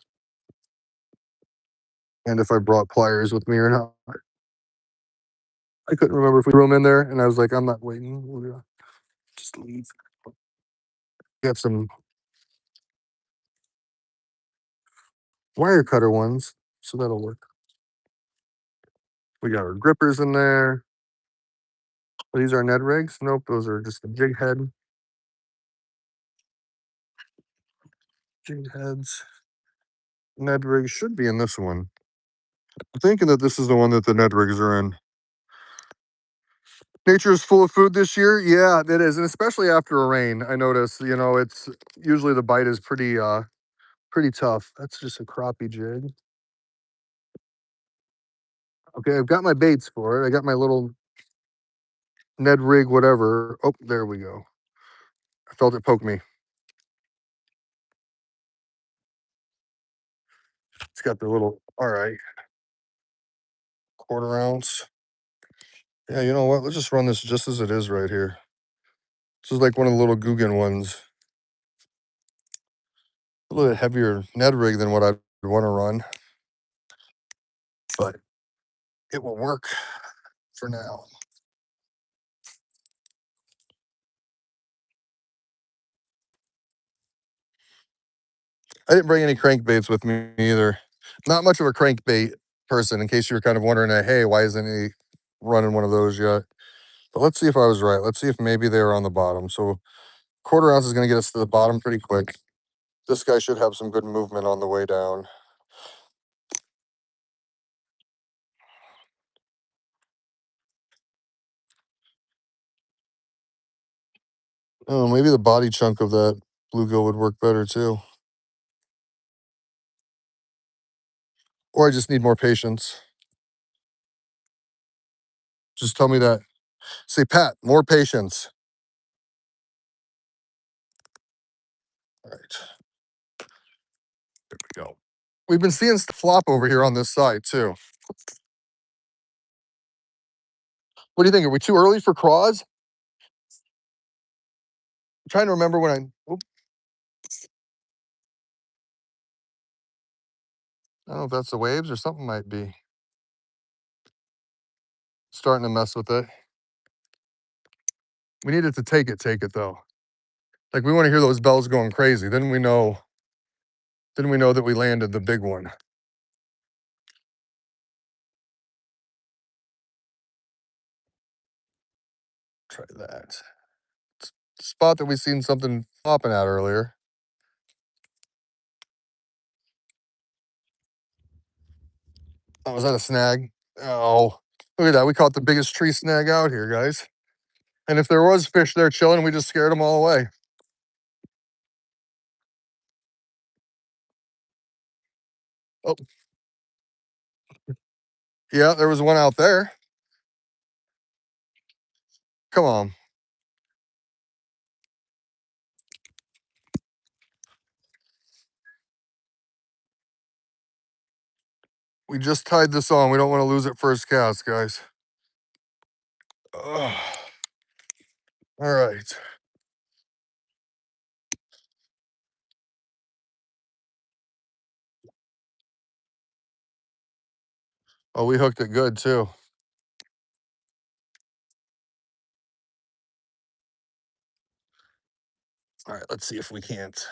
and if I brought pliers with me or not. I couldn't remember if we threw them in there, and I was like, I'm not waiting. We're gonna just leave. We have some wire cutter ones, so that'll work. We got our grippers in there. Are these are Ned rigs? Nope, those are just the jig head. Jig heads. Ned rigs should be in this one. I'm thinking that this is the one that the Ned rigs are in. Nature is full of food this year. Yeah, it is, and especially after a rain. I notice, it's usually the bite is pretty tough. That's just a crappie jig. Okay, I've got my baits for it. I got my little Ned rig, whatever. Oh, there we go. I felt it poke me. It's got the little, all right, quarter ounce. Yeah, you know what? Let's just run this just as it is right here. This is like one of the little Guggen ones. A little bit heavier Ned rig than what I'd want to run, but it will work for now. I didn't bring any crankbaits with me either. Not much of a crankbait person, in case you were kind of wondering, hey, why isn't he running one of those yet? But let's see if I was right. Let's see if maybe they were on the bottom. So quarter ounce is going to get us to the bottom pretty quick. This guy should have some good movement on the way down. Oh, maybe the body chunk of that Bluegill would work better too. Or I just need more patience. Just tell me that. Say, Pat, more patience. All right, there we go. We've been seeing stuff flop over here on this side too. What do you think? Are we too early for craws? I'm trying to remember when I don't know if that's the waves or something might be starting to mess with it. We needed to take it though. Like we want to hear those bells going crazy. Then we know that we landed the big one. Try that. Spot that we seen something popping at earlier. Oh, was that a snag? Oh, look at that. We caught the biggest tree snag out here, guys. And if there was fish there chilling, we just scared them all away. Oh, yeah, there was one out there. Come on. We just tied this on. We don't want to lose it first cast, guys. Ugh. All right. Oh, we hooked it good too. All right, let's see if we can't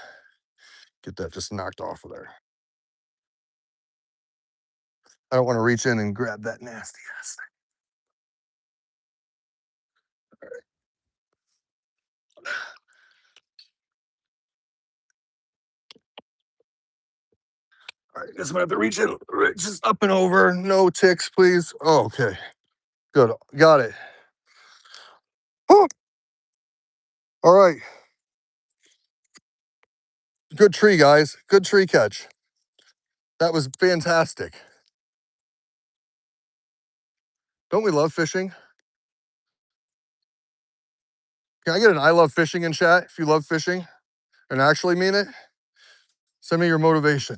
get that just knocked off of there. I don't want to reach in and grab that nasty ass thing. All right, guess I'm gonna have to reach in, just up and over. No ticks, please. Oh, okay, good. Got it. Oh, all right. Good tree, guys. Good tree catch. That was fantastic. Don't we love fishing? Can I get an I love fishing in chat if you love fishing and actually mean it? Send me your motivation.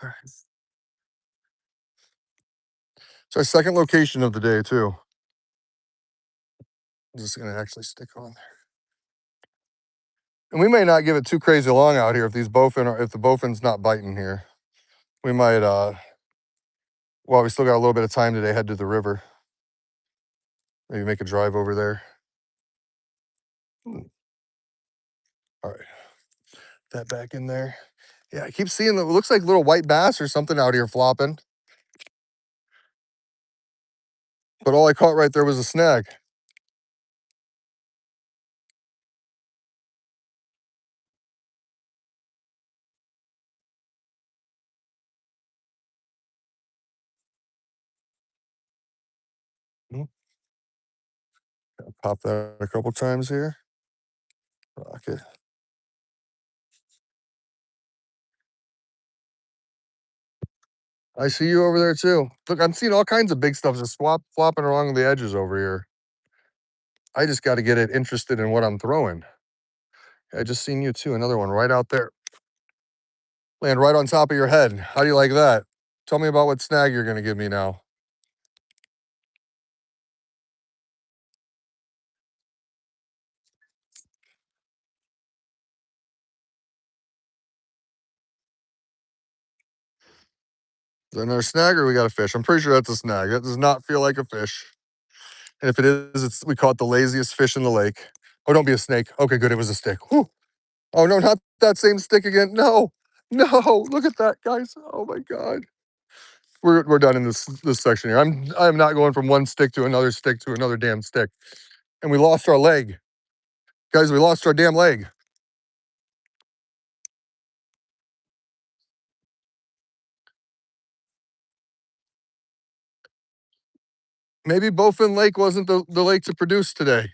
All right. It's our second location of the day, too. I'm just gonna actually stick on there. And we may not give it too crazy long out here if these if the bowfin's not biting here. We might well, we still got a little bit of time today, head to the river. Maybe make a drive over there. All right. That back in there. Yeah, I keep seeing it looks like little white bass or something out here flopping. But all I caught right there was a snag. Mm, pop that a couple times here. Rock it. I see you over there too. Look, I'm seeing all kinds of big stuff just flopping along the edges over here. I just got to get it interested in what I'm throwing. I just seen you too. Another one right out there. Land right on top of your head. How do you like that? Tell me about what snag you're going to give me now. Is that another snag or we got a fish? I'm pretty sure that's a snag. That does not feel like a fish. And if it is, we call it the laziest fish in the lake. Oh, don't be a snake. Okay, good. It was a stick. Whew. Oh, no, not that same stick again. No, no. Look at that, guys. Oh, my God. We're done in this section here. I'm not going from one stick to another damn stick. And we lost our leg. Guys, we lost our damn leg. Maybe Bowfin Lake wasn't the lake to produce today.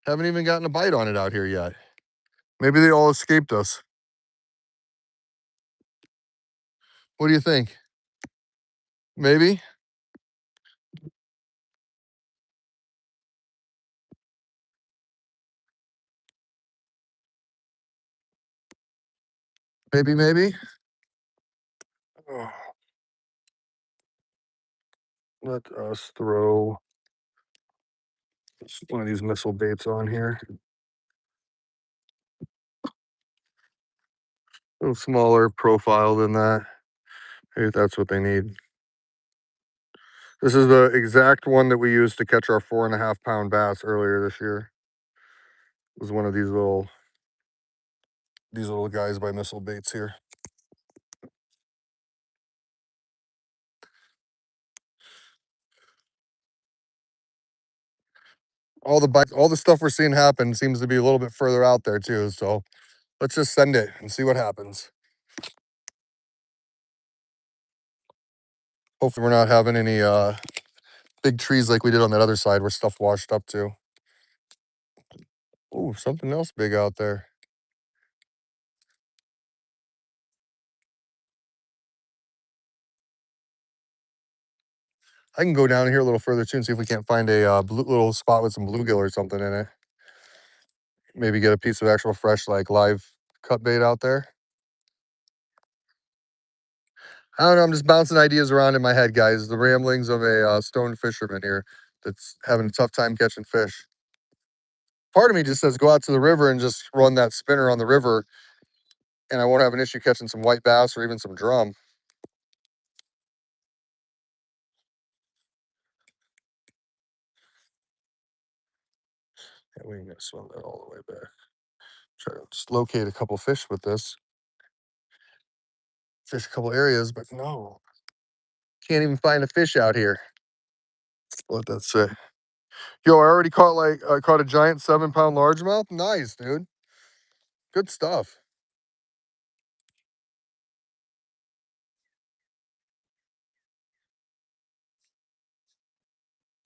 Haven't even gotten a bite on it out here yet. Maybe they all escaped us. What do you think? Maybe? Maybe? Oh, let us throw one of these missile baits on here. A little smaller profile than that. Maybe that's what they need. This is the exact one that we used to catch our 4.5 pound bass earlier this year. It was one of these little guys by Missile Baits here. All the bites, all the stuff we're seeing happen seems to be a little bit further out there too. So let's just send it and see what happens. Hopefully we're not having any big trees like we did on that other side where stuff washed up to. Ooh, something else big out there. I can go down here a little further too and see if we can't find a little spot with some bluegill or something in it. Maybe get a piece of actual fresh, like live cut bait out there. I don't know. I'm just bouncing ideas around in my head, guys. The ramblings of a stone fisherman here that's having a tough time catching fish. Part of me just says go out to the river and just run that spinner on the river, and I won't have an issue catching some white bass or even some drum. Yeah, we ain't gonna swim that all the way back. Try to just locate a couple fish with this. Fish a couple areas, but no. Can't even find a fish out here. Let that sit. Yo, I already caught I caught a giant 7 pound largemouth. Nice, dude. Good stuff.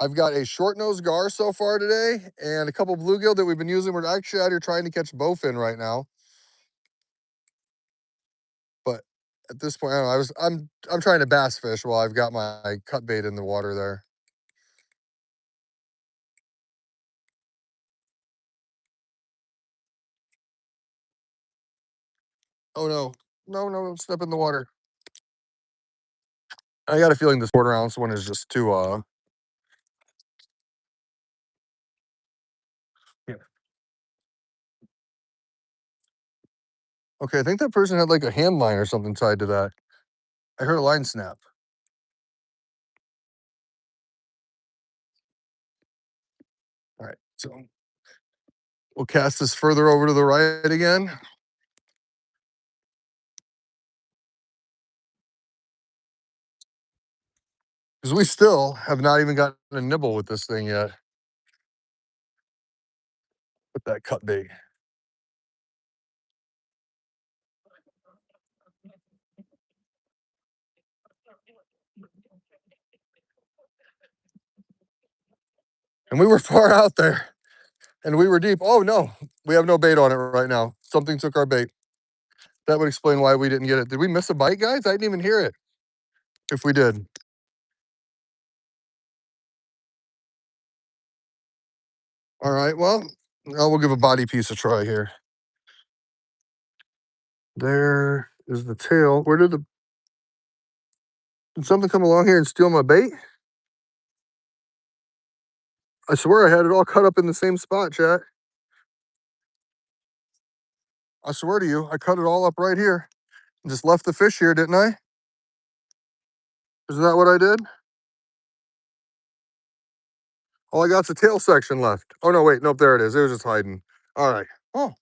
I've got a short nosed gar so far today and a couple bluegill that we've been using. We're actually out here trying to catch bowfin right now. But at this point, I don't know, I'm trying to bass fish while I've got my cut bait in the water there. Oh no. No, don't step in the water. I got a feeling this 1/4 ounce one is just too yeah. Okay, I think that person had like a hand line or something tied to that. I heard a line snap. All right, so we'll cast this further over to the right again. Because we still have not even gotten a nibble with this thing yet. With that cut bait. And we were far out there. And we were deep. Oh no, we have no bait on it right now. Something took our bait. That would explain why we didn't get it. Did we miss a bite, guys? I didn't even hear it. If we did. All right, well, we'll give a body piece a try here. There is the tail. Did something come along here and steal my bait? I swear I had it all cut up in the same spot, chat. I swear to you, I cut it all up right here. Just left the fish here, didn't I? Isn't that what I did? All I got's the tail section left. Oh no, wait, nope, there it is. It was just hiding. All right. Oh,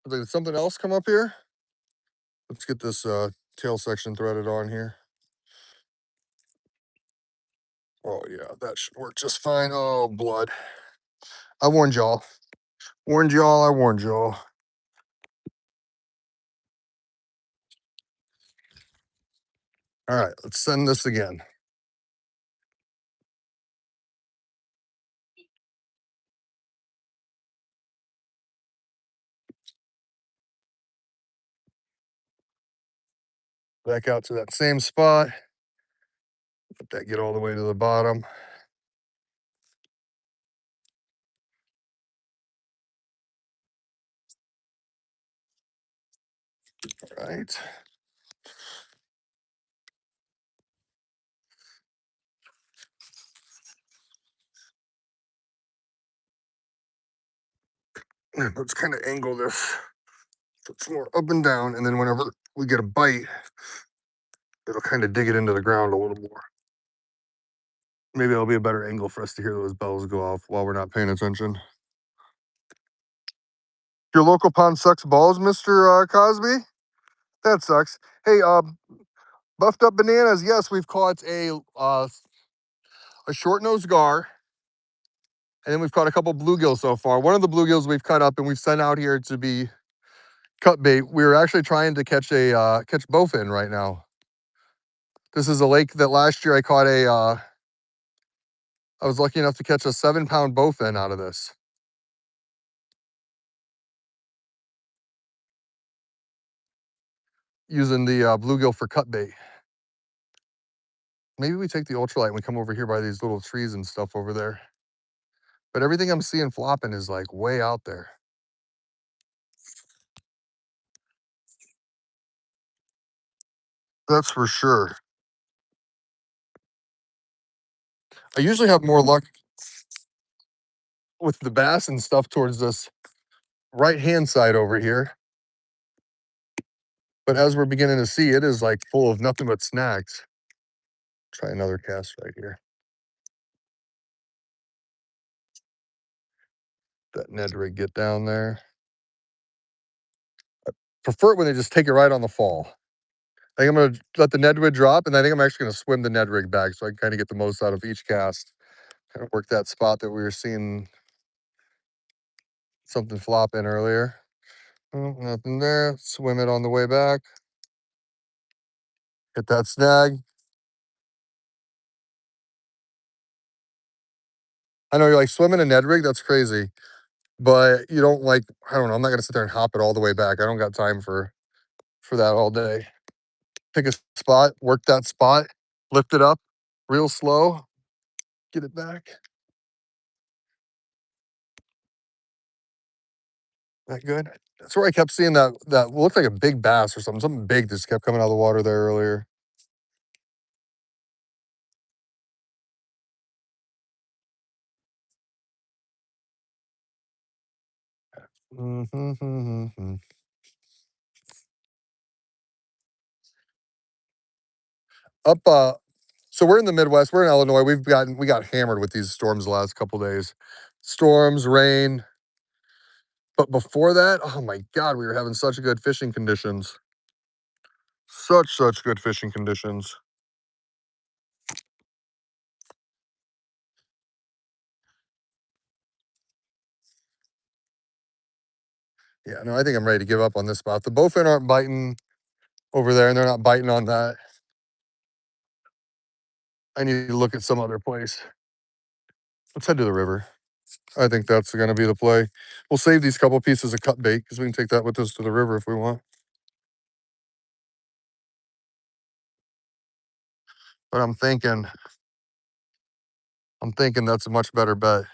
did something else come up here? Let's get this tail section threaded on here. Oh yeah, that should work just fine. Oh, blood. I warned y'all. Warned y'all, I warned y'all. All right, let's send this again. Back out to that same spot. Let that get all the way to the bottom. All right. Let's kind of angle this so it's more up and down, and then whenever we get a bite, it'll kind of dig it into the ground a little more. Maybe it'll be a better angle for us to hear those bells go off while we're not paying attention. Your local pond sucks balls, Mr. Cosby? That sucks. Hey, buffed up bananas. Yes, we've caught a short-nosed gar, and then we've caught a couple bluegills so far. One of the bluegills we've cut up and we've sent out here to be cut bait. We were actually trying to catch a catch bowfin right now. This is a lake that last year I caught I was lucky enough to catch a 7-pound bowfin out of this. Using the bluegill for cut bait. Maybe we take the ultralight and we come over here by these little trees and stuff over there. But everything I'm seeing flopping is like way out there. That's for sure. I usually have more luck with the bass and stuff towards this right-hand side over here. But as we're beginning to see, it is like full of nothing but snacks. Try another cast right here. That Ned rig get down there. Prefer it when they just take it right on the fall. I think I'm gonna let the Ned rig drop, and I think I'm actually gonna swim the Ned rig back so I can kind of get the most out of each cast. Kind of work that spot that we were seeing something flop in earlier. Oh, nothing there. Swim it on the way back. Hit that snag. I know you're like swimming a Ned rig. That's crazy, but you don't like. I don't know. I'm not gonna sit there and hop it all the way back. I don't got time for that all day. Pick a spot, work that spot, lift it up, real slow, get it back. That good? That's where I kept seeing that looked like a big bass or something. Something big just kept coming out of the water there earlier. Mm-hmm. Up, so we're in the Midwest. We're in Illinois. We got hammered with these storms the last couple days. Storms, rain. But before that, oh my God, we were having such good fishing conditions. Such good fishing conditions. Yeah, no, I think I'm ready to give up on this spot. The bowfin aren't biting over there, and they're not biting on that. I need to look at some other place. Let's head to the river. I think that's going to be the play. We'll save these couple pieces of cut bait because we can take that with us to the river if we want. But I'm thinking that's a much better bet.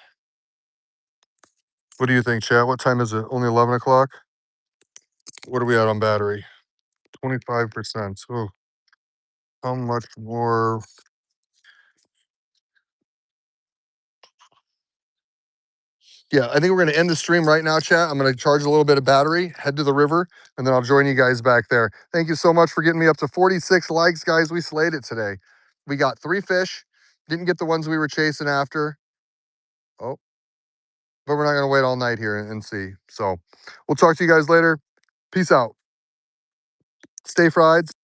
What do you think, Chad? What time is it? Only 11 o'clock? What are we at on battery? 25%. Oh, how much more? Yeah, I think we're going to end the stream right now, chat. I'm going to charge a little bit of battery, head to the river, and then I'll join you guys back there. Thank you so much for getting me up to 46 likes, guys. We slayed it today. We got 3 fish. Didn't get the ones we were chasing after. Oh, but we're not going to wait all night here and see. So we'll talk to you guys later. Peace out. Stay fried.